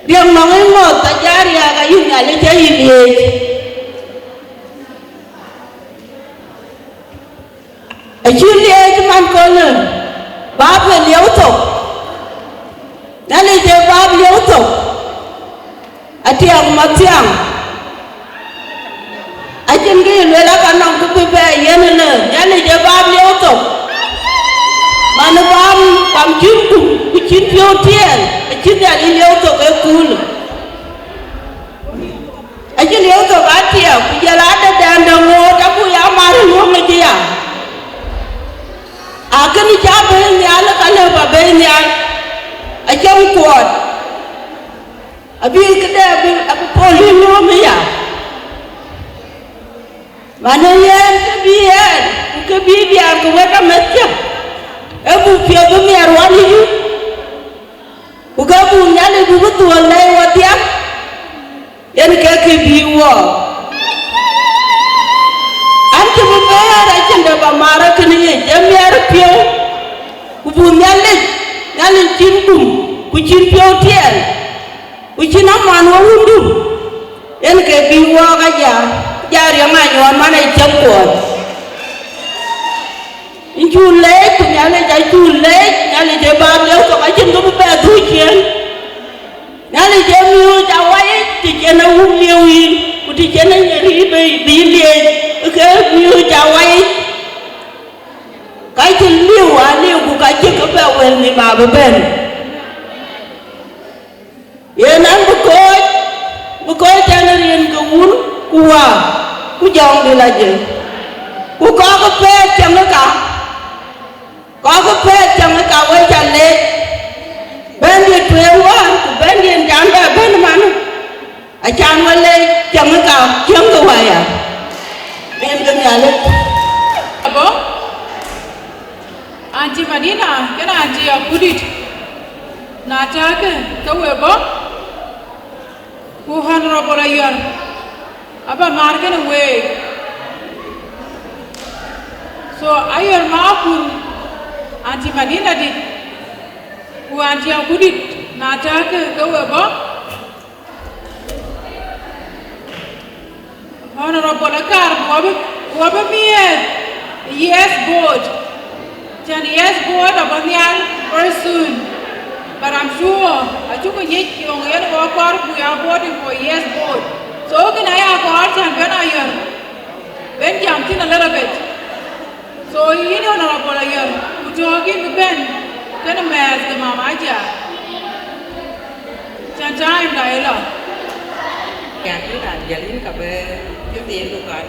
Speaker 12: riêng nó ấy một ta giá ria cái gì nhà lấy chơi gì ở chuyên lia cho man con nữa bác phải liếu tục nhà lấy chơi bác liếu tục Atiek mà tiang trên cái lối lá căn nòng cái bè yên nữa nhà lấy chơi bác liếu tục mà nó bám chín cùng cái chín phiêu tiền chín nhà đi liếu tục cái cool aja lihat tu Atiek, jalan dan dengar, tapi yang mana luang lagi ya? Akan dicapai ni ala kalau babai ni aja kuat. Abi kedai abi poli luang ya. Mana yang kebiar kepada macam, abu piak kebiar wali. Bukan punya lebih betul lewat dia. Yang kaki biwa, ante beberapa cenda bamara kini jamiar piau, kubu nyalin cintum, kucin piau tiel, kucin aman wawundu, yang kaki biwa kaja, jari yang anyuan mana jemput, inculek, nyalin jebab leu kau kacin kau beberapa tujuan. Nali jamiu jawai di jana uliuin, di jana nyeri bilian, ke miu jawai. Kaji liu ku kaji kebawel ni ma beben. Ya nang bukoi jana rian kewun kuwa, ku jauh di lagi. Ku kau kepet jangan kau wai jale. Bandit tuan, bandit janda, bandit mana? Acan malay, jangan kau ya. Biar kenyal.
Speaker 6: Apa? Anji Madina, kena anji akudit. Nata ke, kau apa? Kuhan rapolayar. Apa marken way? So ayar maafun Anji Madina di. Kuanji akudit nata ke kau apa? Honorable Akar, waba miet yes board. Jan yes board abanyal very soon. But I'm sure I took a yet young yet worker we are voting for yes board. So can I accord and when I hear? Ben jumped in a little bit. So you know Honorable Akar, would you give Ben? Kena mas ke mama aja. Jangan dialog.
Speaker 13: Yang kita jalin kabe jutiin bukan.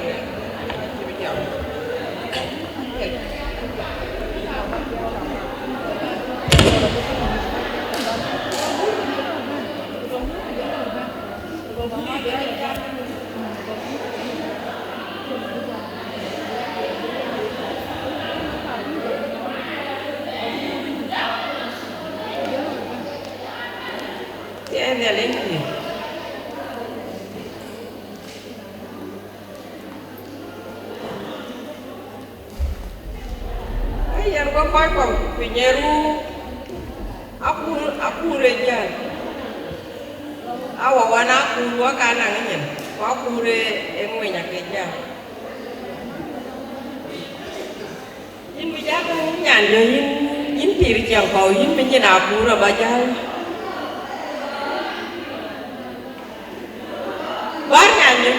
Speaker 13: Em nhà lên gì? Ay, yang kau pakai penyeru, aku reja. Awawan aku dua kanangnya, aku yang banyak kerja. Ini berjaga nyanyi, ini diri jangkau, ini menjadi aku rabaja. Barnanya.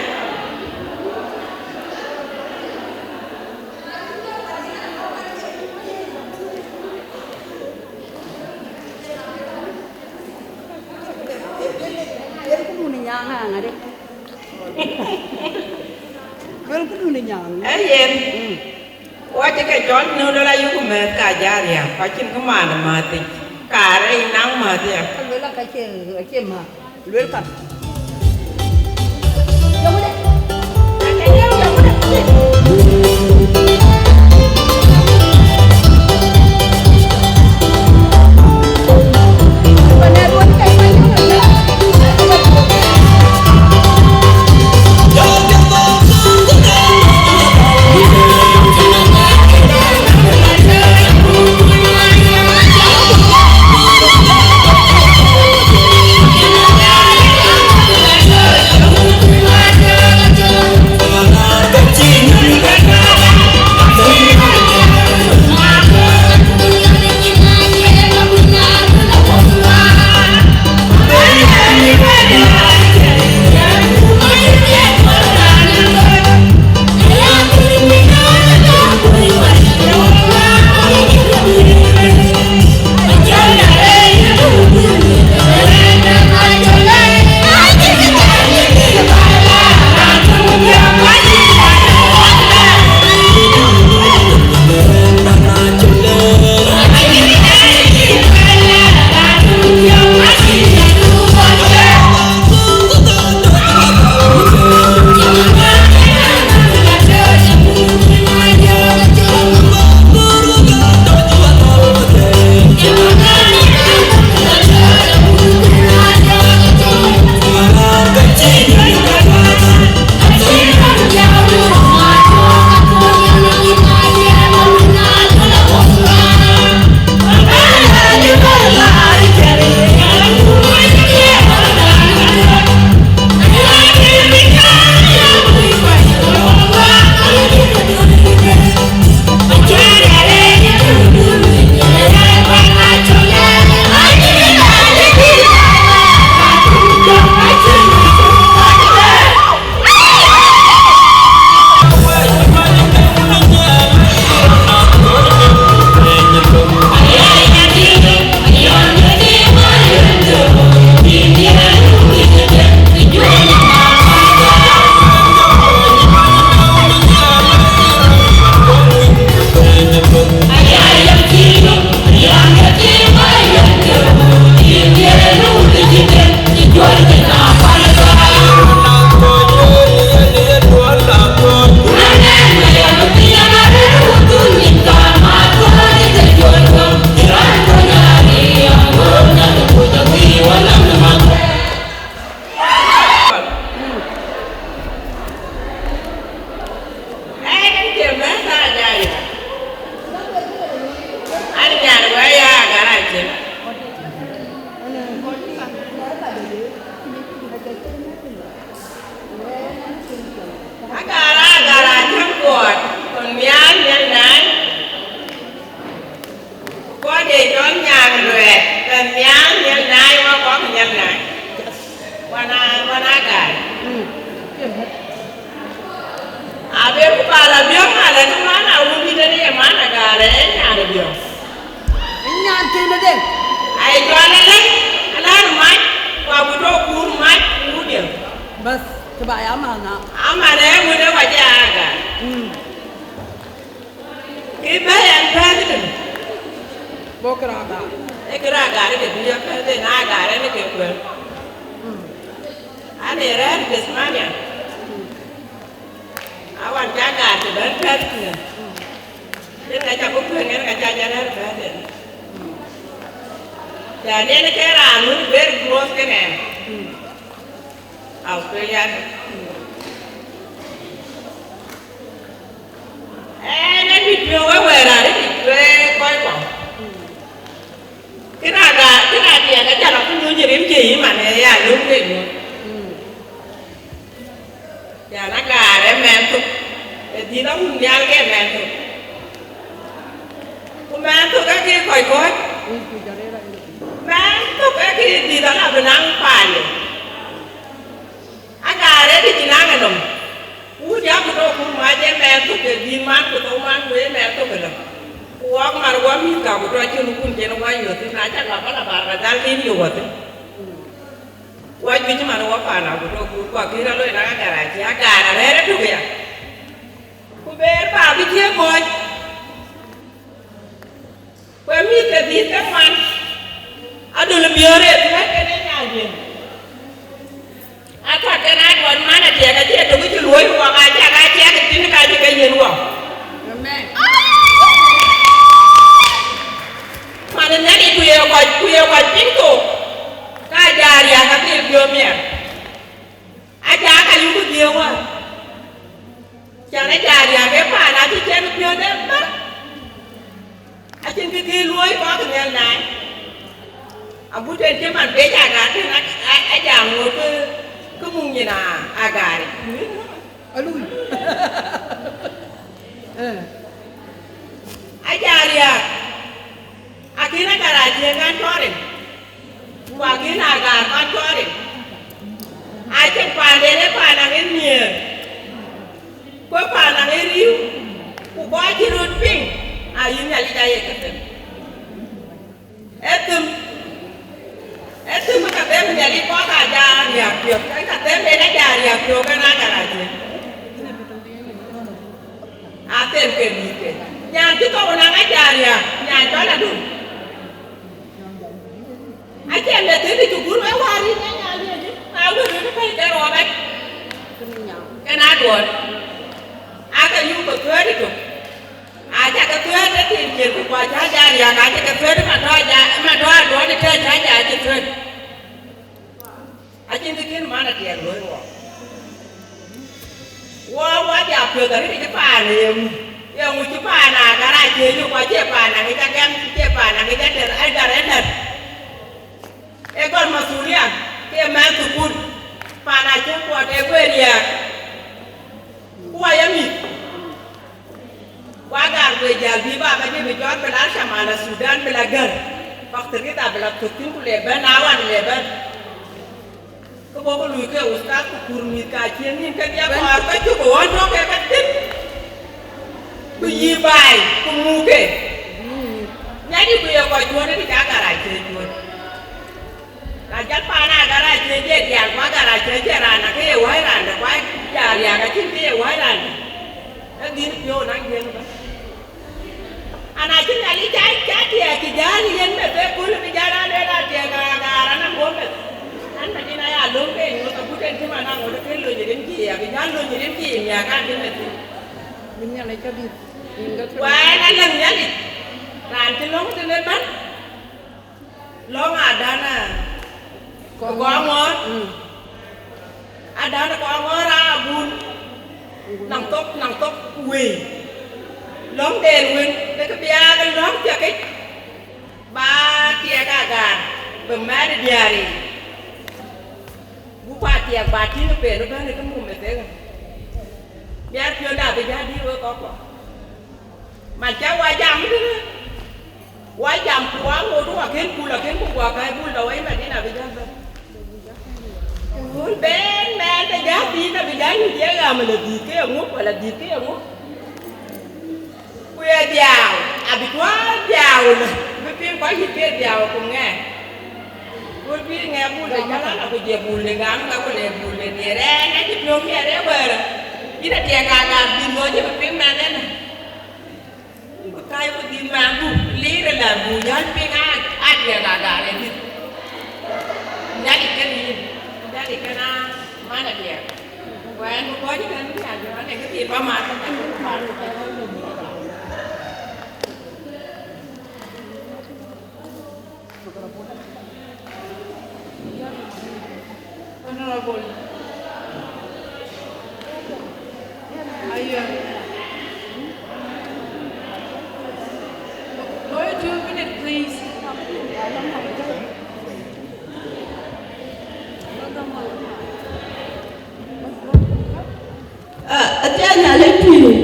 Speaker 14: Dia pun nyang ada. Kalau pun nyang.
Speaker 13: Ayen. Wajah kejon nula layu kumet kajar ya. Pacin kemana mati? Kare nang mati ya.
Speaker 14: Kalau lah kacau mah. Welcome.
Speaker 2: Yeah.
Speaker 13: gare nhà được điều
Speaker 14: Nhà kia nó đi.
Speaker 13: ai cho anh lấy anh mai qua buổi tối cuốn mai cuốn điều
Speaker 14: Bas, cái bài áo
Speaker 13: mà đấy buổi tối qua nhà cả cái bé anh phá cái đừng
Speaker 14: Bố cái đó đã.
Speaker 13: cái ra gà đấy bây giờ phải thế na gà đấy nó kêu quên anh ấy ra cái gì mà nhỉ awan cha gà thì đến phết nè nên là cha có quên cái cha cha đấy phết nè cha nên nó cái ra nó very close cái này Australia nên bị nhiều cái về là đấy về coi quả cái nào thì cái cha nó cũng như gì điểm gì mà này à đúng cái nữa cha nó gà để mẹ tục thì nó không giao cái mẹ tục mẹ tục cái kia khỏi coi mẹ tục cái kia thì đó là bên ăn phải anh gà đấy thì chỉ ăn cái đồng cú giáo của tôi cũng mà cho mẹ tục cái gì mà của tôi mang với mẹ tục cái đồng Uang marwah mika kudu aja nukun jeno wayu tu naja lapa lapa radal ini wate. Wayu cuma marwah pana kudu kira lo enak garaji agara rere tu ya. Kuber pa bijian boy. Kami tadi teman. Aduh lebih orang tu kan kena nyaji. Aku kena buat mana dia kerja tu kita luai uang aja kerja kita kerja kerja uang. Mana nanti kuya pintu, kajar ya kaki biomnya, aja kan yuku dia wah, jangan jar ya kepa nanti jangan biomnya apa, aja kaki luai kau kenal nai, abu dan cuman beja kan, aja ngutu kemungkinan agar,
Speaker 14: aluh,
Speaker 13: ajar ya. Akhirnya garaji kan korin, wagin agar kan korin. Aceh pandai panangin ni, kau panangin riu, kau jirut ping, ayin nyali jaya keten. Etum kata menjadi kau kajar ya, kata beda jar ya, kau kan garaji. Atem kemike, yang tu kau nak ajar ya, yang tu ada dulu. Aja anda tadi cukur mewari nanya aja, aku dulu pakai terowek, kena dua, aku yuk ketua itu, aja ketua itu tinggal kepada ajar ya, aja ketua itu madua dua itu aja ketua, aja itu mana dia luar, wah dia dari Jepang yang Jepang agar aja yuk Jepang, kita kan Jepang, kita ada. Ekor masulian, dia main tukun, panasnya kuat ekor dia, kuat yami, wajar bejar biba bagi bejar belar sama ada Sudan belajar, waktu kita belar tukun ku leban awan leban, kebawa lu ke ustaz kurmi kajian ni kan dia kuat tu kuat dok ya kan, bejibai kumuke, jadi beliau kuat jual ni jaga raja jual. Raja pana garaje je dia kwa garaje je rana ke wai rana kwa ya ya ka chin ke wai rana din yo nang yen ba ana chin ali ja dia ki jari yen me be kul bi jara le la dia gara na go me an ma dina ya lo ke ngo ta puten ti ma na ngo ke lo je den ki ya bi jan lo je den ki ya ka din me ti
Speaker 14: mình nhà này cho đi,
Speaker 13: wa na lang ya li ran ti long ti le ban long ada na có ngon, ada có ngon ra bún, nang tóc quỳ, lóng đèn quỳ, để cái bia cái lóng cho cái ba tia cả gà, bầm má đi đi, bố ba tia ba chín nó về nó bán được cái mồm này thế, bia chưa nào thì ra đi với có quả, mà cháu qua jam nữa. Why jam kuang ngodu agen pula agen kuang kai pul dawai ma dina bijan ba pul ben ma ta ja di na bijan ni dia ga ma di ke ngu wala di ke ngu ku ya dia bị quá giàu nè với phim quá gì kia giàu cùng nghe với phim nghe vui thì cho nó là cái gì buồn liền gắn cái gì buồn liền gì đấy nó chụp luôn kia đấy về rồi chỉ là tiền cả phim thôi chứ mà phim mà đấy nè cái phim mà bu lý là bu nhớ phim ăn tiền cả này thì giá trị cái na mà là tiền quen có chứ cái này cái tiền bao mà
Speaker 6: Honorable, lawyer, 2 minutes, please.
Speaker 12: Atiek nhà lấy thuyền,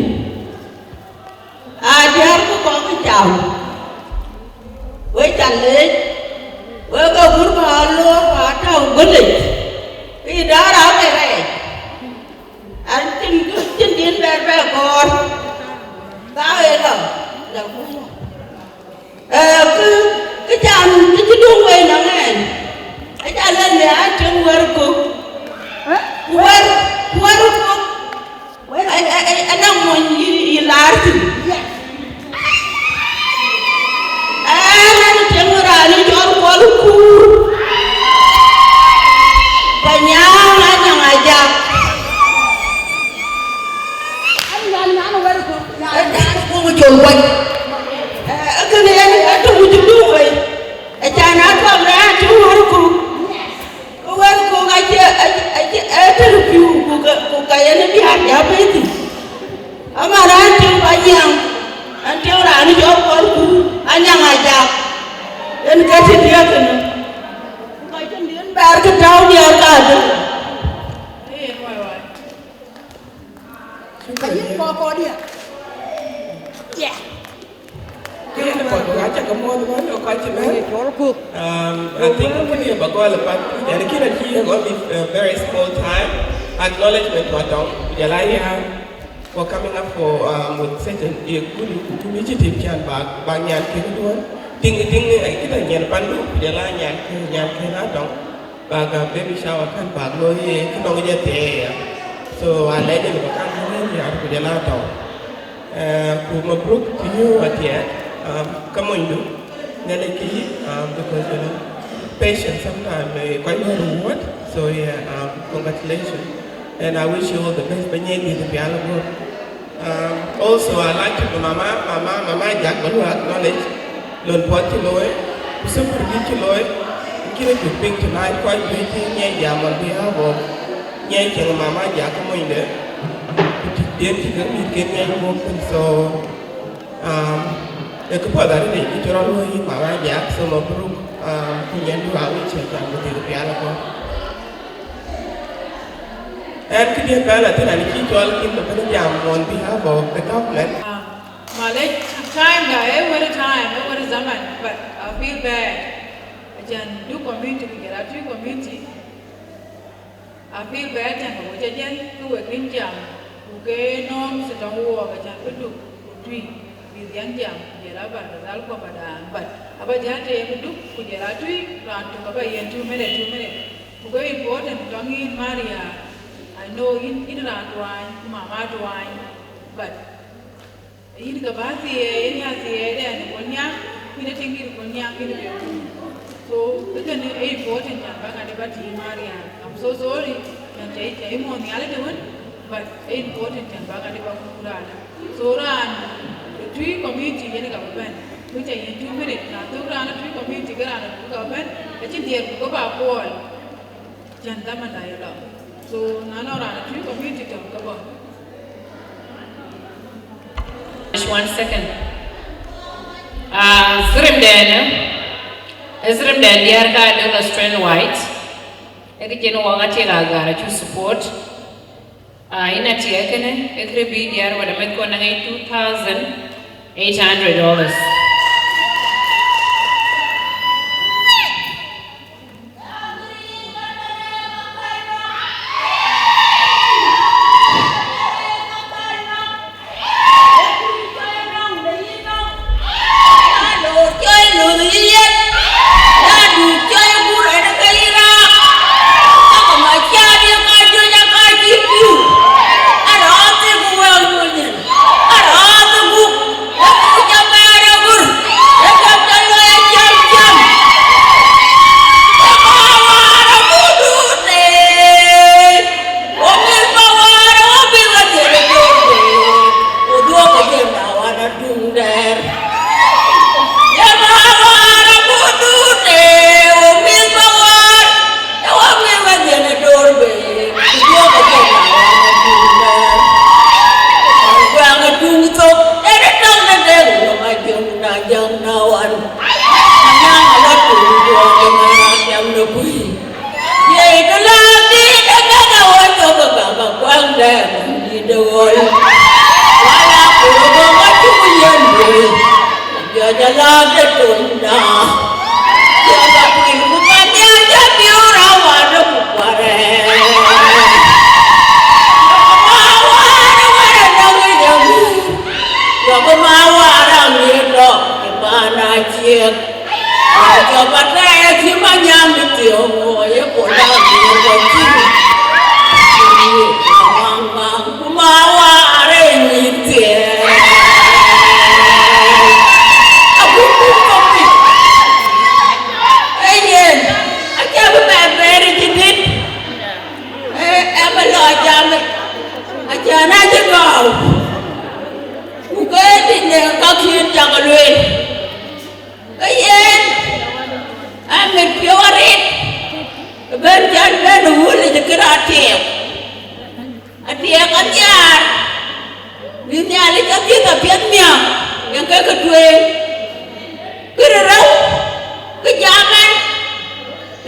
Speaker 12: đi ăn có cái chảo, với chả lấy, với cái bún bò luôn và thau bún lịch, cái đó cái này, anh chín chín bé con, tao ấy đâu, cái chảo cái đúng vậy nó nghe, cái chảo lên để ăn chung với cô, với cô. Anh đang muốn đi làm gì? Anh chẳng ra đi cho con cu. Và nhau là nhà ai già. Anh nói với cô. Anh không chồn quay. Cái này anh không chịu được vậy. Anh cha nói con ra chú hỏi cô. Cô cái chứ cô cái nó bị hạt giá bế thì mà ra anh chưa ra nó cho con cô anh nhang ai chạc anh cái gì kia kìa cái chân điên bär cái trao đi ở cả chứ
Speaker 14: cái gì co đi à yeah
Speaker 15: cái này còn có chắc có mua thôi nó quay chừng đấy.
Speaker 16: I think we have got a but the kid here got a very small time acknowledgement to Adam. The lie for coming up for with such a good initiative can bang yan kid doon. Ting ay kita yan pandu. The lie yan Adam. Baga Babyshower kan bag lo ye kinong jete. So I let them come here ya ku the lie to. Ku mabruk to you Atiek. Come on, do. Because you know, patience sometimes quite a reward. So yeah, congratulations, and I wish you all the best. Also, I like to Mama Jack, but who acknowledge learn what you know, super rich you know, give to big tonight, quite waiting, yeah, on behalf of yeah, Mama Jack, come on there. So, cái phần đó thì cho nó nuôi mà ra giá số một lúc cũng nhận được áo chỉ là một điều bé là con and cái điều bé là thế này khi cho cái nó giảm on behalf of the government
Speaker 6: mà lấy time là every zaman but I feel bad ajan do community cái là community I feel bad and có cho dân cứ việc kinh giảm cái norm sẽ trong work ajan cứ được tùy vì dân giảm Dal ko pada but aba jate ko duk ko jera tui ran to ba yen 2 minutes ko important tangi Maria I know in ran twine mama twine but in ka ba ti ya ti de ne ko nya ni tingi ko nya ni so kan important ya ba ga de ba ti Maria I'm so sorry and tai mo ni ale de won but important ya ba ga de ba ko kurana so ran three community yene ga ban which I in 2 minutes na to rana three community ga rana ga ban e chin dia ko ba pol jan da man dai la so na na rana three community ga ba
Speaker 3: just 1 second Zrim den diar ka de Australian white e ke no wa Atiek Agaar Aciek support ina tiekene e krebi diar wada met ko na $2,800.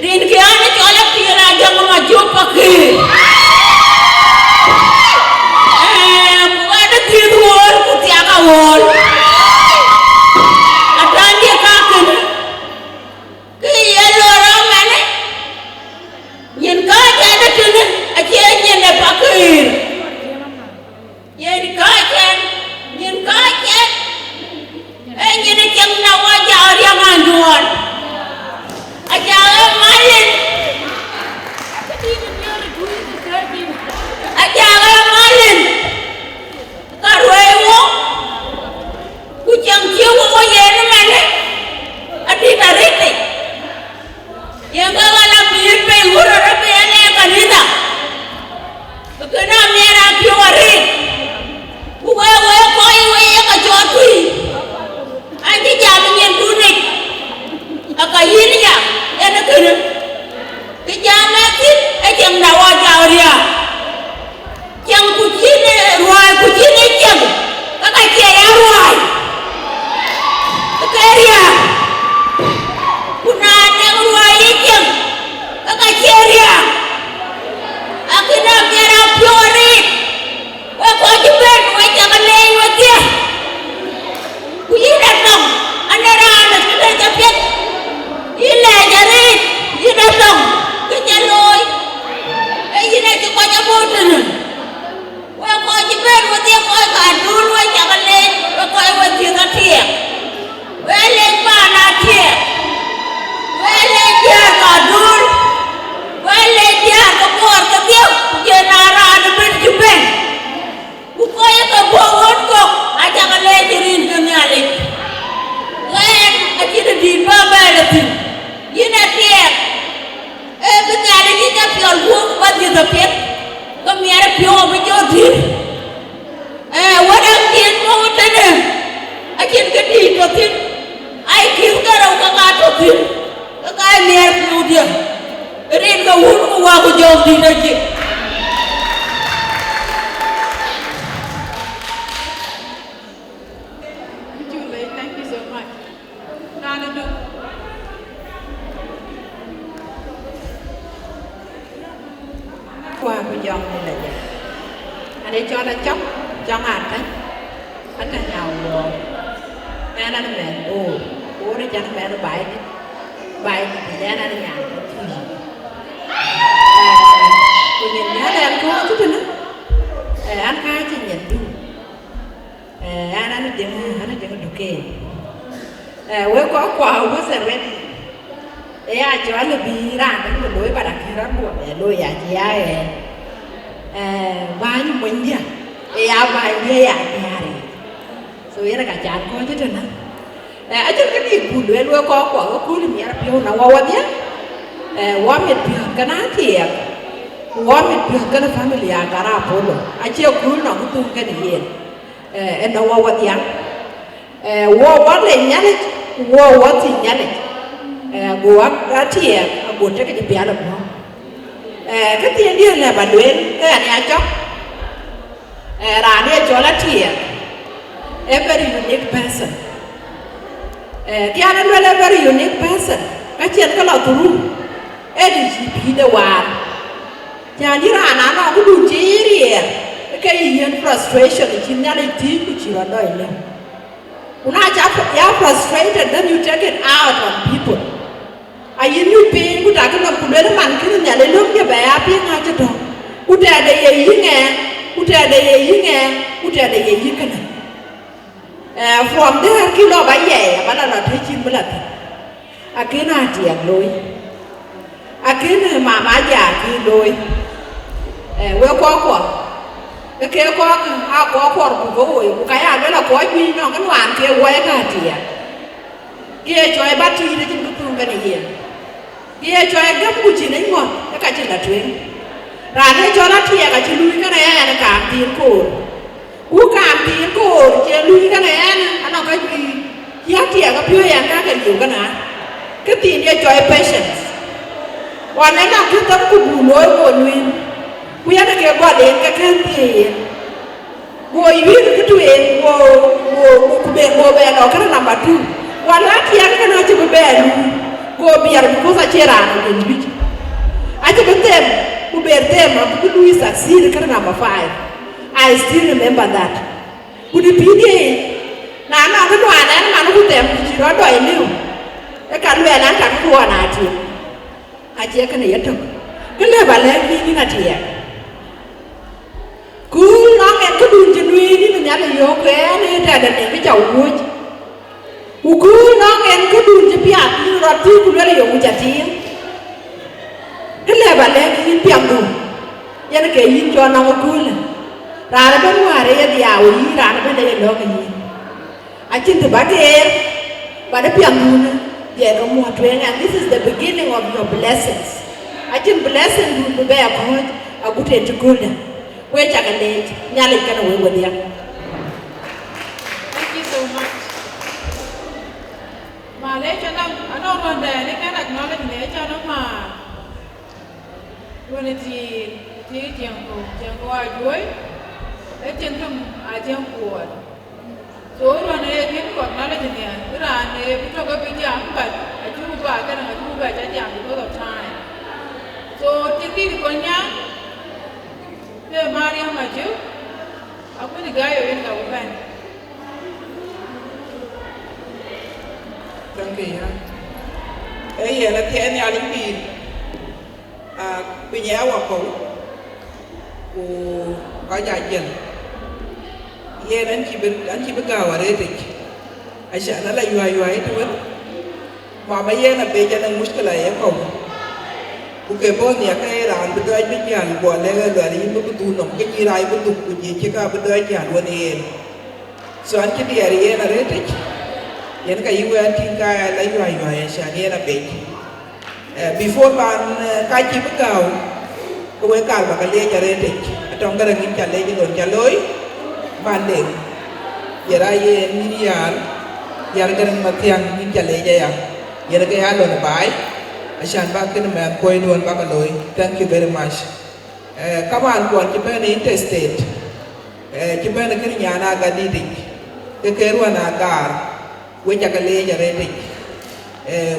Speaker 12: rin ke ane chola pira jang ma jupa ki ada tidur ku tiaka wol atandi kaken ke yelo ramane yen ka ada tene aje nyene pakir yen ka nyene jang na waja ari manduan aja malin aja malin karwewo kucang cium mo yen mane adi tarite yang gala mir pe guru rabe ane kanida kena mera piwari uwe koi we ka chotui anji jamin dunik akahirnya ene kene kijamatin ejang dawa jauria yang kucine jam kakak ya ruai keria kunane ruai jam kakak ceria akina mera piori we ko jiben we jangan lei we dia kuyina dong anara anak kita japet ile jari ina dong kejaloi ina cuba nyaboten we ko jiben we dia ko kadul we jangan lei we ko we dia tie we le mana tie we le dia kadul we le dia kebor ke dia jenara ada ben jiben bukoy ka bowon ko aja ka le dirin kenyali len akira di babalatin yina tie kenyali ni ja piol bu ba di tapet ko miere pio bi jodi wadam tin mo tene akin ke di to tin ai kin garo ka ka to tin ka mier pio dia rin ka wun ko wa ko jodi na ji
Speaker 6: qua của dòng này là vậy anh ấy cho nó chóc cho ngàn anh là giàu rồi anh là mẹ ô nó cho mẹ nó bài thì ra nó nhà tôi nhìn nhớ đây anh có chút nữa anh khai chỉ nhận đi anh chẳng được kề với có quả có sẽ ready cho anh bị ra cái một lối bà đặt khi đó buồn lối chị ai bao nhiêu mình đi bao nhiêu đi rồi là cả chán coi chứ trơn á ở trên cái gì buồn lối có quả có cú thì mẹ piêu nào qua nhé qua miệt piêu cái ná thì qua miệt piêu cái nó family Agaar Apollo anh chưa cú nào cũng tung cái gì em đâu qua nhé qua lên nhá qua thì nhá này gua Atiek gua take cái bia lắm cái tiền đi là bà đuên cái anh chóc ra đi cho Atiek a very unique person cái anh là very unique person cái chuyện cái lọ turu đi chỉ để hoàn cha đi ra nó cũng đủ chỉ cái yên frustration thì chính là tí của chị vào đời lên una you're frustrated then you take it out on people ayin you pin ku ta kana ku le man kin nya le lum ke ba ya pin ha cha do ku ta de ye yi nge ku ta de ye yi nge ku ta de ye yi kana from there ki lo ba ye ba la thai chin ba la akina Atiek loi akina mama ja ki loi we ko cái kia có của của cái đó là có gì nó cái hoàn kia quay cả chị kia cho ai bắt chi đấy trên cái cái này gì kia cho ai gấp của chị đấy ngon cái cả chuyện là chuyện ra đây cho nó thiệt cả chị lui cái này là cảm tiền cổ cú cảm tiền cổ chị lui cái này nó cái gì giá thiệt cái biểu hiện cái nhiều cái nào cái tiền để cho ai patience còn nếu là cái tấm của bù lối của nguyên we are going to đến cái gì, ngồi viết cái chuyện ngồi bè nó cái nằm ở tu, và lá thiệt cái nó chỉ có bè luôn,
Speaker 12: go biar because I cheer on the beach. I took them who bear them and who do succeed number 5. I still remember that. Would it be there? Now I'm not going to man who them, you know, I knew. I can't wear an attack to one at you. I check on a took. You never let me in at here. Cool long and could do genuine in the yoke and it had an image of wood. Who cool long and could do the piano or two really with a team. You never let me in piano. Yanake in John of a cool. Rather than worry the hour, rather than a long. I think the bad air, but a piano, yeah, no more train, and this is the beginning of your blessings. I think blessings will be upon a good end to good. Wait a minute, Nelly can away with you.
Speaker 6: Thank you so much. My legend, I don't want that. They can acknowledge the legend of my. When it's Jango, I joy. Legend I jump forward. So when I came to acknowledge the Iran, we talk about jam, but I do back and I do back at jam because of time. So Tiki Konya. Maria Maju, I'm going to go in the open.
Speaker 15: Thank you. Hey, let's get any other people. Bây giờ họ cũng có giải trình. Ye anh chỉ biết gạo ở đây thì anh sẽ nói là UI thôi. Mà bây giờ là bây giờ đang muốn cái này không. Oke bon ya kaya ran bedoy bijan bo lega dari bu tu nom ke jirai bu ku ji chika bedoy jan woni so an kidi ari yen arete yen ka yiwe an tinga la yiwa ya shan yen abe before ban ka ji bu gaw ko we kal ba ka le jarete atong gara ngin cha le ji don cha loy ban de yara yen ni yar yar gara matiang ngin cha le ya yen ka ya lo na bai Ashan back in the man, point one bakaloi. Thank you very much. Come on, go on, Japan interstate. Japan a Kiriana Gadidi. The Keruana Agar, which I can lay a rating.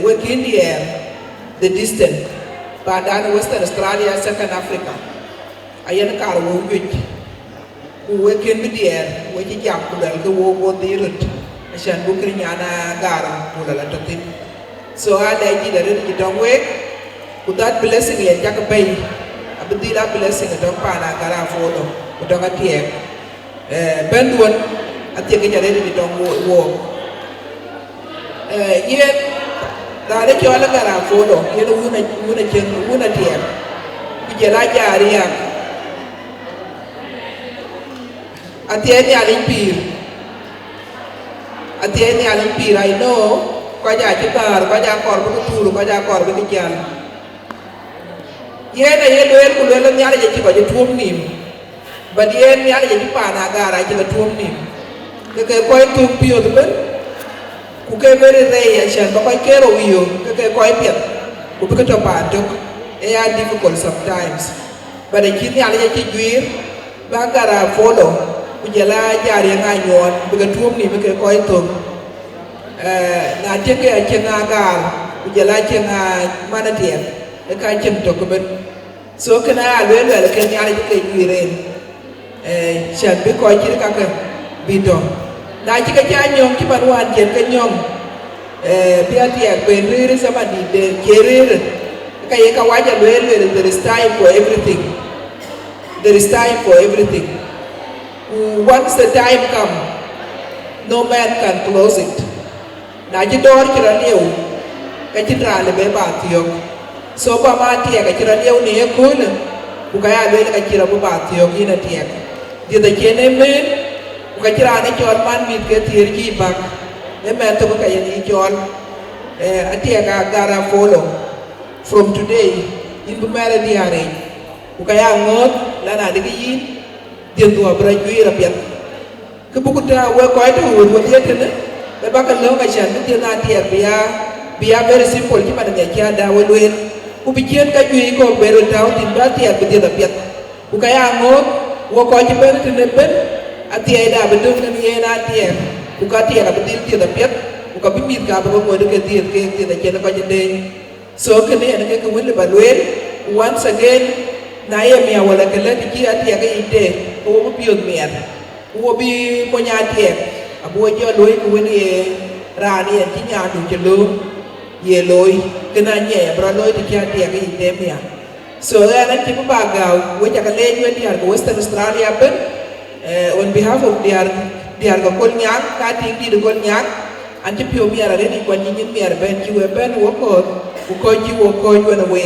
Speaker 15: Work in the air, the distance, but then Western Australia, Second Africa. I am a car who work in the air, which is up to the war the root. Ashan Bukriana Gar, who are a thing. So I like it that you don't wait. With that blessing, you take a pay. I believe that blessing, I don't find a cara for them. We don't get here. Bend one, I take it already, you don't walk. Yet, that you all got a photo. You know, wouldn't here. You like Yaria. At the end, I know. Kaja kitar, kaja kor betul, kaja kor bekian. Ye na ye loel kulela ni ada jadi kaja tuam nim. Badian ni ada jadi pana gara jadi tuam nim. Keke koi tuam pio tu kan? Kuke beri rey asan, bakai kero wio. Keke koi piat, kupe kecoba tuk. Ea difficult sometimes. But kini ada jadi juir, bagara follow. Kujala jari ngai nyon, beke tuam nim beke koi tuam. Na Atiek Agaar ujala chenga manatia e ka chem to ko ben so kana alwel wel ken yalla ke juiren chan bi ko ci ka ka bidon na ci ka ja ñom ci ban wan ken ka ñom bi Atiek ben rere sama di de kerere ka ye ka waja wel there is time for everything. There is time for everything. Once the time come, no man can close it. Na ci door ci ra lew ka ci trale be ba tiyok so ba ma tie ka ci ra lew ne ko na ku ka ya be ka ci ra ba tiyok ina tie di da kene men ku ka ci ra ne jol man mit ke tier ji bak ne men to ka yeni jol Atiek Agaar follow from today in bu mere diare ku ka ya ngot la na de yin di do bra ju ra pet ke bu ku ta we ko to wo yete But back along I shall be not here. Be a very simple human and a child. I will win. Who began to be called better down in that year with the Piet. Who can walk out your bed in the bed at the end of the doom and the end at the end. Who got here at the Piet. ko bi mit ka ba mo de ke ti da chen ko jende so ke ne ke ko wile balwel once again na ye mi wala ke le ti ati ga ite ko bi piod mer ko bi mo nya ti abo jo loy ko woni rani en ti nya du je lo ye loy ke na nye bra loy ti ati ga ite mi so ana ti ba ga wo ja ka le ñu ti ko Western Australia ben on behalf of diar ko kol nyang ka ti di ko nyang an ci pio mi ara ni ko ni ni mi ara ben ci we ben wo ko ji wo ko ju na we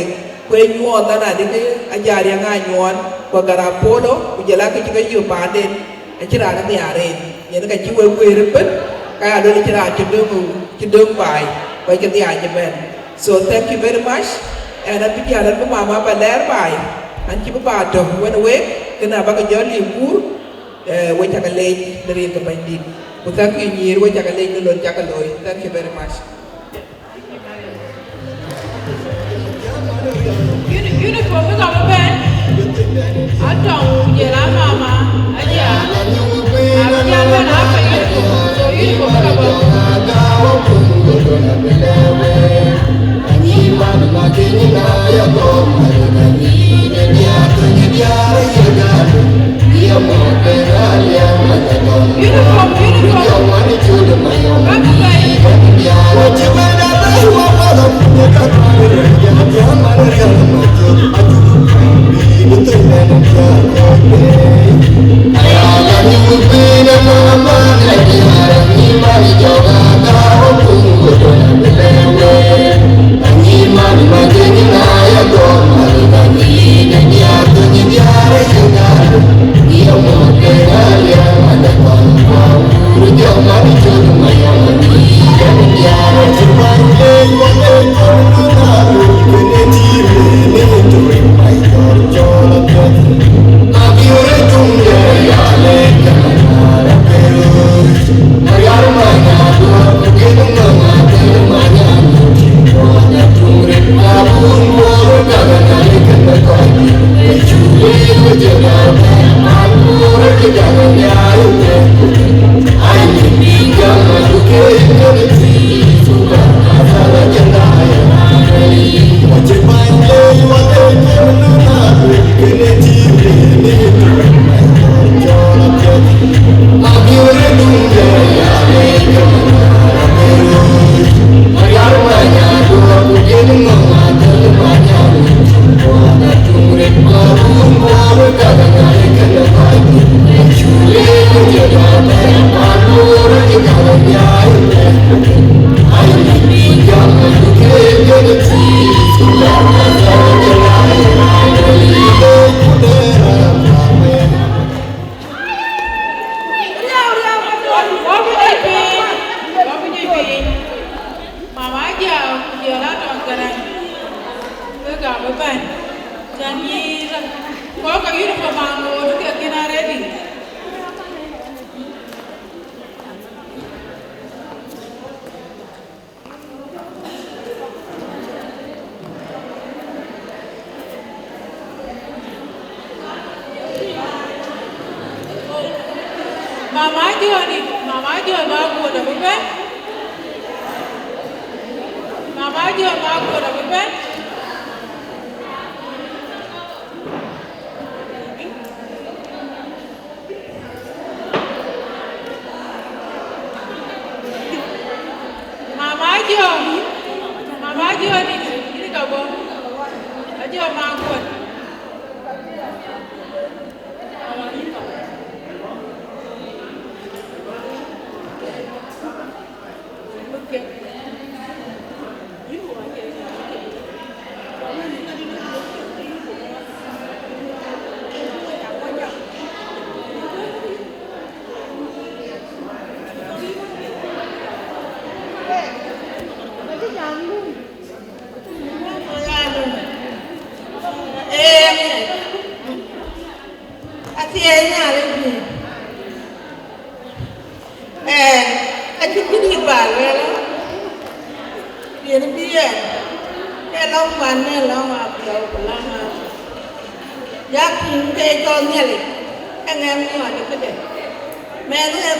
Speaker 15: ko ñu na na de a jaar ya nga ñoon ko gara polo ku jela ko ci ga yu ba de a ci ra na mi ara ni ka ci we re ben ka do ci ra ci do bay ko ci dia ji ben so thank you very much and a bi ala ko mama ba leer bay an ci ba do wona we kana ba ko joli pour we ta ka lay de re ko bandi ko thank you ñir we ta ka lay lon ta ka loy thank you very much
Speaker 6: uniform ko ba ben atong je la mama aja aja ben apa uniform so uniform ko ba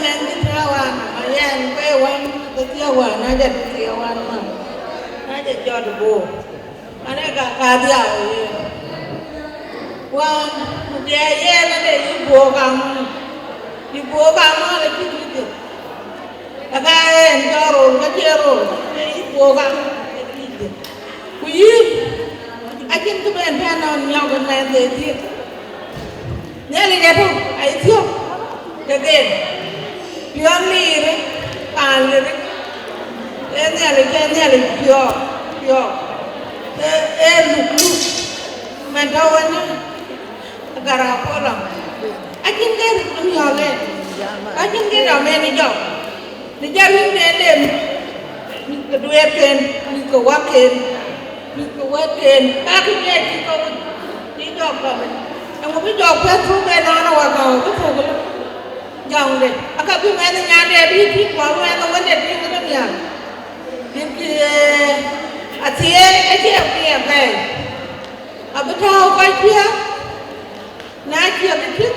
Speaker 5: men đi theo anh mà em quay quanh cái tiêu hòa nó giật tiêu hòa mà nó giật cho được bù anh ấy cả tiêu qua một cái nó để đi bùa cam nó là cái gì được cái em cho rồi cái chia rồi đi bùa cam quý anh chính cái bên phe nào nhau cái này để thiệt nhớ đi đẹp không ai thiếu cái pion li đấy pan đấy em nhà này pion lục mình đâu anh gara kolam anh chính cái cũng nhỏ lên anh chính cái đầu men đi dọc đi ra hướng đến mình cái đuôi kền mình cái quát kền các cái này thì có đi dọc rồi em không biết dọc hết xuống bên nó vào cầu cái phụ cái dòng đấy các cái men nó nhà đẹp đi thì quá men nó vẫn đẹp như cái nhà thì Atiek kia về Babyshower coi kia na kia cái trước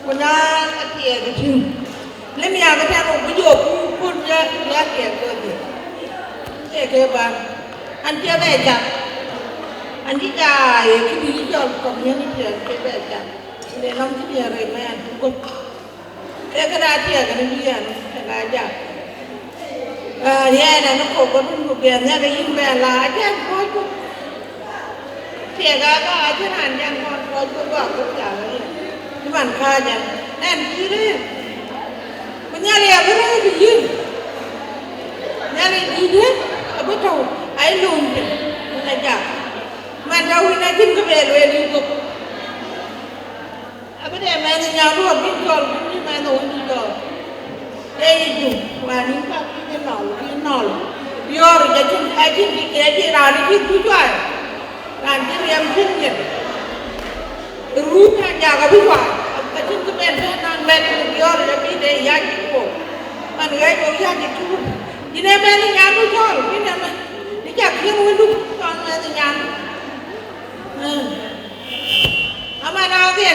Speaker 5: của na Atiek cái trước lấy nhà cái thằng cũng vô phun ra kia cơ cái bạn anh kia về chặt anh đi dài cái gì cho còn nhớ cái về chặt để làm cái gì rồi mà cũng cái Atiek cái gì cái chặt ya nó có đúng cái nhà cái gì mà là chắc coi cũng Atiek Agaar chứ hàn chẳng còn coi cũng bảo cũng chả là nhưng mà khai chẳng nên gì đấy mà nhà này cái gì nhà này gì đấy bắt đầu ai luôn là chả mà đâu nó chính cái về đi cũng bây giờ mẹ nhà luôn biết rồi nhưng mà nó đi rồi đây dùng và những cái nọ rồi cái chính ai chính cái gì ra đi cứ chơi làm cái em chính nhỉ rút ra nhà cái biết rồi cái chính cái bên đang bên rồi cái đây giá trị của mà người có giá trị chút đi đây bên nhà nó cho cái này mà đi chặt cái nguyên lúc con bên nhà mà nào cái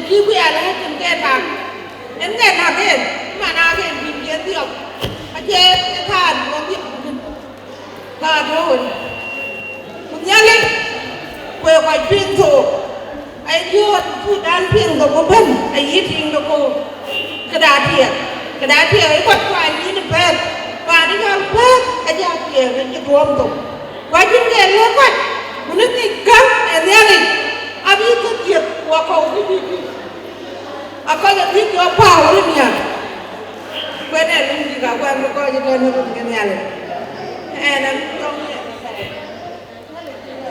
Speaker 5: đi quay lại trên cái bàn đến cái nào cái mà nào cái bị biến tiêu anh chị than có biết than thôi cũng nhớ lên quay quay phim thôi anh chưa cứ đan phim rồi có bên anh ít phim rồi cô cái đá thiệt ấy quay quay như thế này và đi ra phết anh ra thiệt cái tuồng tục quay phim cái lớn quay một nước này cắm anh nhớ đi anh biết cái thiệt qua cầu cái gì coi là biết nó bao lên nhà quên này luôn gì cả quên coi cho nên nó cái nhà này nó trong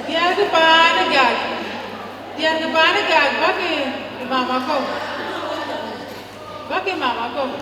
Speaker 6: dia cái ba nó gạt bác cái mama không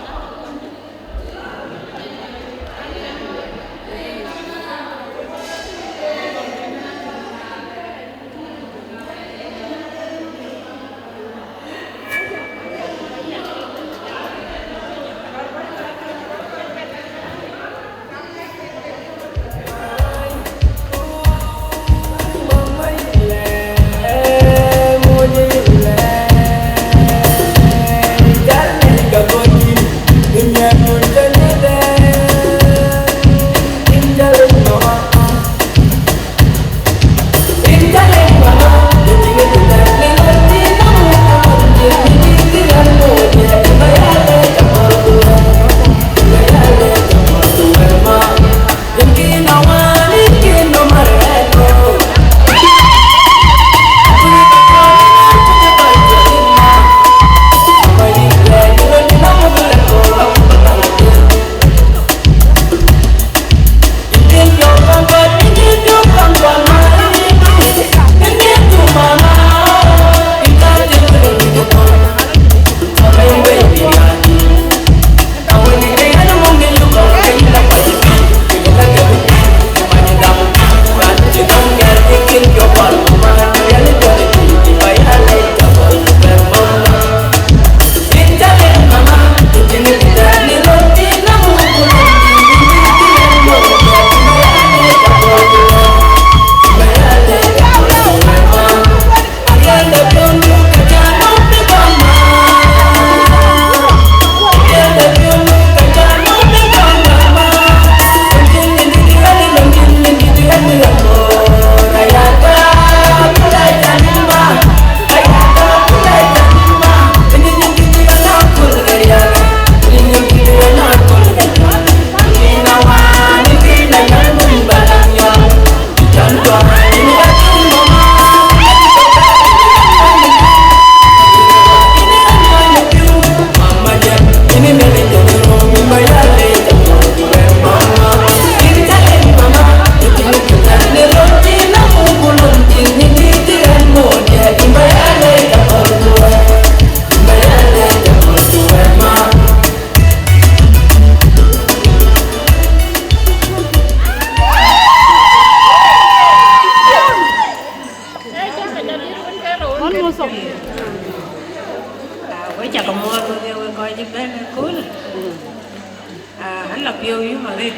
Speaker 3: là biểu như mà đi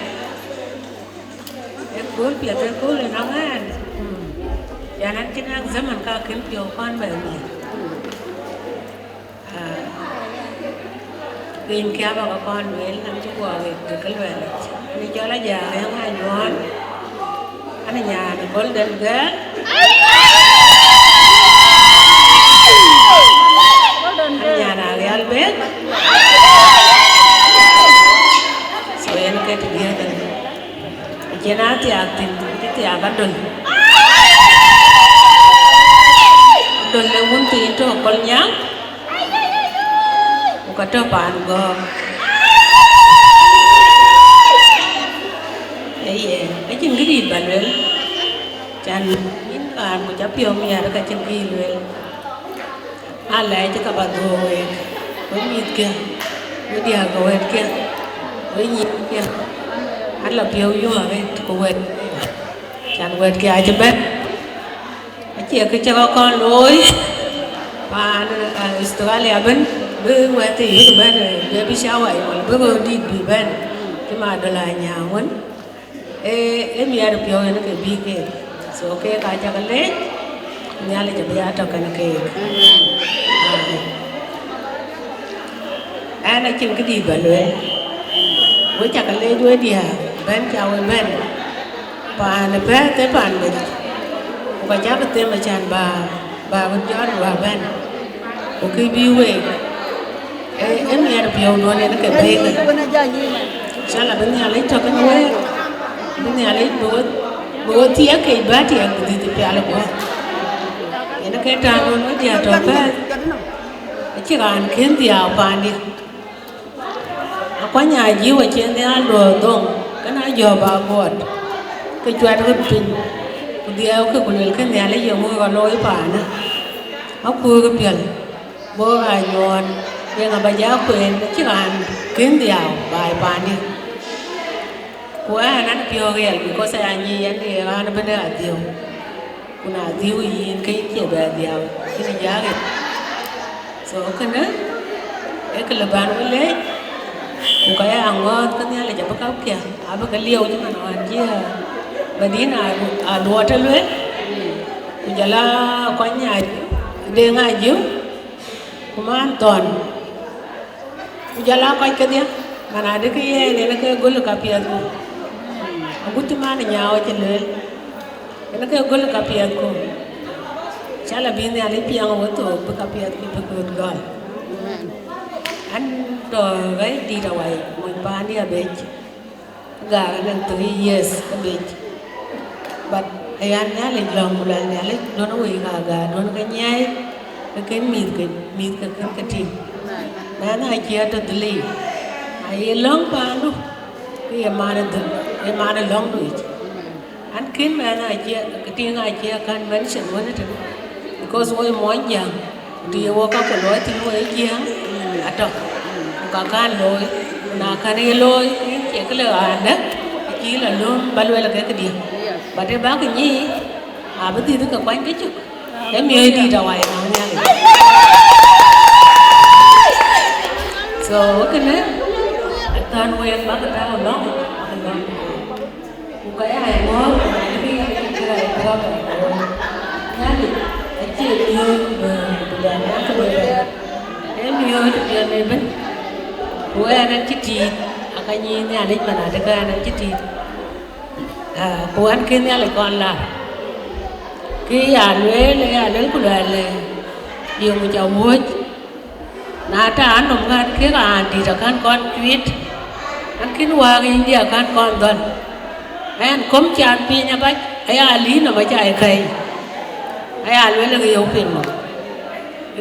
Speaker 3: em cố biết em cố lên nó nghe cho nên cái năng zaman cả kiến biểu con về Pin kia bà con về làm chút quà về từ cái về đi cho nó già em hai ngon anh ở nhà thì golden girl anh nhà nào real bed so em cái thứ kia thì chỉ nói thì tin thì bắt đồn là muốn tin cho con nhá một cái bàn gồm ấy chân cái gì bà luyện chăn những bàn của cháu piêu mẹ đó cái chân gì luyện ai lấy cho các bạn rồi với mít kia với đĩa rồi kia với nhịp kia ăn là piêu yêu ở đây của quên chăn quên kia ai cho biết chị cái cho con lối và Australia bên bên ngoài thì bên này Babyshower mà bên đi bên cái mà đó là nhà huấn em nhà được nhiều nó cái big cái so cái cái cho cái lết nhà lại cho bây giờ cho cái anh ấy chừng cái gì vậy luôn với chắc cái lết đuôi đi bên chào bên và nó bé tới bàn mình và chắc cái tên là chàng bà vẫn cho được bà bên một cái view về em nghe được nhiều luôn nên nó kể bê này sao là bên nhà lấy cho cái nuôi bên nhà lấy bố thía cái bát thì ăn thì phải là bố nó cái trang luôn nó giờ cho bé chỉ còn khiến thì ảo bàn đi quá nhà dưới ở trên đấy đồ đông cái nó giờ bà bột cái chuyện nó bình đi ao cái quần cái nhà lấy nhiều mua còn lôi bàn á ốc cua cái biển bố ai nhon nhưng mà bây giờ quên chứ còn kiến điều bài bàn đi của anh ăn tiêu cái gì có sai gì anh đi ăn bên đây là tiêu cũng là tiêu gì cái chuyện về điều cái này giá cái số cái nữa cái là bàn với lấy một cái ăn ngon cái này là chả có cáo kìa à cái liêu chứ mà nó ăn chứ và đi nào đùa trên lưới bây giờ là có nhà để ngay dưới kuma an toàn bây giờ là coi cái gì mà là cái này là cái gol cà phê cô aku tu mana nyawa trên lưới nó cái gol cà phê cô chả là bên này lấy piang ở tổ bữa cà phê thì bữa gol anh đồ cái đi ra ngoài mình bán đi ở bên gà lên 3 years ở bên but anh nhá lên lòng một lần nhá lên nó nói gà nó cái nhai cái mít cái thịt mà nó chia cho tụi lì ai lông pan luôn cái mà nó lông rồi anh kiến mà nó chia cái tiếng ai chia convention với nó because ôi mỗi nhà thì ôi các cái lối thì ôi chia à đâu cả can lối na cái lối chỉ cái lời ăn đó chỉ là luôn bao nhiêu là cái gì và cái bác cái gì à bữa thì cái quanh cái chút em mới đi ra ngoài nào nha so cái này tan quen bác người ta còn nó cái ai ngon cái này có nhá đi chị yêu là nó cái này em yêu thì này bên bố em ăn chít cái gì nhà đấy mà là cái ăn chít cô ăn cái này lại còn là cái lấy của đời là nhiều người giàu vui na ta ăn nồng gan cái ăn thì ra gan con chuyết ăn cái hoa cái gì gan con đơn anh không chán pi nha bác ai ali nó mới chạy cây ai ali là cái yêu phiền mà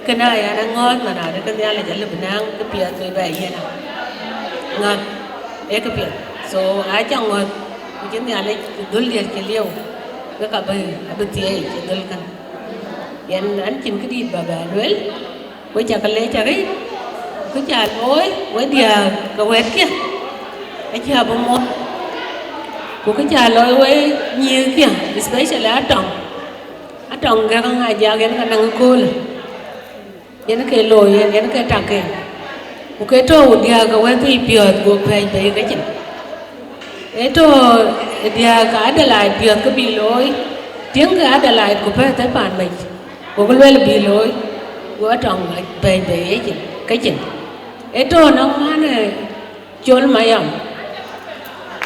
Speaker 3: cái này anh ngon mà nào cái này là chỉ là bình ăn cái bia tươi vậy nha ngon cái bia so ai chẳng ngon cái này là dul liệt cái liêu cái cà phê tiề chỉ dul kan yan anh chim cái đi bà luôn với chả cái lẽ chả cái chả lối với đìa cái quét kia cái chả bông mốt của cái chả lối với nhiều kia especially ở trong cái con ai già cái nó năng cô là cái cái lối cái cái trạc cái của cái trâu đìa cái quét thì bịa của phải cái chim Eto dia ka Adelaide biot ko biloi. Tiếng ka Adelaide ko pa te pan mai. Ko ko le biloi. Ko tong mai pe pe cái chừng. Eto nang mane chol mayam.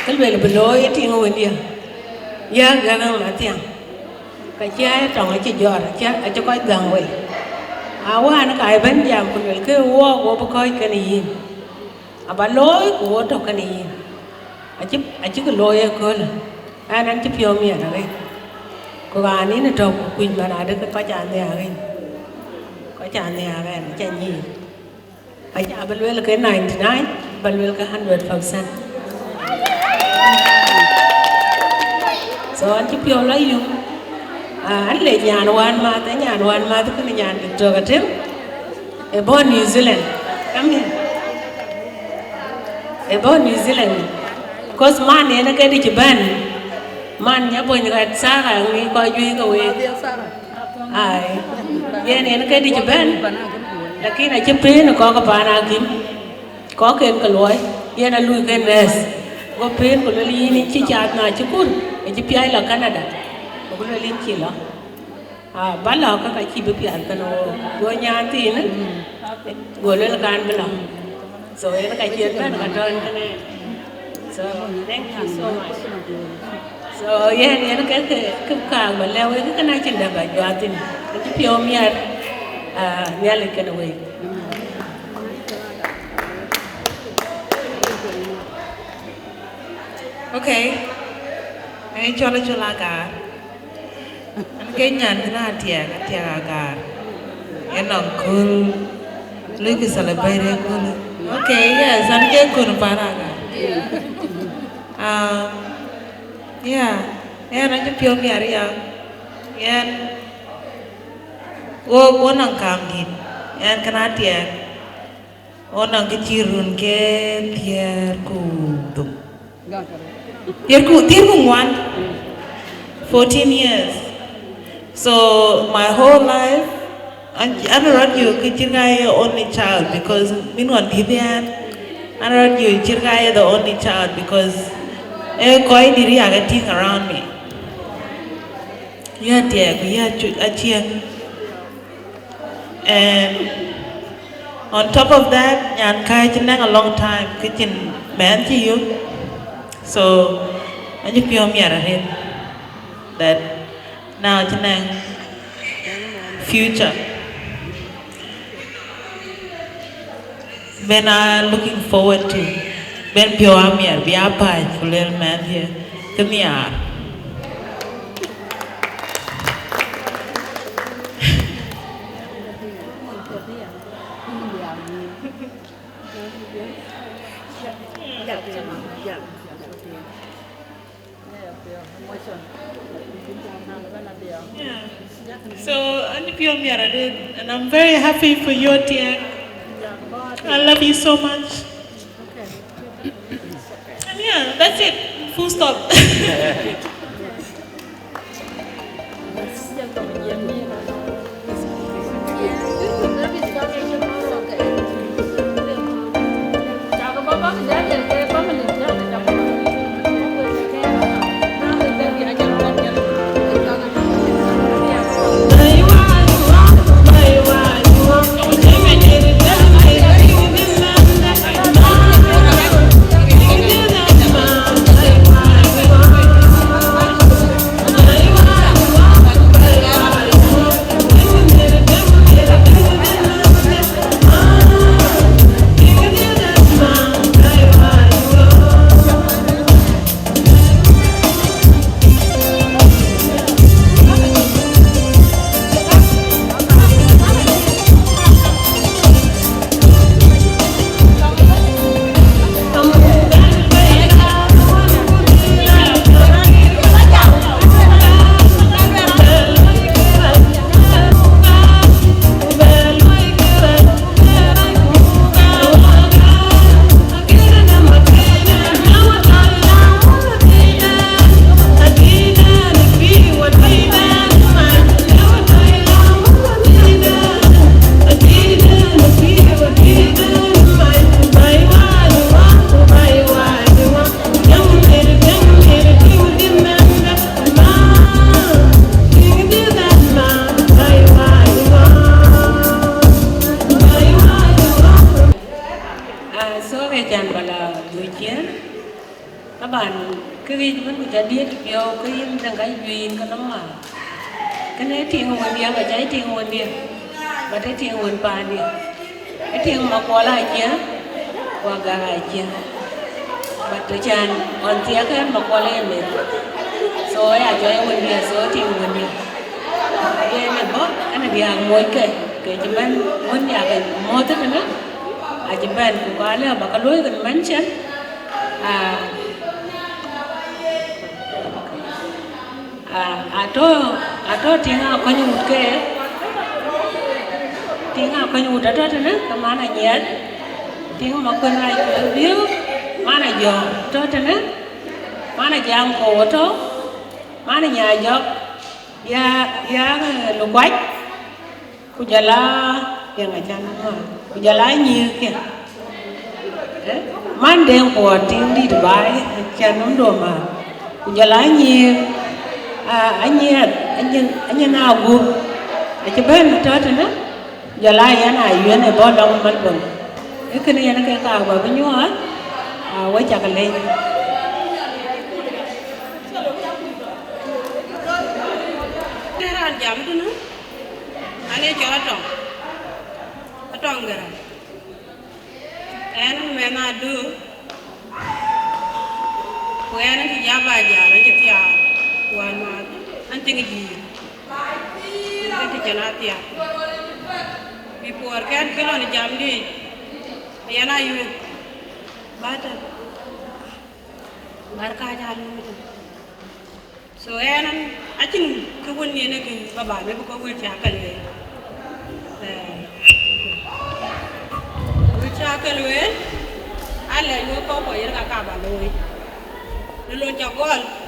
Speaker 3: Cái le biloi ti ngo dia. Ya ga nang ma tiang. Ka cha tong ai chi jor cha cho coi gang we. Awa na kai ban jam ko le ke wo ko coi cái này. Aba loi ko to cái này. Achi cái lôi cơ là anh chụp vô miệng rồi cô gái ní nó trồng quỳnh mà đã được có chán nhà rồi có chán nhà rồi nó chán gì anh chả bên là cái 99 bên cái 100%. So anh chụp vô lấy dùng anh lấy nhà nó ăn mà tới nhà nó ăn mà tới cái nhà được cho cái thêm ở bên New Zealand come here ở bên New Zealand. Cause man yana cái đi chụp man nhá bồi người xa cả người coi duy cái gì ai yana cái đi chụp là khi này chụp nó có cái bàn ăn kim có cái lối yana lui cái nest có pin của lili ní chỉ chặt na chỉ cún chỉ piai là Canada của lili chỉ là bán là các cái chỉ bị piai cái nó của nhà thì nó của lili là can bên lòng rồi nó cái chuyện đó nó cái trơn cái này. So thank you so much. So yeah, nó cái càng mà leo cái này trên đà bà doa tin, cái phiêu miệt, nghe lên cái này.
Speaker 15: Okay, anh cho la cả, anh cái nhà thế nào Atiek Agaar, anh nong cool, lúc cái celebrate cool. Okay, yes, anh cái cool paraga. Yeah, and I just feel me area, and wo nang kam dit, and Atiek, wo nang kecirun ke tiar ku 14 years. So my whole life, I don't you kecirgai only child because minwan bibian. I don't you Chirgai the only child because koi diri aga ting around me. Yeah, Aciek. And on top of that, nyan kai chinang a long time kitchen man to you. So I just feel me that now chinang future. When I'm looking forward to when pure amir be a pie for little man here. Come here. So and I'm very happy for you, Atiek. I love you so much. And yeah, that's it. Full stop.
Speaker 3: ri vẫn cứ chả điếc kêu cái đang cái duyên cái nó mà cái này thiên nguồn bia cái trái thiên nguồn bia và cái thiên nguồn pa bia cái thiên mà qua lại chứ qua gà lại chứ và tôi chan còn tiếc cái mà qua lên này rồi à cho em nguồn bia số thiên nguồn bia cái này bớt cái này bia muối cái chỉ bên muốn nhà cái mua tất cả à chỉ bên cũng có là bà cái lối gần bánh chân atau tinggal kau nyut ke tinggal kau nyut ada tu nak kemana nyat tinggal makan lagi view mana jauh tu nak mana jam kau tu mana nyajak ya lukwaj kujala yang ajan kujala nyi ke mandeng kau tinggi di bay jangan doma kujala nyi anh nào gục cho bên cho nó giờ lại anh này duyên này bao đông mất bận cái này nó cái cào vào cái nhúa hết quay chặt lên
Speaker 4: cái này giảm tu nữa anh ấy cho trồng cái này anh mẹ na đưa của anh thì giá vài giờ anh chỉ tiền Wan ma anting ji anting janati ya before kan kelo ni jam di yana yu bata barka jalu so enan acin ko wonni ne ke baba ne ko wul ci akal we wul ci akal we ala yo ko ko yer ka ba loy lo jagol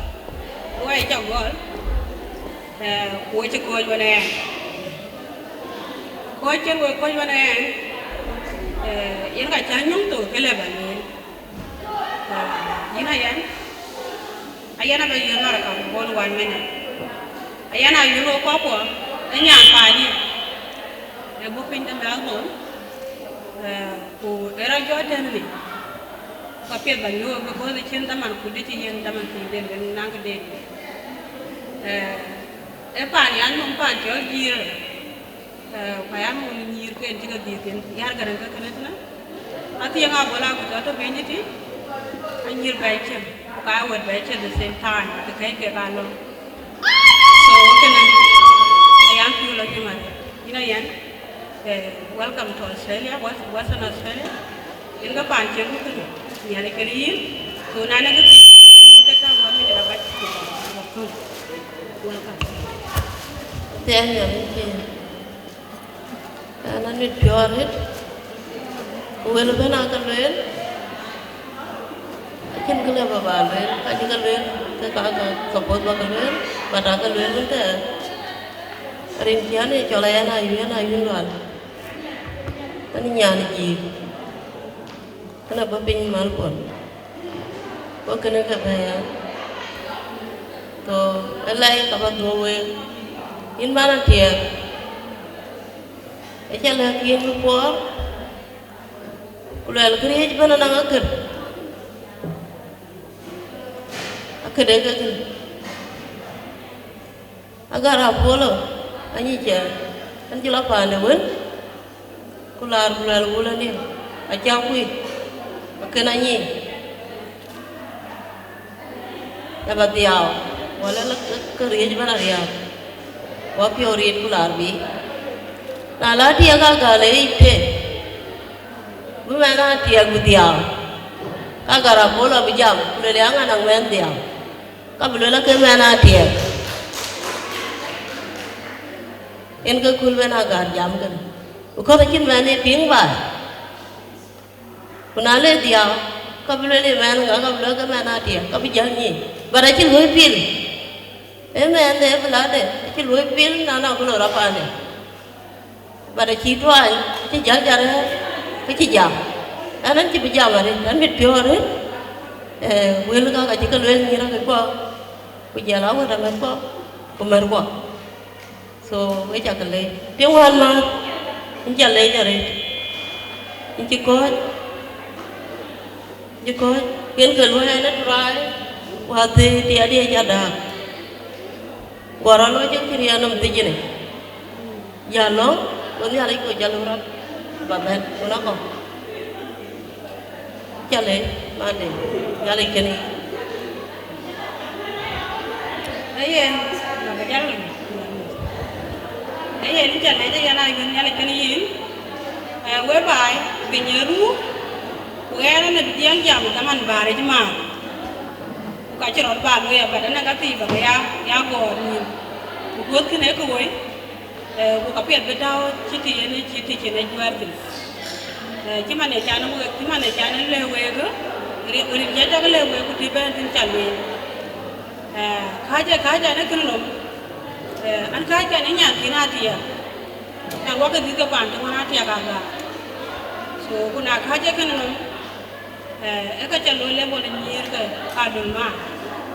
Speaker 4: quay chồng gọi cuối cho coi bên này coi chân người coi bên này yến cả chán nhúng từ cái lề bản này yến này anh bây giờ nó là cả con quan bên này anh này yến lô có của anh nhàn phải đi để bút pin tâm đáng muốn của cái đó cho trên này tapi banyu because the chin taman kudi chin taman kudi den nang kudi pan yan mum pan cho gir payam mum nyir ko en tiga ditin yar garan ka kanatna ati yang abola ko to benjiti anyir bay chem ka wet bay chem the same time to kai ke kalo so kana ayam piulo kimare ina yan welcome to Australia Western Australia inga pan chem ko nyale kaliin so nana ga mo kata wa mi daga bacci ko welcome
Speaker 12: then ana nit piorit wel bena kan wel akin gele baba wel akin kan wel ka support ba kan wel bata kan wel te rin tiane chola yana yun wan tani nyani ji kana babin malpon ko kana ka baya to alai ka ba dowe in mana tie e chala kien ko ulal kriye bana na ngakir akade ka kin agar apolo ani cha an jila pa ne wen kular wala ni acha kui kena ni dapat diau wala la kerja mana dia wapi oriit kular bi nala dia gale ite bumana dia gudiau kagara bola bijam lele anga nang men dia kabulela ke mana dia en ke kulbena gar jam kan ko ta kin mane ping ba kunale dia kabulele man ga kabula ga mana dia kabijangi bara ci loy pil e men de blade ci loy pil nana ko ra pa ne bara ci toy ci jajar ke ci jam anan ci bijam re dan mit piore wel ga ci ko wel ni ra ko ko jala wa ra ko ko mer ko so we cha kale tiếng hoan ma in cha le ja re in ci ko kiến cái lối này nó dry wati dia dia jada waralo jeng kiri anam tijine jalo oni ali ko jalurat baben ulako jale mane jale kene
Speaker 3: ayen ba jalo ayen jale jale kene yin whereby binyeru wera na diang jam taman bare jma ka chiro ba lo ya badana ka ti ba ya go ni ko kene ko woi ko ka pet betaw chiti ene chiti chene jwarti chimane chana mo chimane chana le wego ri jeta le wego ti ben tin chalwe kaja na kuno an kaja ne nya kinatiya na waka diga ban to na tiya kaga so kuna kaja kuno ka chalo le mo ni nyir ka adul ma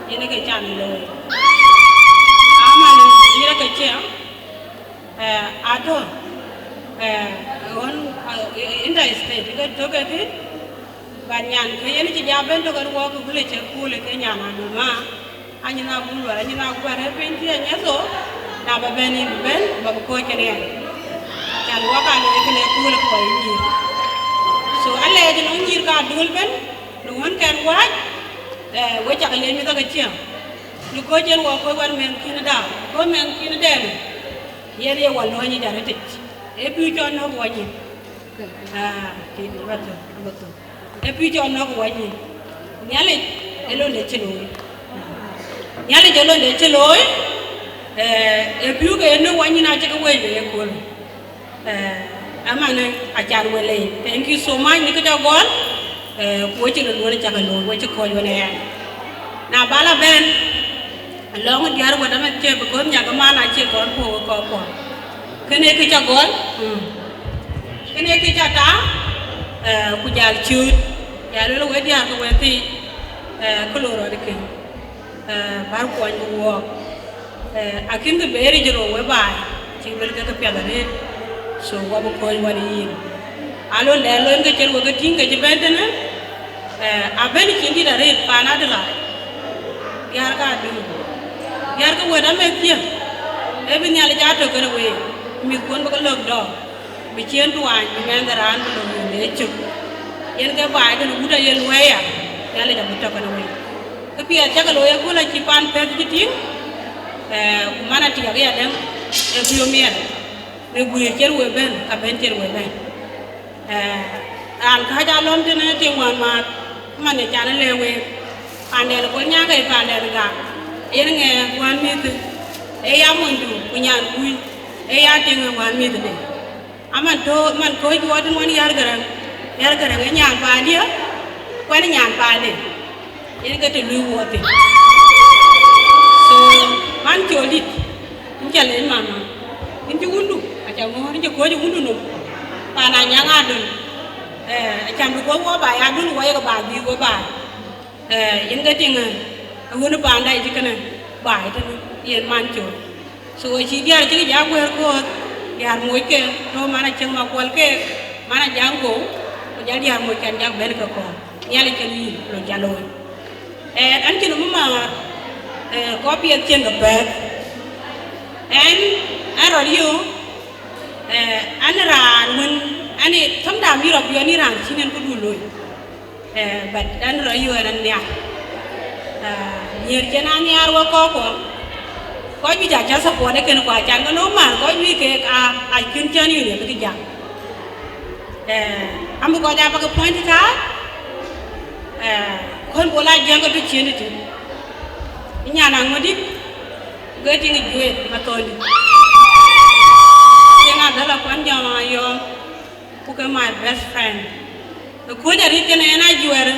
Speaker 3: yene ke chan lo amana nyira ka che ado on inda state ga to ga ti banyan ke yene ti jaben to ga wo ko le che kule ke nyana no ma anyina bulwa anyina ko re penti anya so na ba beni ben ba ko ke ne chan wa ka no ke ne kule ko yi so alle je no nyir ka dul ben no won kan wa we cha le mi to ga chi ni ko jen wo ko war men kin da ko men kin de yen ye wal no ni jare te e pi jo no ko ni ti ni ba to e pi jo no ko ni nyale elo le chi lo nyale jelo le chi lo e pi ke no wa ni na chi ko we ye ko amane ajar wele thank you so much ni ko jagon ko chi lo ni cha ka lo we chi ko yo ne na bala ben long diar wa da me che ko nya ka mana che ko ko kene ki jagon kene ki jata ku jal chut ya lo we diar ko we ti ko lo ro de ke bar ko ni wo akin de beri jero we ba chi bel ka pya da ne so wa ko wani yin alo le lo nge chen wo ga tinga je bentene aben kindi da re pana de la yar ka du yar ka wo da me pia e bi nyal ja to ko we mi kon ba ko lok do bi chen tuan bi men da ran lo ne chu yen ga ba ga nu da yel we ya yale ja bi to ko we ka pia ja ka lo ya ko la ci pan pe bi tin mana ti ya dem e bi yo mi ne buye cer we ben ka ben cer we ben an ka ja lom tene ti wan ma mane jana le we ande ko nya ga pande ga yen nge wan mi te e ya mundu kunyan kui e ya ti nge wan mi te aman to man ko ji wadin wan yar garan nge nyan pa dia ko ni nyan pa de yen ga te lu wote so man jolit njale mama inji wundu acha mo inji ko ji wundu no pana nyanga dun acha ko wo ba ya dun wo ya ba bi wo ba yin ga tinga wunu ba ndai ji kana ba ita yen man cho so chi dia ji ja ko yar mo ke to mana chang ma kwal ke mana jango ko ja dia mo kan ja ben ko nyale ke ni lo jalo an ci no ma ko pi chen ga ba and you ran when ani sometimes you rob ni ran chinen ko dulo but you and ya yer jena ni arwa ko ju ja cha support ke no kwa chan no man ko ju ke a kin chan ni ne ke ja am ko ja ba ko point ta kon bola janga to chini ti nya na ngodi gati ni juet matoli yenga dala kwan jama yo puke my best friend the ko jari tene na juer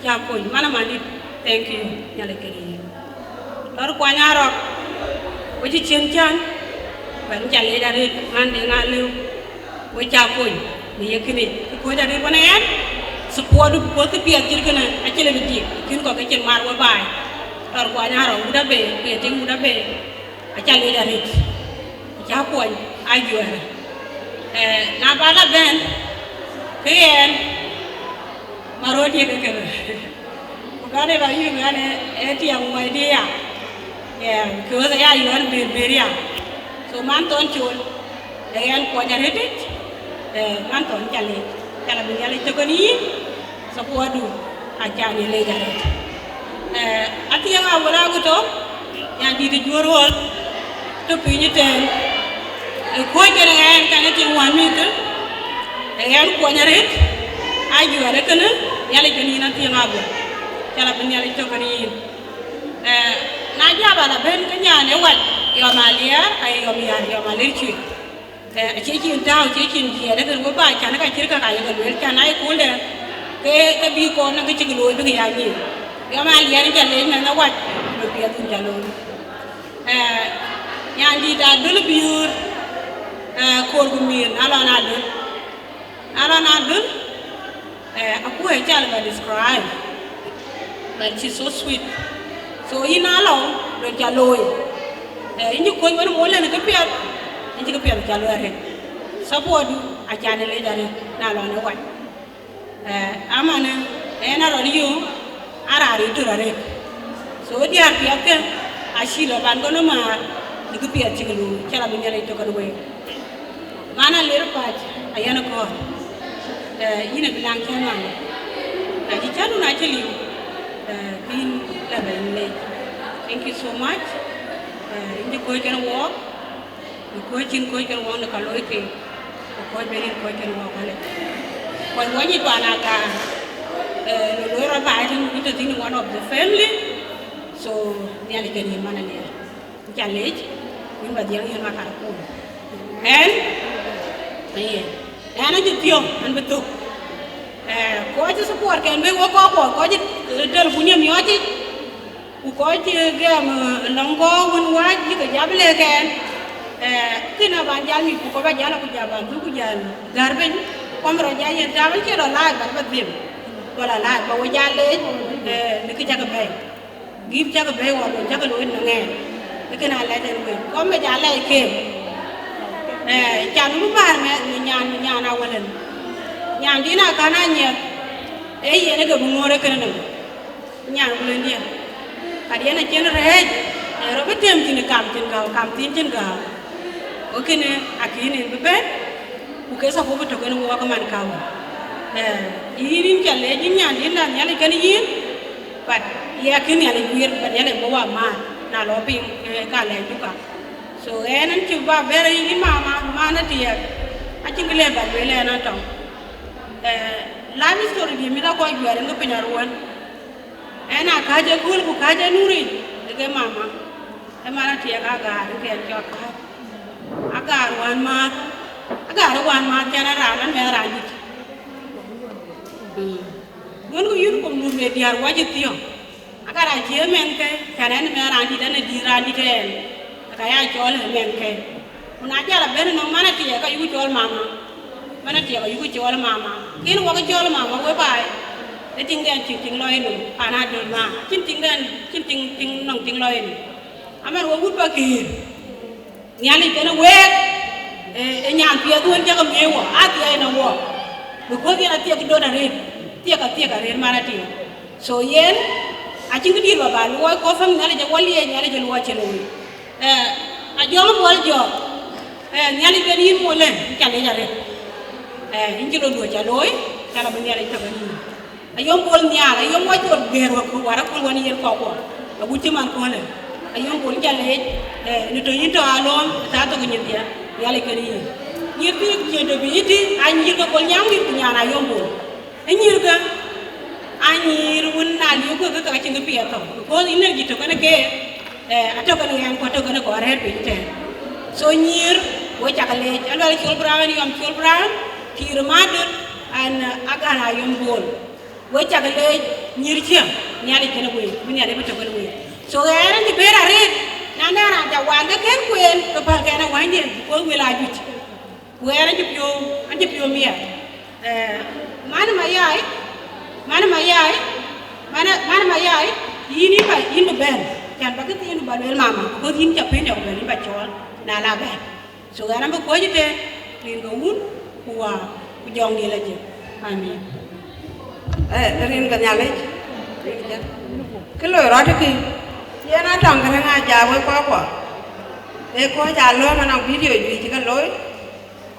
Speaker 3: ja ko mana mani thank you nyale keri lor kwanya ro ko ci chen chan ban jale dari mande ngale ko ja ko ni yekini ko jari bone en support ko ke pia jir kana akile bi kin ko ke chen mar wa bai lor kwanya ro uda be ke ting uda be achale dari ja ko ajuer na bala ben kien marodi ke
Speaker 14: Gare ba yu gane eti yang mai dia. Ya, ko sa ya yu an beria. So man ton chul. Yan ko nya retit. Man ton chale. Kala bi yale tokoni. So ko adu ajani le jare. Ati yang awala ko to. Yang di jorol. To pinyi ten. Ko jere yan kan eti 1 meter. Yan ko nya ret. Ayu are kana yale jeni na ti ngabo. Kala bi yale tokoni. Na jaba la ben kanya ne wat yo malia ay yo miya yo malirchi chikin taw chikin ki da kan ba kana ka kirka ka yo wel kana ay kulde ke bi ko na ki lo bi ya ni yo malia ni jalle na wat do bi atun jalo yang di da dul biur ko gumir ala na dul aku ay jalo ba describe but she's so sweet. So ina long do jaloi inji ko won mo len ko piat inji ko piat jaloi sabodu a jane le dare na lo ne wat amana ena ro yu arari durare so di ar piat ke ashilo ban gono ma di ko piat chiglu chala bi nyale to ko we mana le pat ayana ko ina bilang kana na ji chanu na chili bin thank you so much. Indi koi can walk. The koi chin koi can walk the kaloi ke. The koi beri koi can walk on it. When one you wanna go, the lawyer abiding with the thing one of the family. So the alligator in Manania. Challenge. We were the young Macarapo. And I did you and the two. Koi support can we walk up or koi tell Punya Miotic. Ko ti gam longo won waji ko jable ken kina ban jami ko ba jala ko jaban du ko jal garben komro jaye jabal ke do la ba dim wala la ba wo jale ne ki jaga bay gib jaga bay wala jaga lo no nge kina la den we ko me jala ke chan lu bar me nyana wala nyan dina kana nye ye ne ga bu ngore kana nyan bu len dia kadiana chen rej robetem tin kam tin ga okene akine bebe ukesa ko to kan wo ka man kawo yirin kale jinyan dinda nyale kan yin but ya kin yale wir but yale bo wa ma na lo pin kale duka so enan ti ba bere yi mama na ti ya akingle ba bele na to life story bi mi da ko jware ngo pinyar won ena kaje kul ku kaje nuri de mama e mana Atiek Agaar ke joka agar wan ma kana ralan me ranji ngon ko yur ko nur me diar waji tiyo agar a je men ke kana me ranji dana dirani ten ka ya jol men ke una jala ben no mana Atiek ka yu jol mama mana Atiek yu jol mama kin wo ko jol mama we bai để chính đen chính lôi nụ, anh hạt được mà chính đen chính nòng chính lôi nụ, anh em uống bút bao kỳ, nhà này cái nó quét, nhà kia tuôn chắc không nhiều, Atiek nó mua, được có cái Atiek cái đôi là rệt, Atiek là rệt mà là tiền, so yen, anh chính cái đi vào bàn lúa có phân nhà này cho quali nhà này cho lúa chơi lúa, anh cho nó mua cho, nhà này cái đi mua lên, cái này là rệt, anh chỉ lúa chơi lúa, cái là bên nhà này cho cái gì. Ayom bol nyala ayom wajur gero ko wara ko woni yen ko abuti man ko le ayom bol jalle ni to yito alon ta to ngi dia yalla kali ni bi ke do bi yiti anyi ko bol nyam ni nyana ayom bol anyi ga anyi won na li ko ka ci ngi piato ko ina jito kana ke ato kana yang ko to kana ko are bi te so nyir wo jakale alwala ci brown yom ci brown ki ramadan an agara ayom bol we chagale nyirchia nyali kene we bunyale beto kene we so era ni bera red na na ja wanga ken kwen to pa kana wande ko we la jut we era anje pio mia mana mayai yini ba yin ben kan ba ke tin ba le mama ko tin cha pe ne ko ni ba chol na la ba so era ba ko jite rin ko un kuwa ku jong ni la je amin rin ka nyale cái lối đó thì giờ nó trồng cái thằng già với quá để có già lo mà nó video gì chỉ cái lối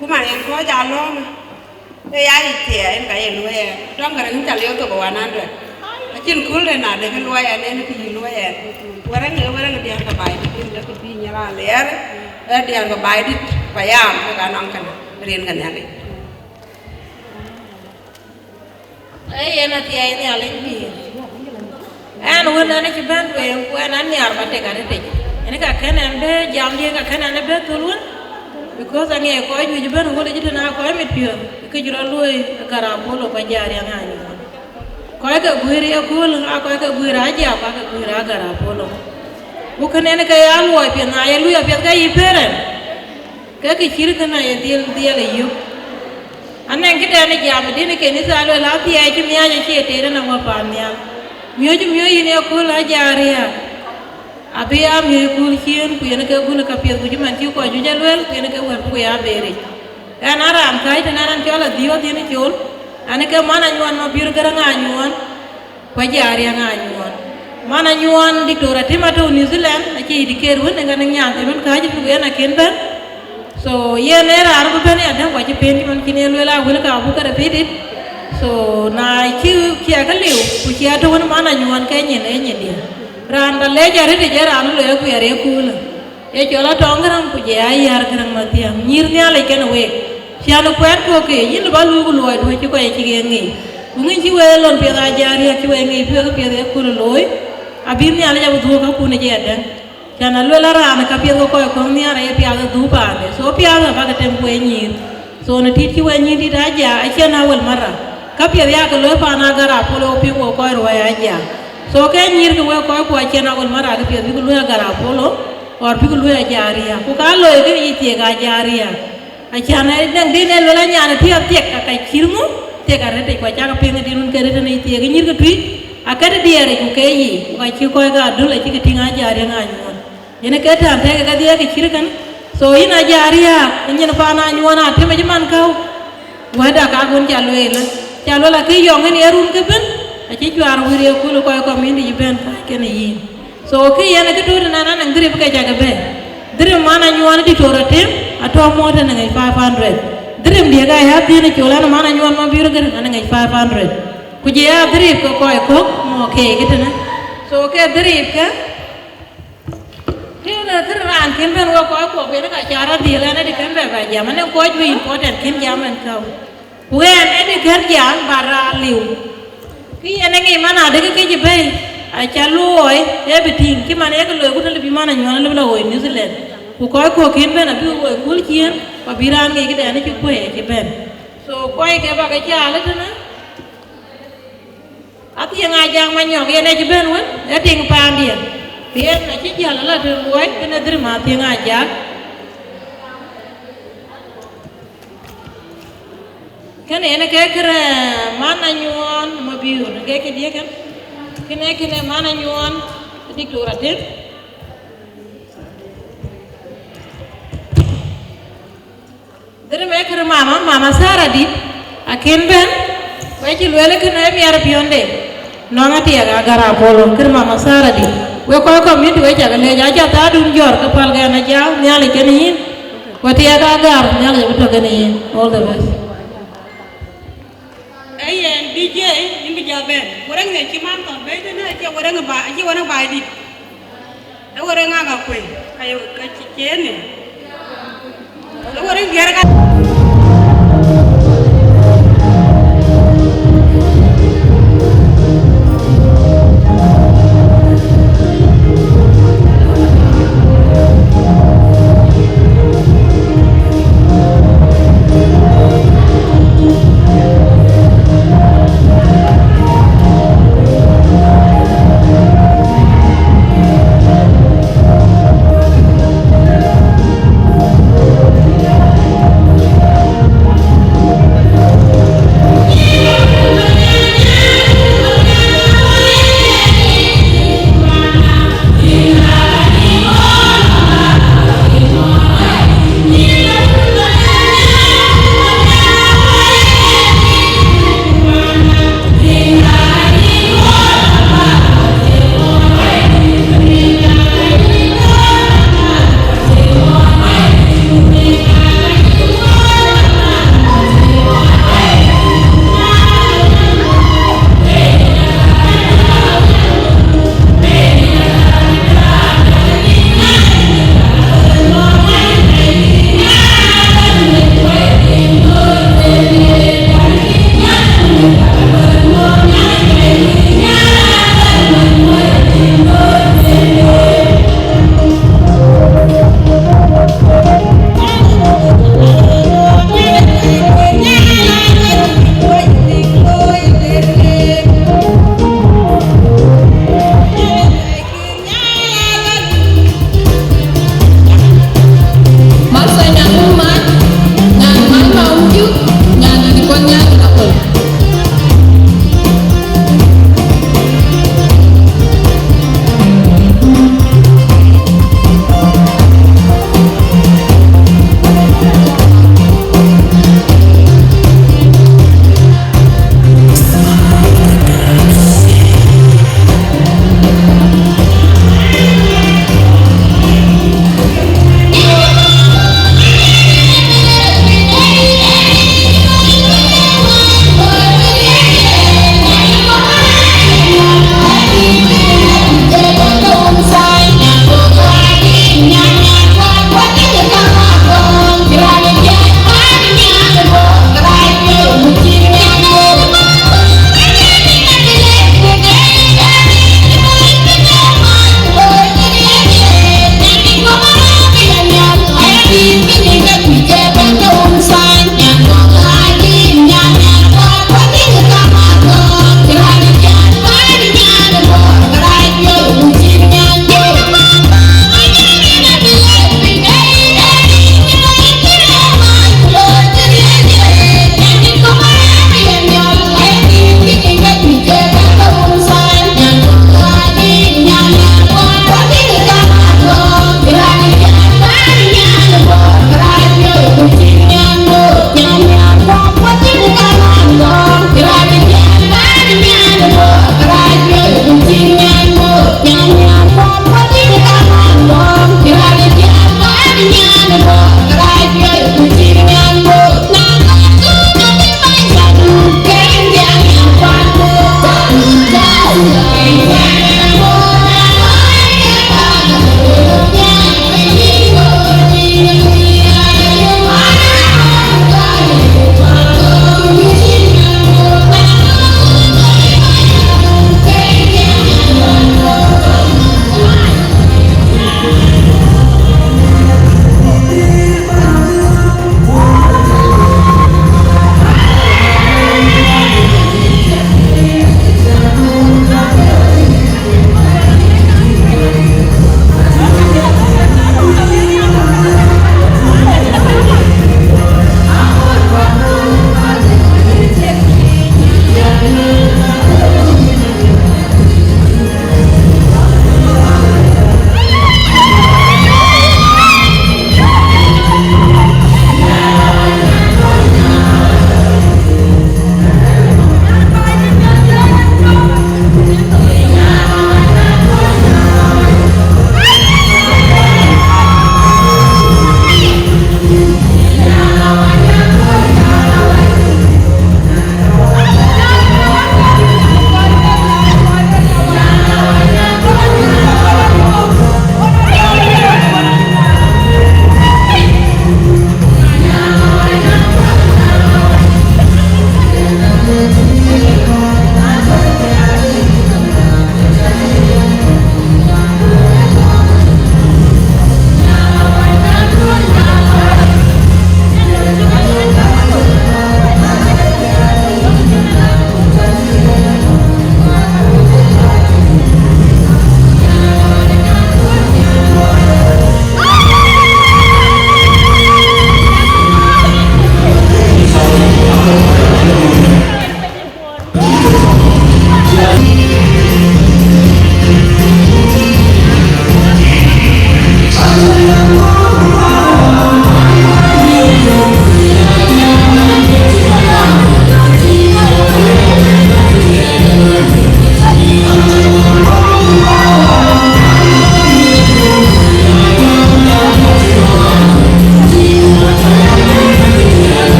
Speaker 14: cũng mà em có già lo mà để ai thì em cái lối trong cái thằng chả liêu tôi bảo anh rồi trên cuối này nè để cái lối anh em cái lối orang dia ka baik itu dia ke nyala leer dia ka baik dit payam ka nang kan rien kan nyale ena ti ay nyale bi an wona ne ci ban we ko an ni arba te ka te ene ka kanan be jam dia ka kanan be tulun because ange ko ju ban wala jitana ko mit pio ke jura loy kara bolo ko jari ngani ko ka guiri ko la ko ka guira ja ko ka guira gara polo bukan ene kay alwa pe na ya lu ya pe ka yiperen ka ki chirta na ya diel yu anen kita ne jam dine ke ni salo la ti ay mi ya che tere na ma pa nya myo yine ko la jaria abi am ye ko chien ku ene ka guna ka pe ku man ti ko ju jalwel ku ene ka wer ku ya bere kana ram kai ta naran chola dio dine chol ane ka mana nyuan ma bir gara nga nyuan ko jaria nga nyuan mana nyuan diktora timato New Zealand ake diker won nga nang men ka ji fu ena ken ben so ye ne ra ru ben ya dan ko ji pen man kinel wela wala ka bu ka repeat so na ki ka liu ku ki ato won mana nyuan ka nyen dia randa le jare de jara anu le ku yare kula e jola tongram ku je ay yar gran ma tiam nyir nya le ken we sianu kwet ko ke yin ba lu lu do ci ko ci ge ngi bu ngi ci welon pe ga jari ci we ngi pe de ku loy abir ni ala jabu du ka ku ne je den kana lo la ra na ka pe ko ko ni ara ye pe aga du ba de so pe aga ba ga tem ko nyir so na tit ci we nyi di da ja a ci na wal mara ka pe ya ka lo pa na gara polo pe ko ko ro ya ja so ke nyir ko we ko ci na wal mara ga pe bi ko lo gara polo or bi ko lo ya jariya ku ka lo ge ite ga jariya achana dang dine lola nyana ti Atiek ka kirmu te ka rete ko jaga penga dinun ke rete nei ti ga nyir ga tui akade diere ku ke yi ko ci ko ga dole ci tinga jare nga nyon ene ke ta te ga diere ke kirkan so ina jariya nyen pa na nyona te me man kaw wada ka gon jalo la ke yongen erun ke ben aci juar wiri ko ko mindi ben ka ken yi so ke yana ke to na na ngri ka jaga be dire mana nyona di toratem ato mota na ngai 500 dream dia ga ya tine chola na mana nyuan ma biru ga na ngai 500 kuje ya dream ko mo ke gitana so ke dream ka tena teran ken ben ko be na ka cara dia la na di kan ba jam na ko ju important ken jam an ka wen ene ker jam bara liu ki ene ngai mana de ke je be a chaloy everything ki mana ya lo ko le bi mana nyuan le la o New Zealand ku ko ken ben abi wo kul kien pa biran ngi gede ani ku e ke ben so ko e ke ba ke jala tana ati nga jang ma nyog ye ne ke ben won e ting pa ndia bien na ci jala la de woy ene dir ma ti nga jang kan ene ke kra mana nyuon ma biur ke dia kan kene mana nyuon diktoratif dere me kere mama Sara di aken ben way ci lele ke na mi ara pionde no ngati aga gara polo kere mama Sara di we ko mi di we jaga le ja ta dun jor ka pal ga na ja nyale ken yin wati aga gar nyale to ken yin all the best ayen DJ imbi jabe orang ne ci man to be na ci orang ba di da orang nga ko ayo ka ci kene da orang biar ka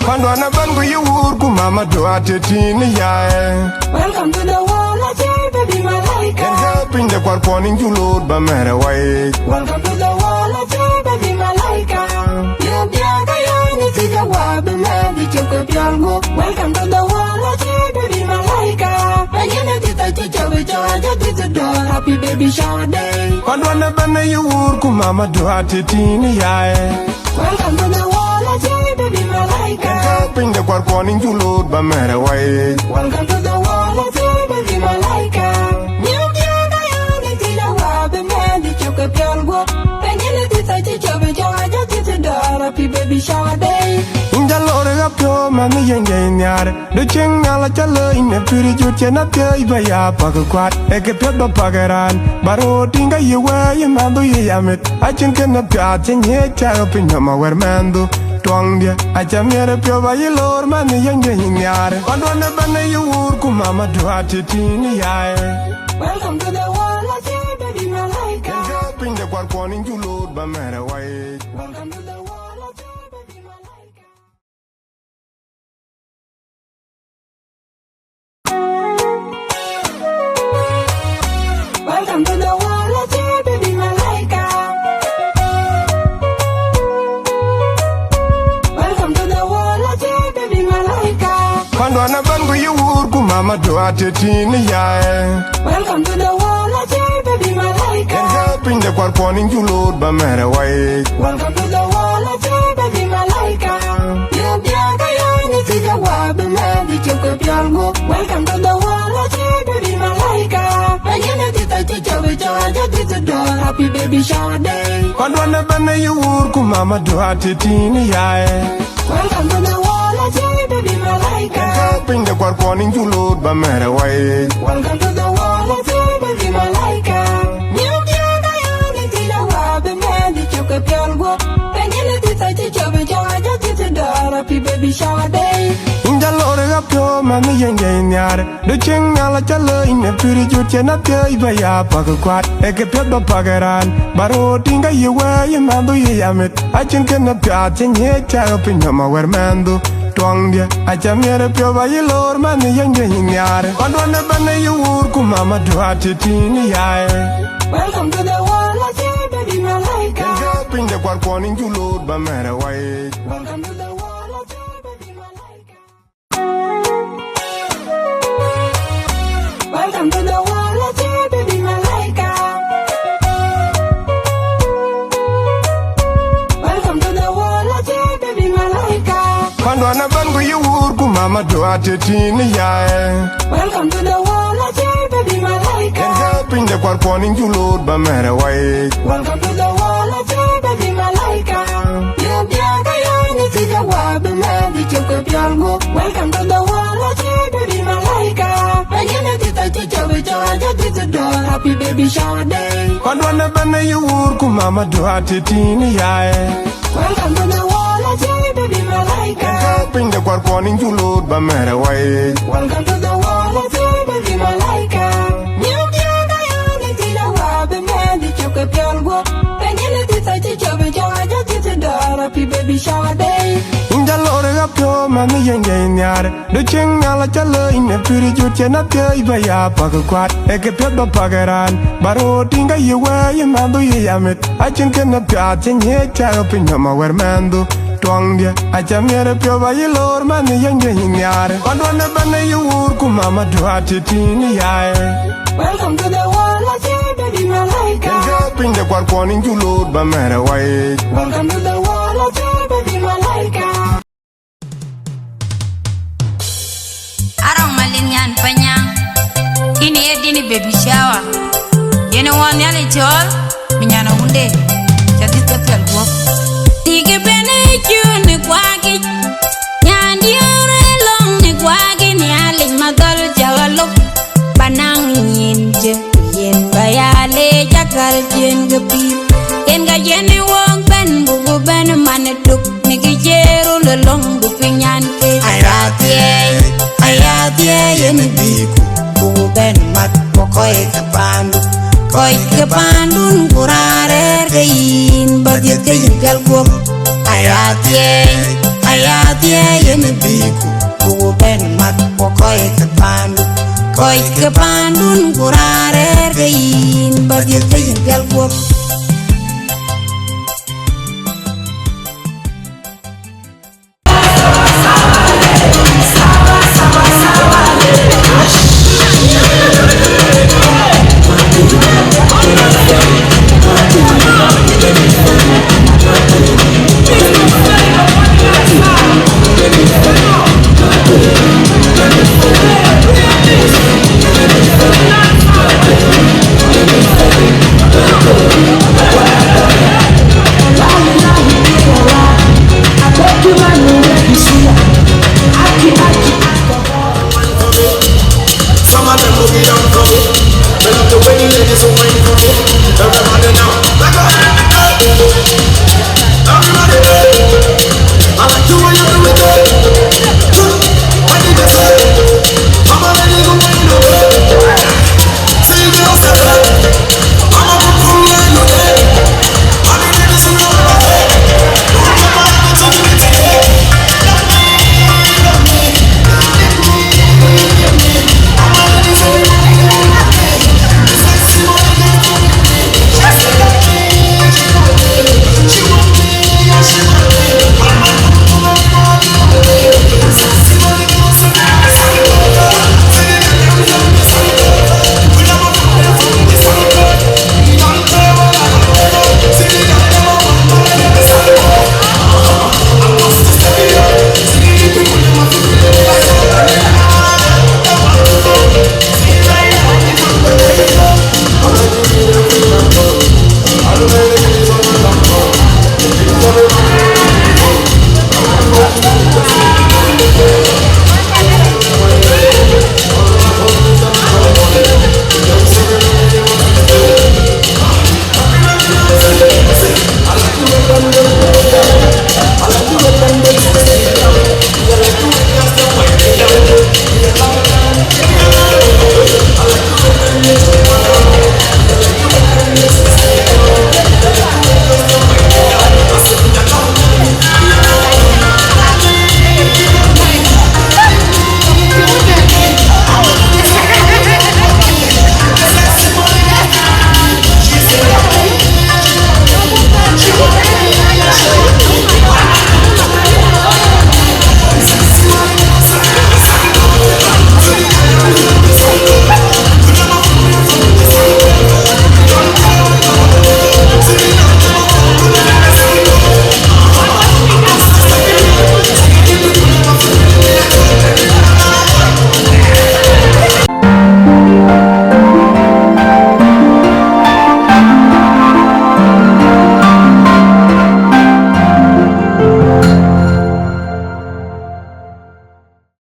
Speaker 1: Pandwana bangu yuur mama doa tetini yae.
Speaker 2: Welcome to the world, I say, baby, malaika.
Speaker 1: And helping the corponing to load by matter way.
Speaker 2: Welcome to the world, I say, baby, malaika. You biaga yani tika wabi mebi chuko piango. Welcome to the world, I say, baby, malaika. Ayene tita chicha wichaja tita door. Happy baby shower day.
Speaker 1: Pandwana bangu yuur mama doa tetini yae.
Speaker 2: Welcome to the world, I say, baby, malaika.
Speaker 1: And helping the corponing to load by matter way.
Speaker 2: Welcome to the world, I say, baby, malaika. You biaga yani tika wabi mebi chuko piango. Ayene tita chicha wichaja tita door. Happy baby shower day.
Speaker 1: Inja lore ga pyo mami yenge nyare. Do ching ala chalo ine piri juche na pyo iba ya pakakwat. Eke pyo ba pagaran. Baro tinga yewe ye mando ye yamit. Achin ke na pya chenye chayo pinyama wer mando. twang dia acha miere pio ba yilor man yenge nyare Kondwane bane yuur kumama duati tini yae
Speaker 2: Welcome to the world, I say, baby, Malaika.
Speaker 1: Kenja pinde kwa kwani njulod ba mere wae
Speaker 2: Welcome to the world, I say, baby, Malaika. Welcome to the world, I say, baby, Malaika. Welcome to the world, I say, baby, Malaika.
Speaker 1: Kondwane bangu yuur kumama duati tini yae
Speaker 2: Welcome to the world, I say, baby, Malaika.
Speaker 1: Kenja pinde kwa kwani njulod ba mere wae
Speaker 2: Welcome to the world, I say, baby, Malaika. Yubiaga yani tika wabe mevi chuko pyalgo. Welcome to the world, I say, baby, Malaika. Ayene tita chichawe chaja tita door. Happy baby shower day.
Speaker 1: Kondwane bane yuur kumama duati tini yae
Speaker 2: Welcome to the world, I say, baby, Malaika.
Speaker 1: Kenja pinde kwa kwani njulod ba mere wae
Speaker 2: Welcome to the world, I say, baby, Malaika. Yubiaga yani tika wabe mevi chuko pyalgo. Ayene tita chichawe chaja tita door. Happy baby shower day.
Speaker 1: Inja lore ga pyo mani yenge nyare Do ching ala chalo ine piri juche na pyo iba ya pakakwat Eke pyo ba pagaran Baro tinga yewe ye mando ye yamit Achin kena pya chenye chaga pinyama wer mando Twang dia acha miere pyo ba yilor mani yenge nyare Kondwane bane yuur kumama duati tini yae
Speaker 2: Welcome to the world, I say, baby, Malaika.
Speaker 1: Kenja pinde kwa kwani njulod ba mere wae
Speaker 2: Welcome to the world, I say, baby, Malaika. Welcome to the world, I say, baby, Malaika. Welcome to the world, I say, baby, Malaika.
Speaker 1: Kondwane bangu yuur kumama duati tini yae
Speaker 2: Welcome to the world, I say, baby, Malaika.
Speaker 1: Kenja pinde kwa kwani njulod ba mere wae
Speaker 2: Welcome to the world, I say, baby, Malaika. Yubiaga yani tika wabe mevi chuko pyalgo. Welcome to the world, I say, baby, Malaika. Ayene tita chichawe chaja tita door. Happy baby shower day.
Speaker 1: Kondwane bane yuur kumama duati tini yae
Speaker 2: Welcome to the world, I say, baby, Malaika.
Speaker 1: Kenja pinde kwa kwani njulod ba mere wae
Speaker 2: Welcome to the world, I say, baby, Malaika. Yubiaga yani tika wabe mevi chuko pyalgo. Ayene tita chichawe chaja tita door. Happy baby shower day.
Speaker 1: Inja lore ga pyo mani yenge nyare Do ching ala chalo ine piri juche na pyo iba ya pakakwat Eke pyo ba pagaran Baro tinga yewe ye mando ye yamit Achin kena pya chenye chaga pinyama wer mando Twang dia acha miere pyo ba yilor mani yenge nyare Kondwane bane yuur kumama duati tini yae
Speaker 2: Welcome to the world, I say, baby, Malaika.
Speaker 1: Kenja pinde kwa kwani njulod ba mere wae
Speaker 2: Welcome to the world, I say, baby, Malaika.
Speaker 17: Arong malinyan panyang ini edini baby shower yene wan yale chol minyana hunde chati kapel go tige bene june kwagi nyandi ore long ne kwagi ni ale madal jawalo banang nyinje yen bayale jakal jen gapi yen ga yene wong ben bugu ben manetuk ni gijeru le long bu pinyan ke ayatie yeni biku bugu ben mat koy ke pandun kurare kein bagit kein galgo ayatie yeni biku bugu ben mat koy ke pandun kurare kein bagit kein galgo